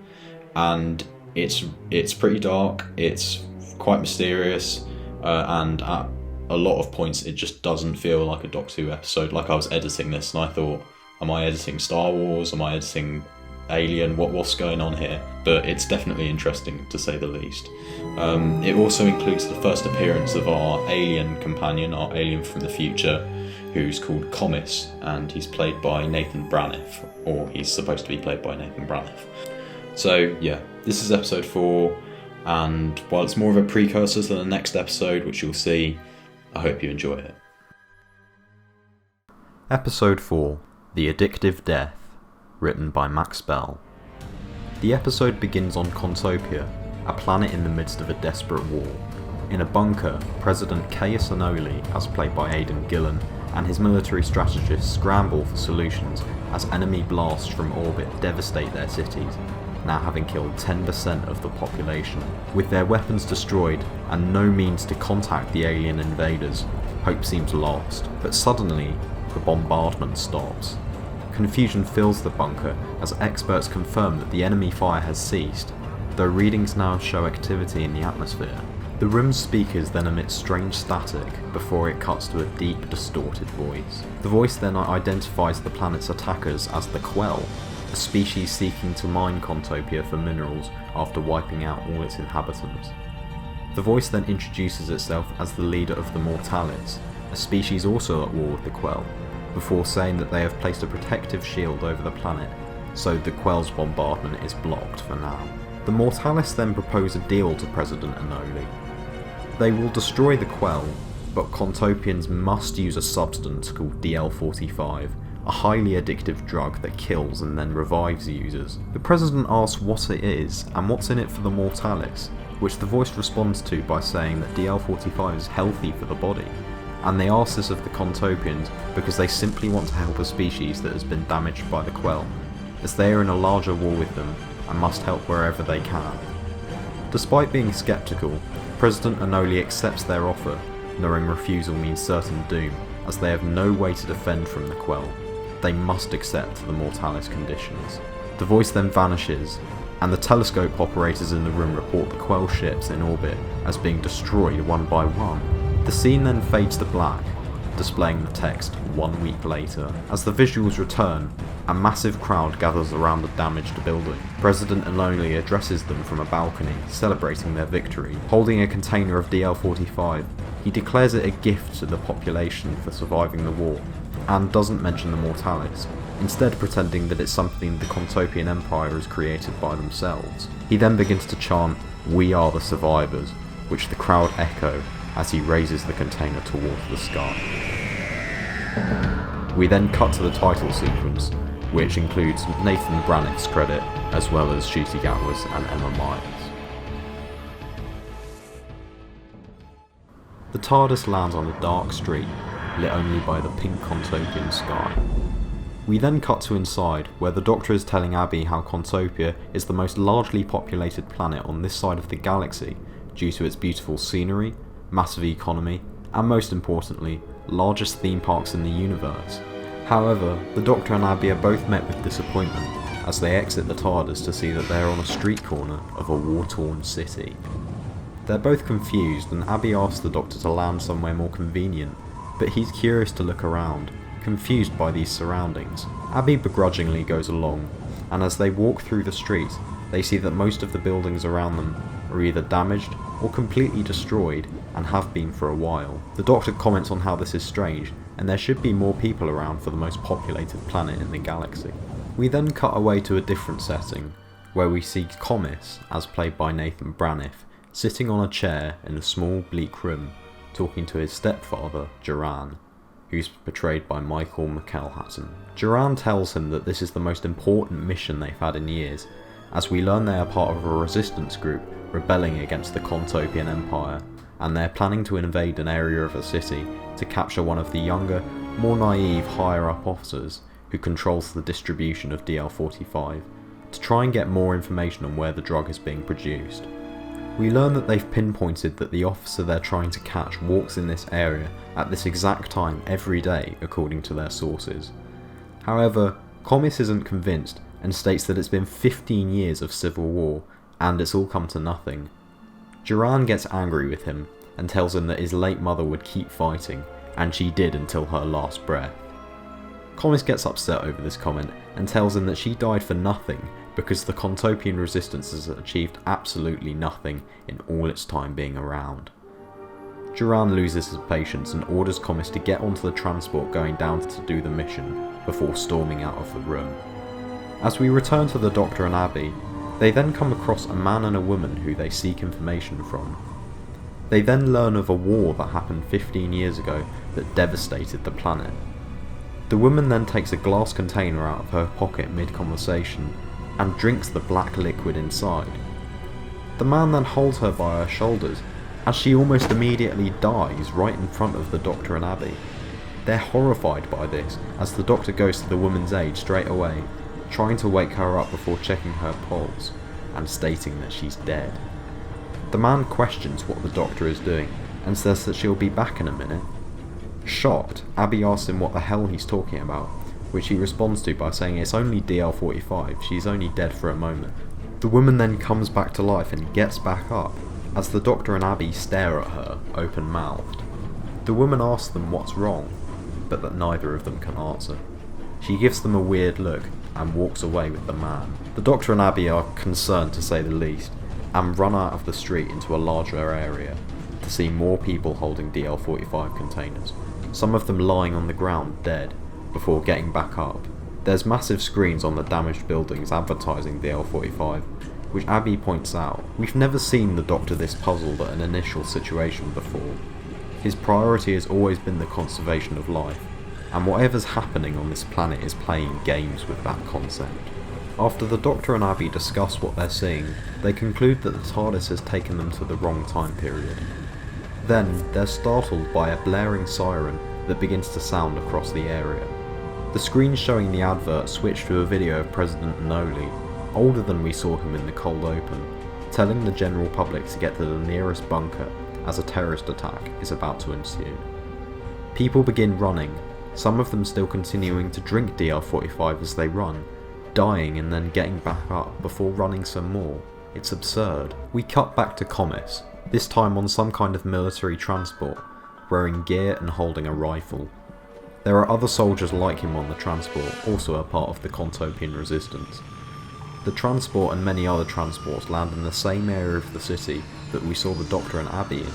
and it's pretty dark, it's quite mysterious, and at a lot of points it just doesn't feel like a Doctor Who episode. Like, I was editing this and I thought, am I editing Star Wars? Am I editing Alien? What's going on here? But it's definitely interesting, to say the least. It also includes the first appearance of our alien companion, our alien from the future, who's called Komis, and he's played by Nathan Braniff, or he's supposed to be played by Nathan Braniff. So yeah, this is episode 4, and while it's more of a precursor to the next episode, which you'll see, I hope you enjoy it. Episode 4, The Addictive Death, written by Max Bell. The episode begins on Contopia, a planet in the midst of a desperate war. In a bunker, President Caius Anoli, as played by Aidan Gillen, and his military strategists scramble for solutions as enemy blasts from orbit devastate their cities, now having killed 10% of the population. With their weapons destroyed and no means to contact the alien invaders, hope seems lost, but suddenly the bombardment stops. Confusion fills the bunker as experts confirm that the enemy fire has ceased, though readings now show activity in the atmosphere. The room's speakers then emit strange static before it cuts to a deep, distorted voice. The voice then identifies the planet's attackers as the Quell, a species seeking to mine Contopia for minerals after wiping out all its inhabitants. The voice then introduces itself as the leader of the Mortalis, a species also at war with the Quell, before saying that they have placed a protective shield over the planet, so the Quell's bombardment is blocked for now. The Mortalis then propose a deal to President Anoli. They will destroy the Quell, but Contopians must use a substance called DL-45, a highly addictive drug that kills and then revives users. The President asks what it is and what's in it for the Mortalis, which the voice responds to by saying that DL-45 is healthy for the body. And they ask this of the Contopians because they simply want to help a species that has been damaged by the Quell, as they are in a larger war with them and must help wherever they can. Despite being sceptical, President Anoli accepts their offer, knowing refusal means certain doom, as they have no way to defend from the Quell. They must accept the Mortalis conditions. The voice then vanishes, and the telescope operators in the room report the Quell ships in orbit as being destroyed one by one. The scene then fades to black, displaying the text 1 week later. As the visuals return, a massive crowd gathers around the damaged building. President Anoli addresses them from a balcony, celebrating their victory. Holding a container of DL-45, he declares it a gift to the population for surviving the war, and doesn't mention the Mortalis, instead pretending that it's something the Contopian Empire has created by themselves. He then begins to chant, "We are the survivors," which the crowd echo as he raises the container towards the sky. We then cut to the title sequence, which includes Nathan Braniff's credit, as well as Ncuti Gatwa's and Emma Myers. The TARDIS lands on a dark street, lit only by the pink Contopian sky. We then cut to inside, where the Doctor is telling Abby how Contopia is the most largely populated planet on this side of the galaxy, due to its beautiful scenery, massive economy, and most importantly, largest theme parks in the universe. However, the Doctor and Abby are both met with disappointment, as they exit the TARDIS to see that they're on a street corner of a war-torn city. They're both confused, and Abby asks the Doctor to land somewhere more convenient, but he's curious to look around, confused by these surroundings. Abby begrudgingly goes along, and as they walk through the streets, they see that most of the buildings around them are either damaged or completely destroyed, and have been for a while. The Doctor comments on how this is strange, and there should be more people around for the most populated planet in the galaxy. We then cut away to a different setting, where we see Komis, as played by Nathan Braniff, sitting on a chair in a small bleak room, talking to his stepfather, Duran, who's portrayed by Michael McElhatton. Duran tells him that this is the most important mission they've had in years, as we learn they are part of a resistance group rebelling against the Contopian Empire, and they're planning to invade an area of the city to capture one of the younger, more naive higher-up officers who controls the distribution of DL-45, to try and get more information on where the drug is being produced. We learn that they've pinpointed that the officer they're trying to catch walks in this area at this exact time every day, according to their sources. However, Komis isn't convinced and states that it's been 15 years of civil war, and it's all come to nothing. Duran gets angry with him and tells him that his late mother would keep fighting, and she did until her last breath. Komis gets upset over this comment and tells him that she died for nothing because the Contopian resistance has achieved absolutely nothing in all its time being around. Duran loses his patience and orders Komis to get onto the transport going down to do the mission before storming out of the room. As we return to the Doctor and Abby, they then come across a man and a woman who they seek information from. They then learn of a war that happened 15 years ago that devastated the planet. The woman then takes a glass container out of her pocket mid-conversation and drinks the black liquid inside. The man then holds her by her shoulders as she almost immediately dies right in front of the Doctor and Abby. They're horrified by this as the Doctor goes to the woman's aid straight away, trying to wake her up before checking her pulse and stating that she's dead. The man questions what the Doctor is doing and says that she'll be back in a minute. Shocked, Abby asks him what the hell he's talking about, which he responds to by saying it's only DL-45, she's only dead for a moment. The woman then comes back to life and gets back up, as the Doctor and Abby stare at her, open-mouthed. The woman asks them what's wrong, but that neither of them can answer. She gives them a weird look and walks away with the man. The Doctor and Abby are concerned to say the least, and run out of the street into a larger area to see more people holding DL-45 containers, some of them lying on the ground dead, before getting back up. There's massive screens on the damaged buildings advertising DL-45, which Abby points out. We've never seen the Doctor this puzzled at an initial situation before. His priority has always been the conservation of life, and whatever's happening on this planet is playing games with that concept. After the Doctor and Abby discuss what they're seeing, they conclude that the TARDIS has taken them to the wrong time period. Then, they're startled by a blaring siren that begins to sound across the area. The screen showing the advert switched to a video of President Noli, older than we saw him in the cold open, telling the general public to get to the nearest bunker as a terrorist attack is about to ensue. People begin running, some of them still continuing to drink DL-45 as they run, dying and then getting back up before running some more. It's absurd. We cut back to Komis, this time on some kind of military transport, wearing gear and holding a rifle. There are other soldiers like him on the transport, also a part of the Contopian resistance. The transport and many other transports land in the same area of the city that we saw the Doctor and Abby in.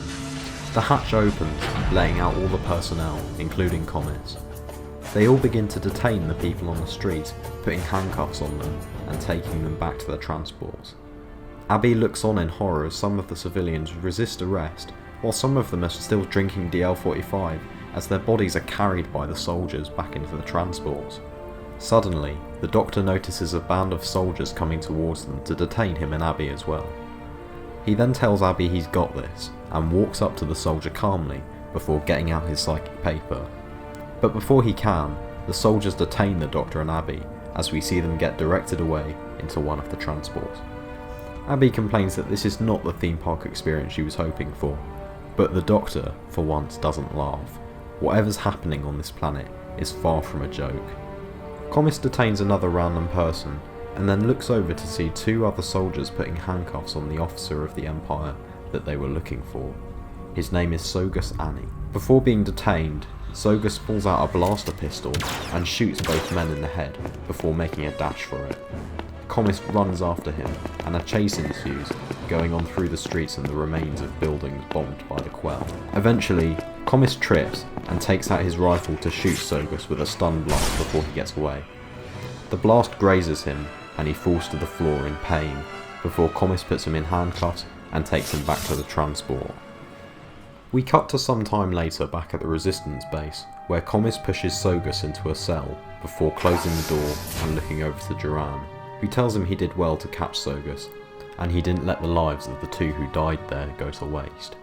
The hatch opens, laying out all the personnel, including Komis. They all begin to detain the people on the street, putting handcuffs on them and taking them back to their transports. Abby looks on in horror as some of the civilians resist arrest, while some of them are still drinking DL-45 as their bodies are carried by the soldiers back into the transports. Suddenly, the Doctor notices a band of soldiers coming towards them to detain him and Abby as well. He then tells Abby he's got this, and walks up to the soldier calmly before getting out his psychic paper. But before he can, the soldiers detain the Doctor and Abby as we see them get directed away into one of the transports. Abby complains that this is not the theme park experience she was hoping for, but the Doctor, for once, doesn't laugh. Whatever's happening on this planet is far from a joke. Komis detains another random person, and then looks over to see two other soldiers putting handcuffs on the officer of the Empire that they were looking for. His name is Sogus Annie. Before being detained, Sogus pulls out a blaster pistol and shoots both men in the head before making a dash for it. Komis runs after him and a chase ensues, going on through the streets and the remains of buildings bombed by the Quell. Eventually, Komis trips and takes out his rifle to shoot Sogus with a stun blast before he gets away. The blast grazes him and he falls to the floor in pain before Komis puts him in handcuffs and takes him back to the transport. We cut to some time later back at the Resistance base, where Komis pushes Sogus into a cell before closing the door and looking over to Duran, who tells him he did well to catch Sogus, and he didn't let the lives of the two who died there go to waste.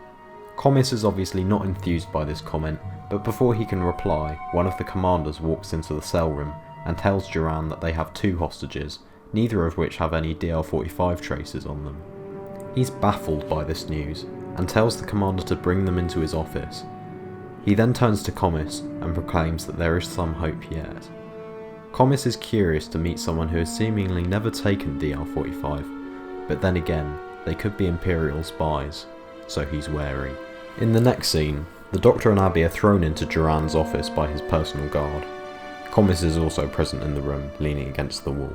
Komis is obviously not enthused by this comment, but before he can reply, one of the commanders walks into the cell room and tells Duran that they have two hostages, neither of which have any DL-45 traces on them. He's baffled by this news, and tells the commander to bring them into his office. He then turns to Komis and proclaims that there is some hope yet. Komis is curious to meet someone who has seemingly never taken DL-45, but then again, they could be Imperial spies, so he's wary. In the next scene, the Doctor and Abby are thrown into Duran's office by his personal guard. Komis is also present in the room, leaning against the wall.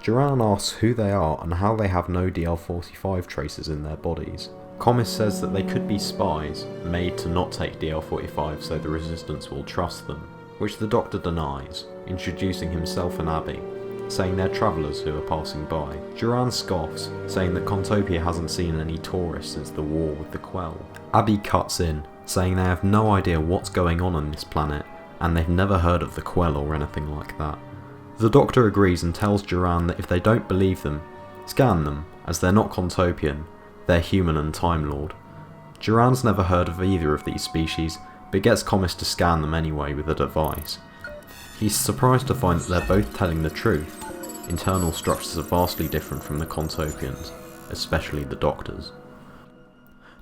Duran asks who they are and how they have no DL-45 traces in their bodies. Komis says that they could be spies, made to not take DL-45 so the Resistance will trust them, which the Doctor denies, introducing himself and Abby, saying they're travellers who are passing by. Duran scoffs, saying that Contopia hasn't seen any tourists since the war with the Quell. Abby cuts in, saying they have no idea what's going on this planet, and they've never heard of the Quell or anything like that. The Doctor agrees and tells Duran that if they don't believe them, scan them, as they're not Contopian, they're human and Time Lord. Duran's never heard of either of these species, but gets Komis to scan them anyway with a device. He's surprised to find that they're both telling the truth. Internal structures are vastly different from the Contopians, especially the Doctor's.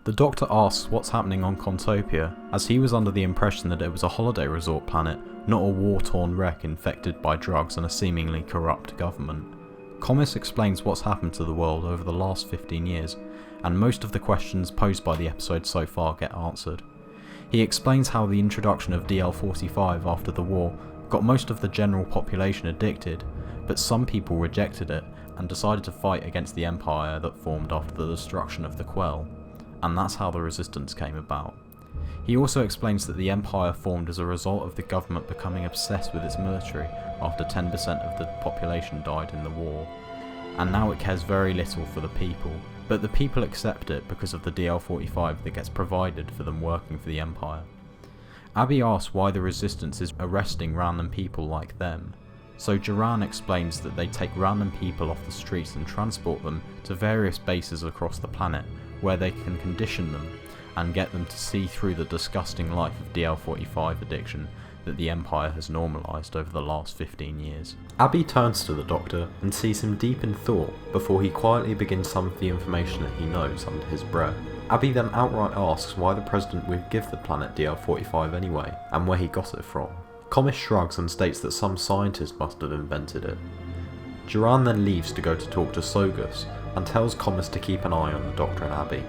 The Doctor asks what's happening on Contopia, as he was under the impression that it was a holiday resort planet, not a war-torn wreck infected by drugs and a seemingly corrupt government. Komis explains what's happened to the world over the last 15 years, and most of the questions posed by the episode so far get answered. He explains how the introduction of DL-45 after the war got most of the general population addicted, but some people rejected it and decided to fight against the Empire that formed after the destruction of the Quell, and that's how the Resistance came about. He also explains that the Empire formed as a result of the government becoming obsessed with its military after 10% of the population died in the war, and now it cares very little for the people, but the people accept it because of the DL-45 that gets provided for them working for the Empire. Abby asks why the Resistance is arresting random people like them, so Duran explains that they take random people off the streets and transport them to various bases across the planet, where they can condition them and get them to see through the disgusting life of DL-45 addiction that the Empire has normalised over the last 15 years. Abby turns to the Doctor and sees him deep in thought before he quietly begins some of the information that he knows under his breath. Abby then outright asks why the President would give the planet DL-45 anyway, and where he got it from. Komis shrugs and states that some scientist must have invented it. Duran then leaves to go to talk to Sogus, and tells Komis to keep an eye on the Doctor and Abby.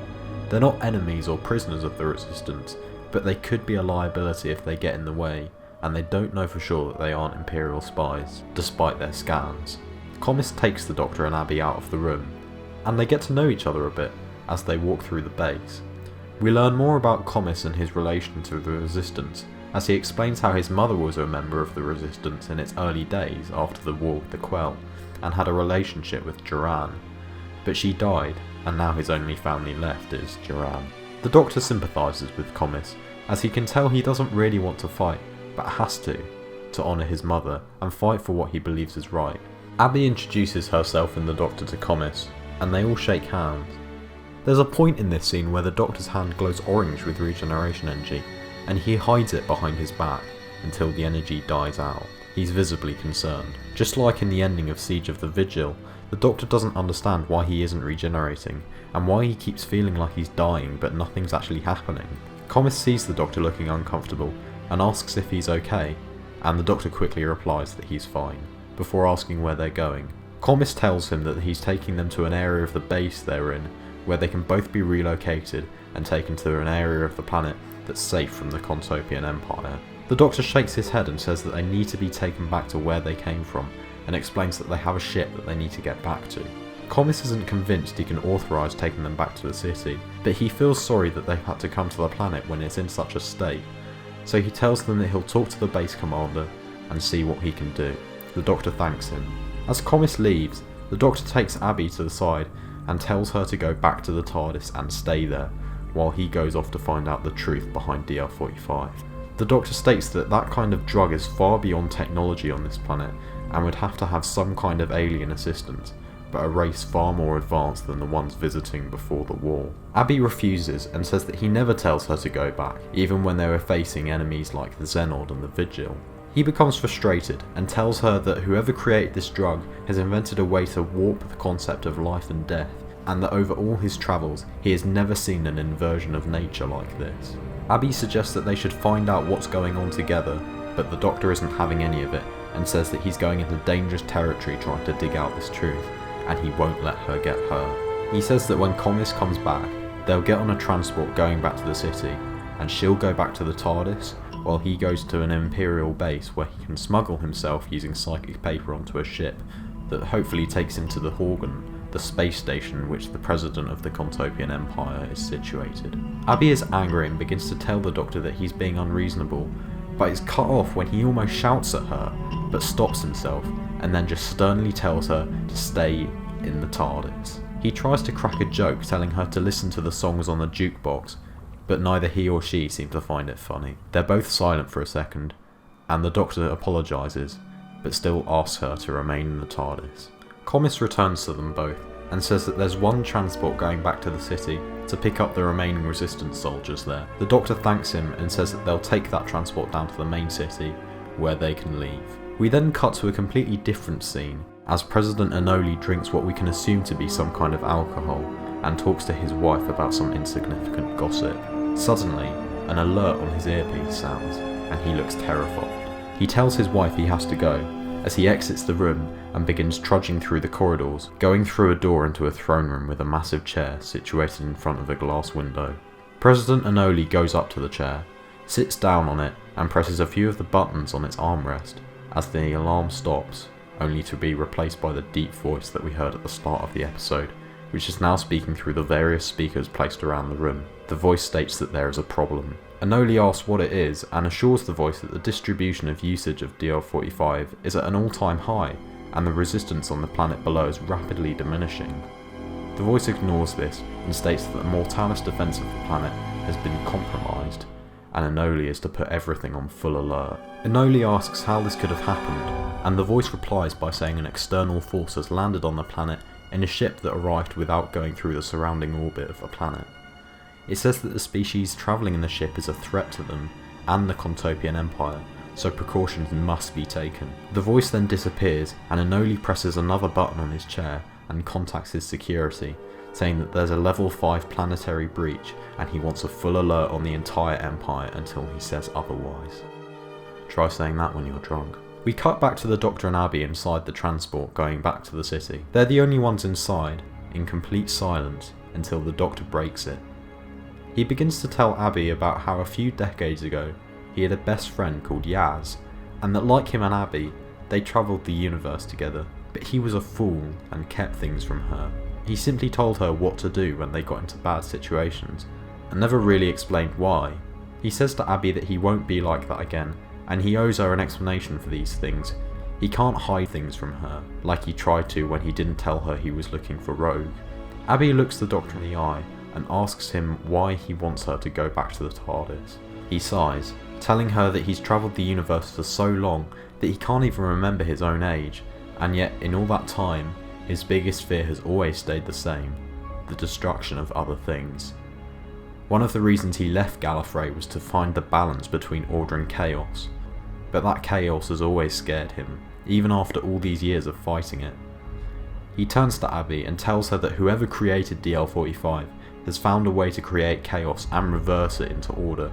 They're not enemies or prisoners of the Resistance, but they could be a liability if they get in the way, and they don't know for sure that they aren't Imperial spies, despite their scans. Komis takes the Doctor and Abby out of the room, and they get to know each other a bit as they walk through the base. We learn more about Komis and his relation to the Resistance, as he explains how his mother was a member of the Resistance in its early days after the war with the Quell, and had a relationship with Duran. But she died, and now his only family left is Duran. The Doctor sympathises with Komis, as he can tell he doesn't really want to fight, but has to honour his mother and fight for what he believes is right. Abby introduces herself and the Doctor to Komis, and they all shake hands. There's a point in this scene where the Doctor's hand glows orange with regeneration energy, and he hides it behind his back until the energy dies out. He's visibly concerned. Just like in the ending of Siege of the Vigil, the Doctor doesn't understand why he isn't regenerating, and why he keeps feeling like he's dying but nothing's actually happening. Komis sees the Doctor looking uncomfortable, and asks if he's okay, and the Doctor quickly replies that he's fine, before asking where they're going, Komis tells him that he's taking them to an area of the base they're in where they can both be relocated and taken to an area of the planet that's safe from the Contopian Empire. The Doctor shakes his head and says that they need to be taken back to where they came from, and explains that they have a ship that they need to get back to. Komis isn't convinced he can authorise taking them back to the city, but he feels sorry that they've had to come to the planet when it's in such a state, so he tells them that he'll talk to the base commander and see what he can do. The Doctor thanks him. As Komis leaves, the Doctor takes Abby to the side and tells her to go back to the TARDIS and stay there, while he goes off to find out the truth behind DR-45. The Doctor states that that kind of drug is far beyond technology on this planet and would have to have some kind of alien assistance, but a race far more advanced than the ones visiting before the war. Abby refuses and says that he never tells her to go back, even when they were facing enemies like the Xenod and the Vigil. He becomes frustrated and tells her that whoever created this drug has invented a way to warp the concept of life and death, and that over all his travels he has never seen an inversion of nature like this. Abby suggests that they should find out what's going on together, but the Doctor isn't having any of it and says that he's going into dangerous territory trying to dig out this truth, and he won't let her get hurt. He says that when Komis comes back, they'll get on a transport going back to the city, and she'll go back to the TARDIS, while he goes to an Imperial base where he can smuggle himself using psychic paper onto a ship that hopefully takes him to the Horgan, the space station in which the President of the Contopian Empire is situated. Abby is angry and begins to tell the Doctor that he's being unreasonable, but is cut off when he almost shouts at her, but stops himself and then just sternly tells her to stay in the TARDIS. He tries to crack a joke telling her to listen to the songs on the jukebox, but neither he or she seem to find it funny. They're both silent for a second, and the Doctor apologises, but still asks her to remain in the TARDIS. Komis returns to them both, and says that there's one transport going back to the city to pick up the remaining resistance soldiers there. The Doctor thanks him and says that they'll take that transport down to the main city, where they can leave. We then cut to a completely different scene, as President Enoli drinks what we can assume to be some kind of alcohol, and talks to his wife about some insignificant gossip. Suddenly, an alert on his earpiece sounds, and he looks terrified. He tells his wife he has to go, as he exits the room and begins trudging through the corridors, going through a door into a throne room with a massive chair situated in front of a glass window. President Enoli goes up to the chair, sits down on it, and presses a few of the buttons on its armrest, as the alarm stops, only to be replaced by the deep voice that we heard at the start of the episode, which is now speaking through the various speakers placed around the room. The voice states that there is a problem. Enoli asks what it is and assures the voice that the distribution of usage of DR-45 is at an all-time high, and the resistance on the planet below is rapidly diminishing. The voice ignores this and states that the Mortalis defense of the planet has been compromised, and Enoli is to put everything on full alert. Enoli asks how this could have happened, and the voice replies by saying an external force has landed on the planet in a ship that arrived without going through the surrounding orbit of the planet. It says that the species travelling in the ship is a threat to them and the Contopian Empire, so precautions must be taken. The voice then disappears, and Enoli presses another button on his chair and contacts his security, saying that there's a level 5 planetary breach and he wants a full alert on the entire Empire until he says otherwise. Try saying that when you're drunk. We cut back to the Doctor and Abby inside the transport going back to the city. They're the only ones inside, in complete silence, until the Doctor breaks it. He begins to tell Abby about how a few decades ago he had a best friend called Yaz, and that like him and Abby, they travelled the universe together, but he was a fool and kept things from her. He simply told her what to do when they got into bad situations, and never really explained why. He says to Abby that he won't be like that again, and he owes her an explanation for these things. He can't hide things from her, like he tried to when he didn't tell her he was looking for Rogue. Abby looks the Doctor in the eye and asks him why he wants her to go back to the TARDIS. He sighs, telling her that he's travelled the universe for so long that he can't even remember his own age, and yet in all that time, his biggest fear has always stayed the same: the destruction of other things. One of the reasons he left Gallifrey was to find the balance between order and chaos, but that chaos has always scared him, even after all these years of fighting it. He turns to Abby and tells her that whoever created DL-45 has found a way to create chaos and reverse it into order,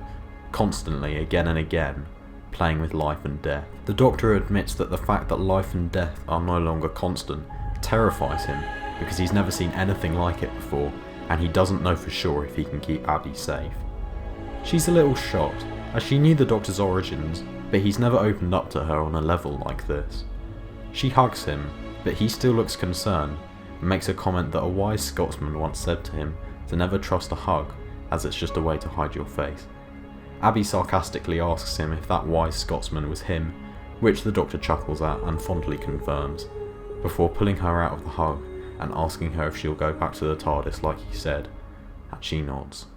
constantly, again and again, playing with life and death. The Doctor admits that the fact that life and death are no longer constant terrifies him because he's never seen anything like it before, and he doesn't know for sure if he can keep Abby safe. She's a little shocked, as she knew the Doctor's origins, but he's never opened up to her on a level like this. She hugs him, but he still looks concerned, and makes a comment that a wise Scotsman once said to him to never trust a hug, as it's just a way to hide your face. Abby sarcastically asks him if that wise Scotsman was him, which the Doctor chuckles at and fondly confirms, before pulling her out of the hug and asking her if she'll go back to the TARDIS like he said, and she nods.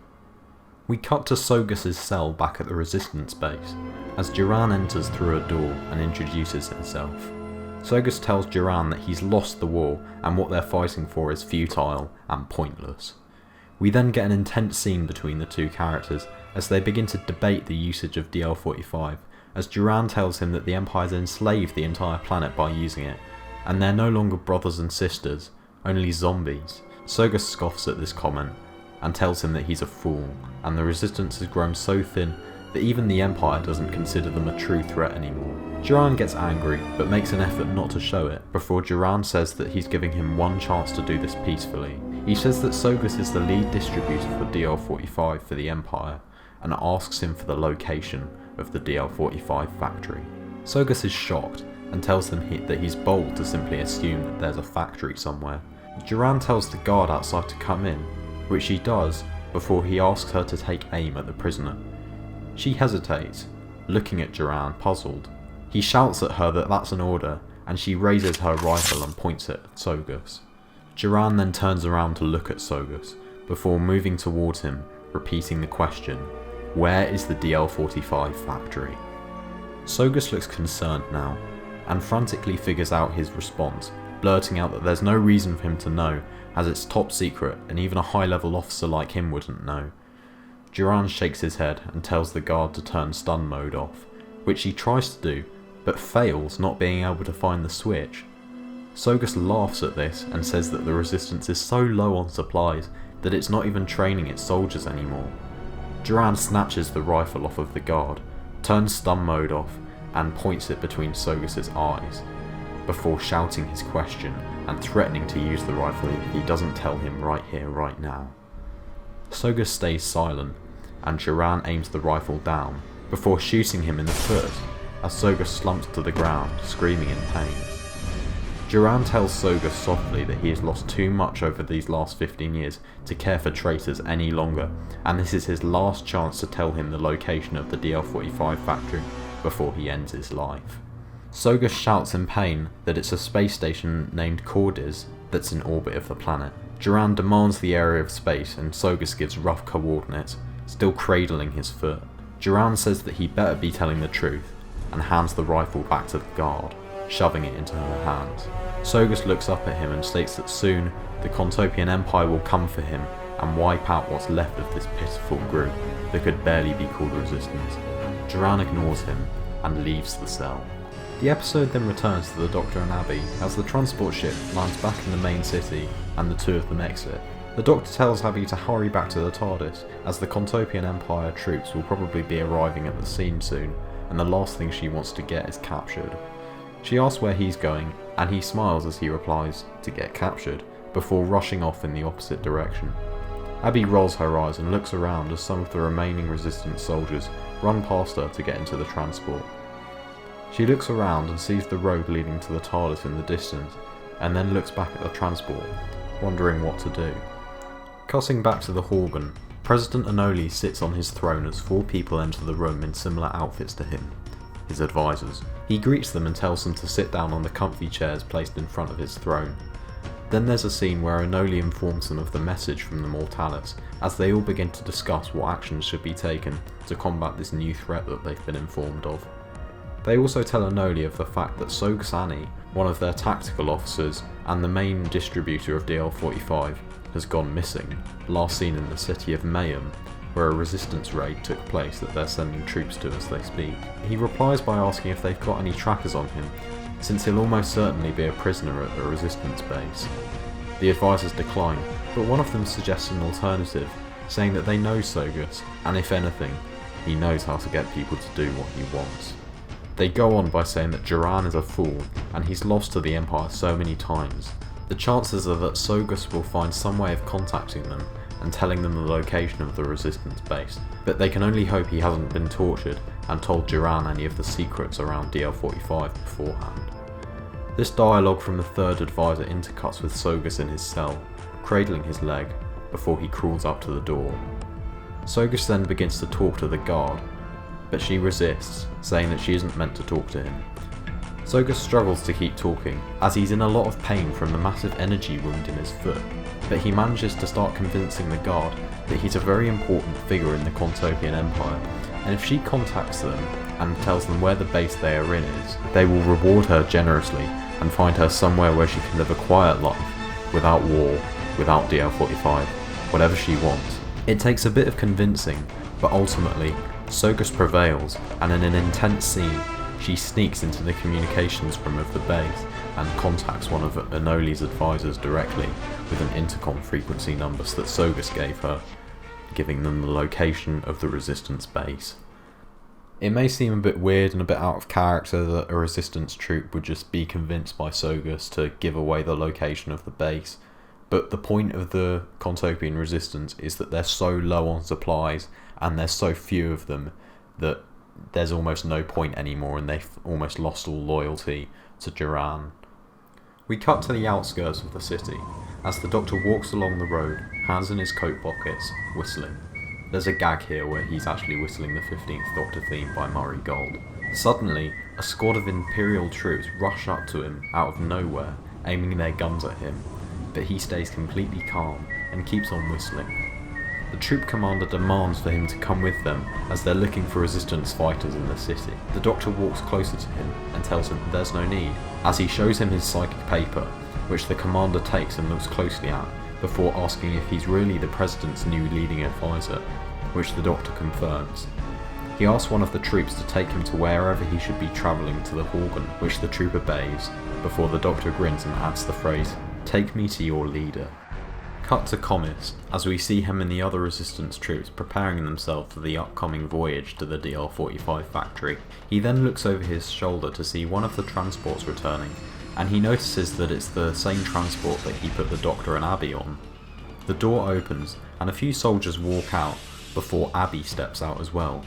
We cut to Sogus' cell back at the Resistance base, as Duran enters through a door and introduces himself. Sogus tells Duran that he's lost the war and what they're fighting for is futile and pointless. We then get an intense scene between the two characters as they begin to debate the usage of DL-45, as Duran tells him that the Empire's enslaved the entire planet by using it, and they're no longer brothers and sisters, only zombies. Sogus scoffs at this comment, and tells him that he's a fool, and the Resistance has grown so thin that even the Empire doesn't consider them a true threat anymore. Duran gets angry, but makes an effort not to show it, before Duran says that he's giving him one chance to do this peacefully. He says that Sogus is the lead distributor for DL-45 for the Empire, and asks him for the location of the DL-45 factory. Sogus is shocked, and tells them that he's bold to simply assume that there's a factory somewhere. Duran tells the guard outside to come in, which she does before he asks her to take aim at the prisoner. She hesitates, looking at Duran puzzled. He shouts at her that that's an order, and she raises her rifle and points it at Sogus. Duran then turns around to look at Sogus, before moving towards him, repeating the question, "Where is the DL-45 factory?" Sogus looks concerned now, and frantically figures out his response, blurting out that there's no reason for him to know, as it's top secret and even a high-level officer like him wouldn't know. Duran shakes his head and tells the guard to turn stun mode off, which he tries to do, but fails, not being able to find the switch. Sogus laughs at this and says that the Resistance is so low on supplies that it's not even training its soldiers anymore. Duran snatches the rifle off of the guard, turns stun mode off, and points it between Sogus' eyes, before shouting his question and threatening to use the rifle if he doesn't tell him right here, right now. Sogus stays silent, and Duran aims the rifle down, before shooting him in the foot, as Sogus slumps to the ground, screaming in pain. Duran tells Sogus softly that he has lost too much over these last 15 years to care for traitors any longer, and this is his last chance to tell him the location of the DL-45 factory before he ends his life. Sogus shouts in pain that it's a space station named Cordis that's in orbit of the planet. Duran demands the area of space and Sogus gives rough coordinates, still cradling his foot. Duran says that he better be telling the truth, and hands the rifle back to the guard, shoving it into her hands. Sogus looks up at him and states that soon the Contopian Empire will come for him and wipe out what's left of this pitiful group that could barely be called Resistance. Duran ignores him and leaves the cell. The episode then returns to the Doctor and Abby as the transport ship lands back in the main city and the two of them exit. The Doctor tells Abby to hurry back to the TARDIS as the Contopian Empire troops will probably be arriving at the scene soon, and the last thing she wants to get is captured. She asks where he's going, and he smiles as he replies, to get captured, before rushing off in the opposite direction. Abby rolls her eyes and looks around as some of the remaining Resistance soldiers run past her to get into the transport. She looks around and sees the road leading to the TARDIS in the distance, and then looks back at the transport, wondering what to do. Cutting back to the Horgan, President Anoli sits on his throne as four people enter the room in similar outfits to him, his advisors. He greets them and tells them to sit down on the comfy chairs placed in front of his throne. Then there's a scene where Anoli informs them of the message from the Mortalis, as they all begin to discuss what actions should be taken to combat this new threat that they've been informed of. They also tell Anoli of the fact that Sogsani, one of their tactical officers and the main distributor of DL-45, has gone missing, last seen in the city of Mayhem, where a resistance raid took place that they're sending troops to as they speak. He replies by asking if they've got any trackers on him, since he'll almost certainly be a prisoner at the resistance base. The advisors decline, but one of them suggests an alternative, saying that they know Sogus, and if anything, he knows how to get people to do what he wants. They go on by saying that Duran is a fool, and he's lost to the Empire so many times, The chances are that Sogus will find some way of contacting them and telling them the location of the Resistance base, but they can only hope he hasn't been tortured and told Duran any of the secrets around DL-45 beforehand. This dialogue from the third advisor intercuts with Sogus in his cell, cradling his leg, before he crawls up to the door. Sogus then begins to talk to the guard, but she resists, saying that she isn't meant to talk to him. Sogus struggles to keep talking, as he's in a lot of pain from the massive energy wound in his foot, but he manages to start convincing the guard that he's a very important figure in the Quantopian Empire, and if she contacts them and tells them where the base they are in is, they will reward her generously and find her somewhere where she can live a quiet life, without war, without DL-45, whatever she wants. It takes a bit of convincing, but ultimately, Sogus prevails, and in an intense scene, she sneaks into the communications room of the base and contacts one of Enoli's advisors directly with an intercom frequency number that Sogus gave her, giving them the location of the Resistance base. It may seem a bit weird and a bit out of character that a Resistance troop would just be convinced by Sogus to give away the location of the base, but the point of the Quantopian Resistance is that they're so low on supplies and there's so few of them that there's almost no point anymore, and they've almost lost all loyalty to Duran. We cut to the outskirts of the city, as the Doctor walks along the road, hands in his coat pockets, whistling. There's a gag here where he's actually whistling the 15th Doctor theme by Murray Gold. Suddenly, a squad of Imperial troops rush up to him out of nowhere, aiming their guns at him, but he stays completely calm and keeps on whistling. The troop commander demands for him to come with them as they're looking for Resistance fighters in the city. The Doctor walks closer to him and tells him there's no need, as he shows him his psychic paper, which the commander takes and looks closely at, before asking if he's really the President's new leading advisor, which the Doctor confirms. He asks one of the troops to take him to wherever he should be travelling to the Horgan, which the troop obeys, before the Doctor grins and adds the phrase, "Take me to your leader." Cut to Komis, as we see him and the other Resistance troops preparing themselves for the upcoming voyage to the DL-45 factory. He then looks over his shoulder to see one of the transports returning, and he notices that it's the same transport that he put the Doctor and Abby on. The door opens, and a few soldiers walk out, before Abby steps out as well.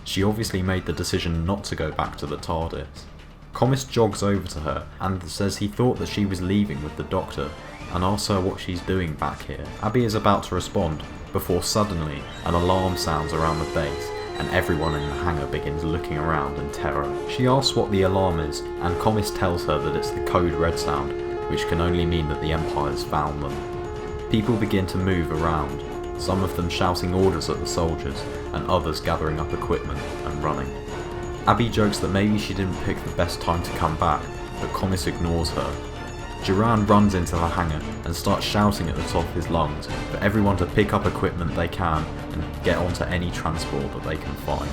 She obviously made the decision not to go back to the TARDIS. Komis jogs over to her, and says he thought that she was leaving with the Doctor, and asks her what she's doing back here. Abby is about to respond, before suddenly an alarm sounds around the base, and everyone in the hangar begins looking around in terror. She asks what the alarm is, and Komis tells her that it's the code red sound, which can only mean that the Empire's found them. People begin to move around, some of them shouting orders at the soldiers, and others gathering up equipment and running. Abby jokes that maybe she didn't pick the best time to come back, but Komis ignores her. Duran runs into the hangar and starts shouting at the top of his lungs for everyone to pick up equipment they can and get onto any transport that they can find.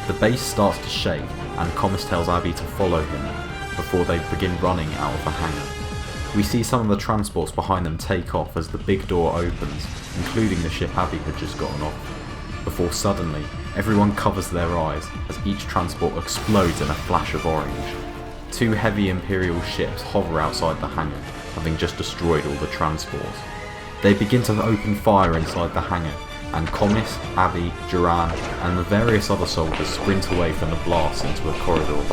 The base starts to shake, and Komis tells Abby to follow him before they begin running out of the hangar. We see some of the transports behind them take off as the big door opens, including the ship Abby had just gotten off, before suddenly everyone covers their eyes as each transport explodes in a flash of orange. Two heavy Imperial ships hover outside the hangar, having just destroyed all the transports. They begin to open fire inside the hangar, and Komis, Abby, Duran, and the various other soldiers sprint away from the blast into a corridor.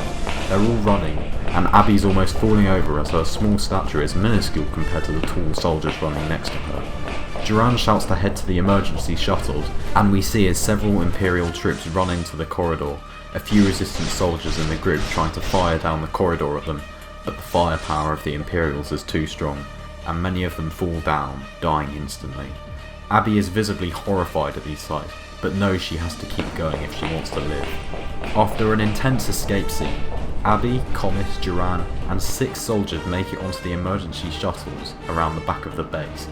They're all running, and Abby's almost falling over as her small stature is minuscule compared to the tall soldiers running next to her. Duran shouts to head to the emergency shuttles, and we see as several Imperial troops run into the corridor, a few Resistance soldiers in the group trying to fire down the corridor at them, but the firepower of the Imperials is too strong, and many of them fall down, dying instantly. Abby is visibly horrified at these sights, but knows she has to keep going if she wants to live. After an intense escape scene, Abby, Komis, Duran, and 6 soldiers make it onto the emergency shuttles around the back of the base.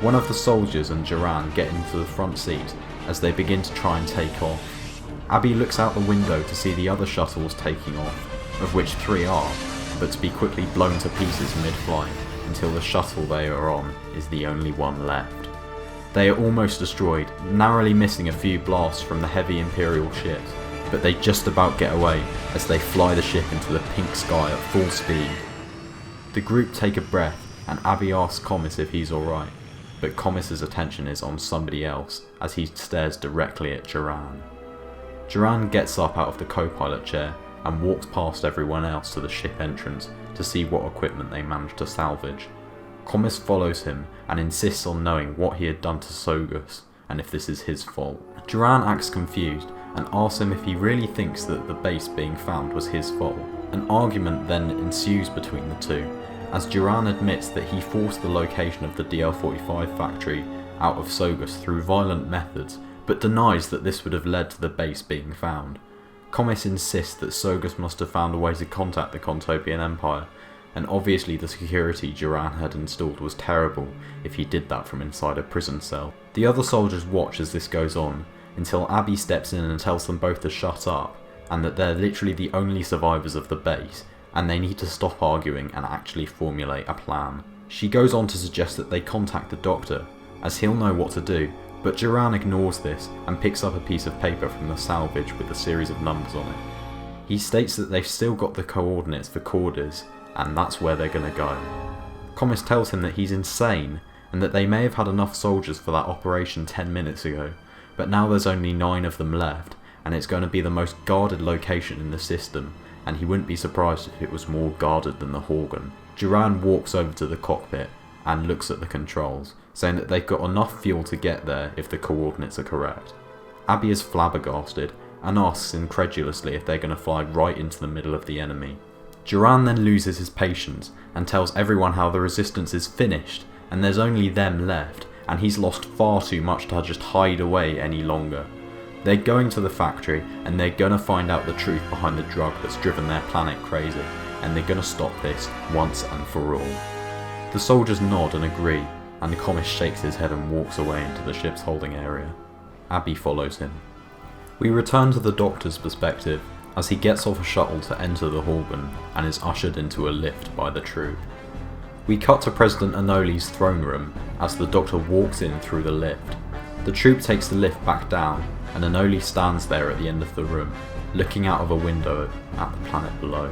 One of the soldiers and Duran get into the front seat as they begin to try and take off. Abby looks out the window to see the other shuttles taking off, of which 3 are, but to be quickly blown to pieces mid-flight until the shuttle they are on is the only one left. They are almost destroyed, narrowly missing a few blasts from the heavy Imperial ships, but they just about get away as they fly the ship into the pink sky at full speed. The group take a breath and Abby asks Komis if he's alright, but Komis's attention is on somebody else as he stares directly at Duran. Duran gets up out of the co-pilot chair and walks past everyone else to the ship entrance to see what equipment they managed to salvage. Komis follows him and insists on knowing what he had done to Sogus and if this is his fault. Duran acts confused and asks him if he really thinks that the base being found was his fault. An argument then ensues between the two, as Duran admits that he forced the location of the DL-45 factory out of Sogus through violent methods, but denies that this would have led to the base being found. Komis insists that Sogus must have found a way to contact the Contopian Empire, and obviously the security Duran had installed was terrible if he did that from inside a prison cell. The other soldiers watch as this goes on, until Abby steps in and tells them both to shut up, and that they're literally the only survivors of the base, and they need to stop arguing and actually formulate a plan. She goes on to suggest that they contact the Doctor, as he'll know what to do, but Duran ignores this and picks up a piece of paper from the salvage with a series of numbers on it. He states that they've still got the coordinates for Cordis, and that's where they're gonna go. Komis tells him that he's insane, and that they may have had enough soldiers for that operation 10 minutes ago, but now there's only 9 of them left, and it's going to be the most guarded location in the system, and he wouldn't be surprised if it was more guarded than the Horgan. Duran walks over to the cockpit and looks at the controls, saying that they've got enough fuel to get there if the coordinates are correct. Abby is flabbergasted and asks incredulously if they're going to fly right into the middle of the enemy. Duran then loses his patience and tells everyone how the resistance is finished and there's only them left, and he's lost far too much to just hide away any longer. They're going to the factory and they're gonna find out the truth behind the drug that's driven their planet crazy, and they're gonna stop this once and for all. The soldiers nod and agree, and Komis shakes his head and walks away into the ship's holding area. Abby follows him. We return to the Doctor's perspective as he gets off a shuttle to enter the Horgan and is ushered into a lift by the troop. We cut to President Anoli's throne room as the Doctor walks in through the lift. The troop takes the lift back down, and Anoli stands there at the end of the room, looking out of a window at the planet below.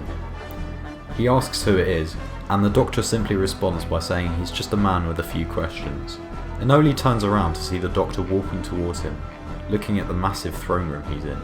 He asks who it is, and the Doctor simply responds by saying he's just a man with a few questions. Anoli turns around to see the Doctor walking towards him, looking at the massive throne room he's in.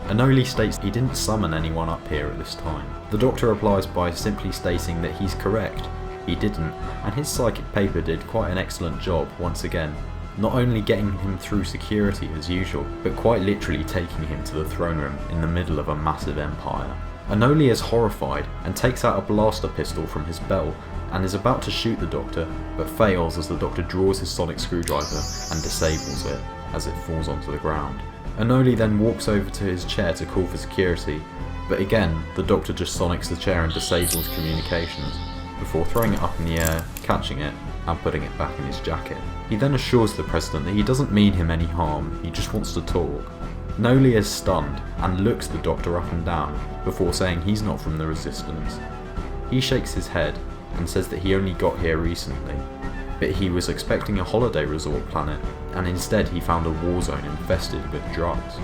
Anoli states he didn't summon anyone up here at this time. The Doctor replies by simply stating that he's correct, he didn't, and his psychic paper did quite an excellent job once again, not only getting him through security as usual, but quite literally taking him to the throne room in the middle of a massive empire. Anoli is horrified and takes out a blaster pistol from his belt and is about to shoot the Doctor, but fails as the Doctor draws his sonic screwdriver and disables it as it falls onto the ground. Anoli then walks over to his chair to call for security, but again the Doctor just sonics the chair and disables communications, before throwing it up in the air, catching it, and putting it back in his jacket. He then assures the President that he doesn't mean him any harm, he just wants to talk. Noli is stunned and looks the Doctor up and down before saying he's not from the Resistance. He shakes his head and says that he only got here recently, but he was expecting a holiday resort planet, and instead he found a war zone infested with drugs.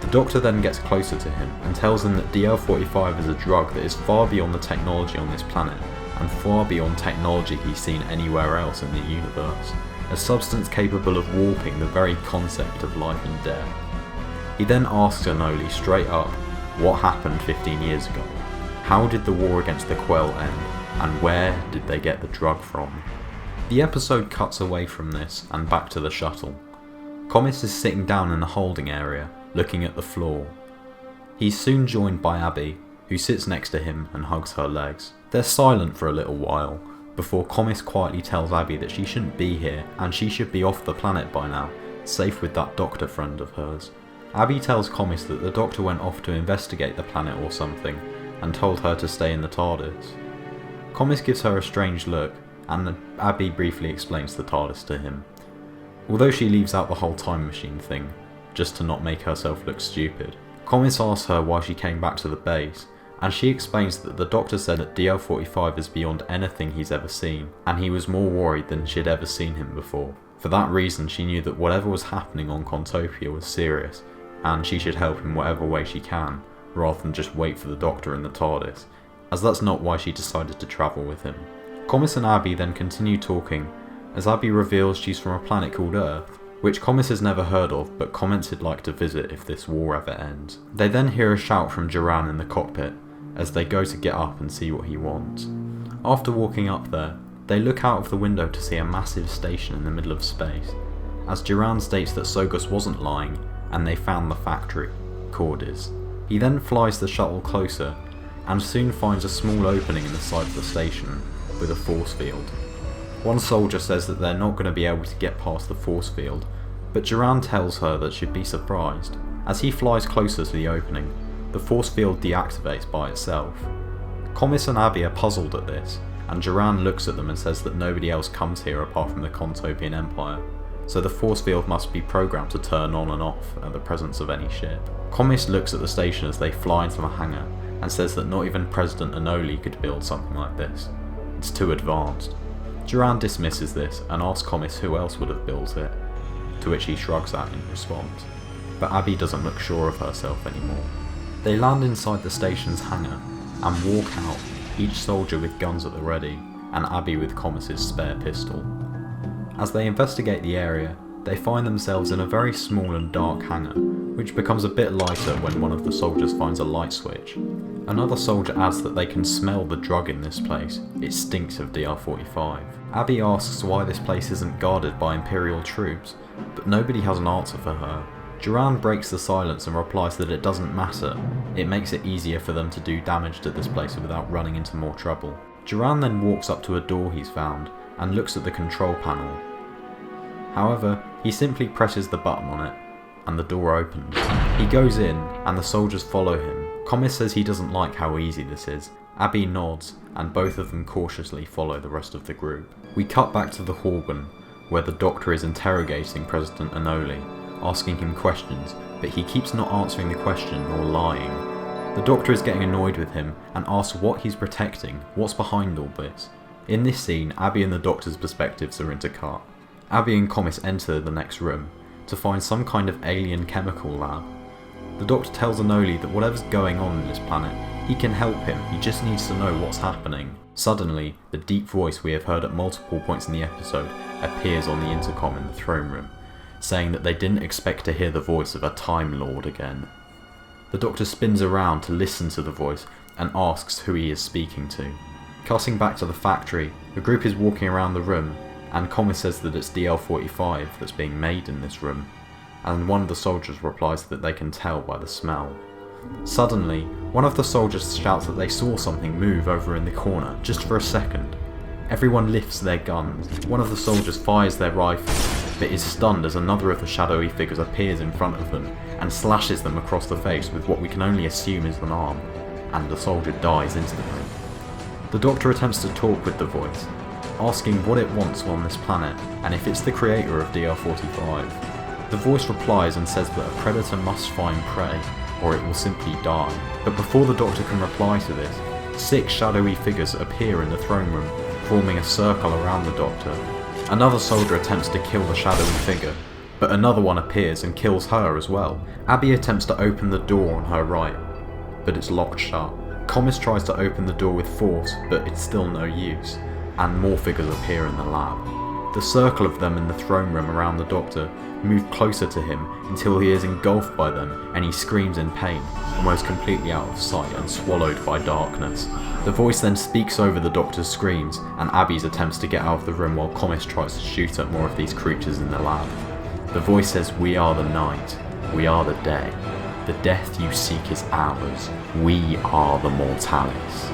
The Doctor then gets closer to him and tells him that DL-45 is a drug that is far beyond the technology on this planet, and far beyond technology he's seen anywhere else in the universe, a substance capable of warping the very concept of life and death. He then asks Anoli straight up what happened 15 years ago, how did the war against the Quell end, and where did they get the drug from? The episode cuts away from this and back to the shuttle. Komis is sitting down in the holding area, looking at the floor. He's soon joined by Abby, who sits next to him and hugs her legs. They're silent for a little while, before Komis quietly tells Abby that she shouldn't be here and she should be off the planet by now, safe with that Doctor friend of hers. Abby tells Komis that the Doctor went off to investigate the planet or something, and told her to stay in the TARDIS. Komis gives her a strange look, and Abby briefly explains the TARDIS to him. Although she leaves out the whole time machine thing, just to not make herself look stupid. Komis asks her why she came back to the base, and she explains that the Doctor said that DL-45 is beyond anything he's ever seen, and he was more worried than she'd ever seen him before. For that reason she knew that whatever was happening on Contopia was serious, and she should help in whatever way she can, rather than just wait for the Doctor in the TARDIS, as that's not why she decided to travel with him. Komis and Abby then continue talking, as Abby reveals she's from a planet called Earth, which Komis has never heard of but comments he'd like to visit if this war ever ends. They then hear a shout from Duran in the cockpit, as they go to get up and see what he wants. After walking up there, they look out of the window to see a massive station in the middle of space, as Duran states that Sogus wasn't lying and they found the factory, Cordis. He then flies the shuttle closer and soon finds a small opening in the side of the station with a force field. One soldier says that they're not going to be able to get past the force field, but Duran tells her that she'd be surprised. As he flies closer to the opening, the force field deactivates by itself. Komis and Abby are puzzled at this, and Duran looks at them and says that nobody else comes here apart from the Contopian Empire, so the force field must be programmed to turn on and off at the presence of any ship. Komis looks at the station as they fly into the hangar and says that not even President Anoli could build something like this. It's too advanced. Duran dismisses this and asks Komis who else would have built it, to which he shrugs that in response, but Abby doesn't look sure of herself anymore. They land inside the station's hangar and walk out, each soldier with guns at the ready, and Abby with Komis's spare pistol. As they investigate the area, they find themselves in a very small and dark hangar, which becomes a bit lighter when one of the soldiers finds a light switch. Another soldier adds that they can smell the drug in this place, it stinks of DR-45. Abby asks why this place isn't guarded by Imperial troops, but nobody has an answer for her. Duran breaks the silence and replies that it doesn't matter, it makes it easier for them to do damage to this place without running into more trouble. Duran then walks up to a door he's found and looks at the control panel. However, he simply presses the button on it, and the door opens. He goes in, and the soldiers follow him. Komis says he doesn't like how easy this is. Abby nods, and both of them cautiously follow the rest of the group. We cut back to the Horgan, where the Doctor is interrogating President Anoli, asking him questions, but he keeps not answering the question or lying. The Doctor is getting annoyed with him and asks what he's protecting, what's behind all this. In this scene, Abby and the Doctor's perspectives are intercut. Abby and Komis enter the next room to find some kind of alien chemical lab. The Doctor tells Anoli that whatever's going on this planet, he can help him, he just needs to know what's happening. Suddenly, the deep voice we have heard at multiple points in the episode appears on the intercom in the throne room, saying that they didn't expect to hear the voice of a Time Lord again. The Doctor spins around to listen to the voice and asks who he is speaking to. Cutting back to the factory, the group is walking around the room, and Komis says that it's DL-45 that's being made in this room, and one of the soldiers replies that they can tell by the smell. Suddenly, one of the soldiers shouts that they saw something move over in the corner, just for a second. Everyone lifts their guns. One of the soldiers fires their rifle, but is stunned as another of the shadowy figures appears in front of them and slashes them across the face with what we can only assume is an arm, and the soldier dies instantly. The Doctor attempts to talk with the voice, asking what it wants on this planet and if it's the creator of DR-45. The voice replies and says that a predator must find prey or it will simply die. But before the Doctor can reply to this, 6 shadowy figures appear in the throne room, forming a circle around the Doctor. Another soldier attempts to kill the shadowy figure, but another one appears and kills her as well. Abby attempts to open the door on her right, but it's locked shut. Komis tries to open the door with force, but it's still no use, and more figures appear in the lab. The circle of them in the throne room around the Doctor move closer to him until he is engulfed by them and he screams in pain, almost completely out of sight and swallowed by darkness. The voice then speaks over the Doctor's screams and Abby's attempts to get out of the room while Komis tries to shoot at more of these creatures in the lab. The voice says, "We are the night, we are the day. The death you seek is ours. We are the Mortalis."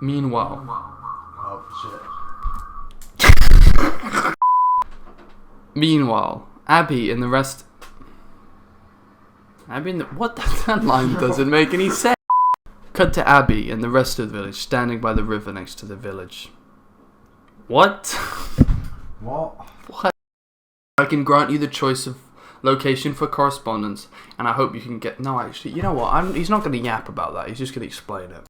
Meanwhile, Abby and the rest. What? That line doesn't make any sense. Cut to Abby and the rest of the village standing by the river next to the village. What? What? What? I can grant you the choice of location for correspondence, and I hope you can get. No, actually, you know what? He's not going to yap about that. He's just going to explain it.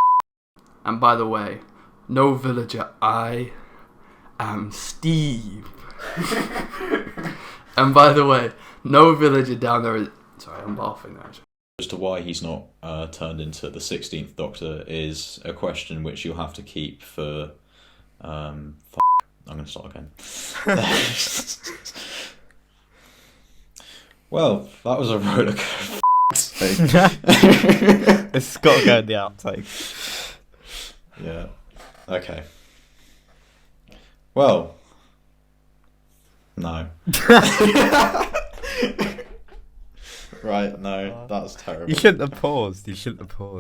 And by the way, no villager. I am Steve. And by the way, no villager down there is. Sorry, I'm laughing there. As to why he's not turned into the 16th Doctor is a question which you'll have to keep for. I'm going to start again. Well, that was a roller coaster. It's got to go in the outtakes. Yeah. Okay. Well. No. Right, no, that's terrible. You shouldn't have paused.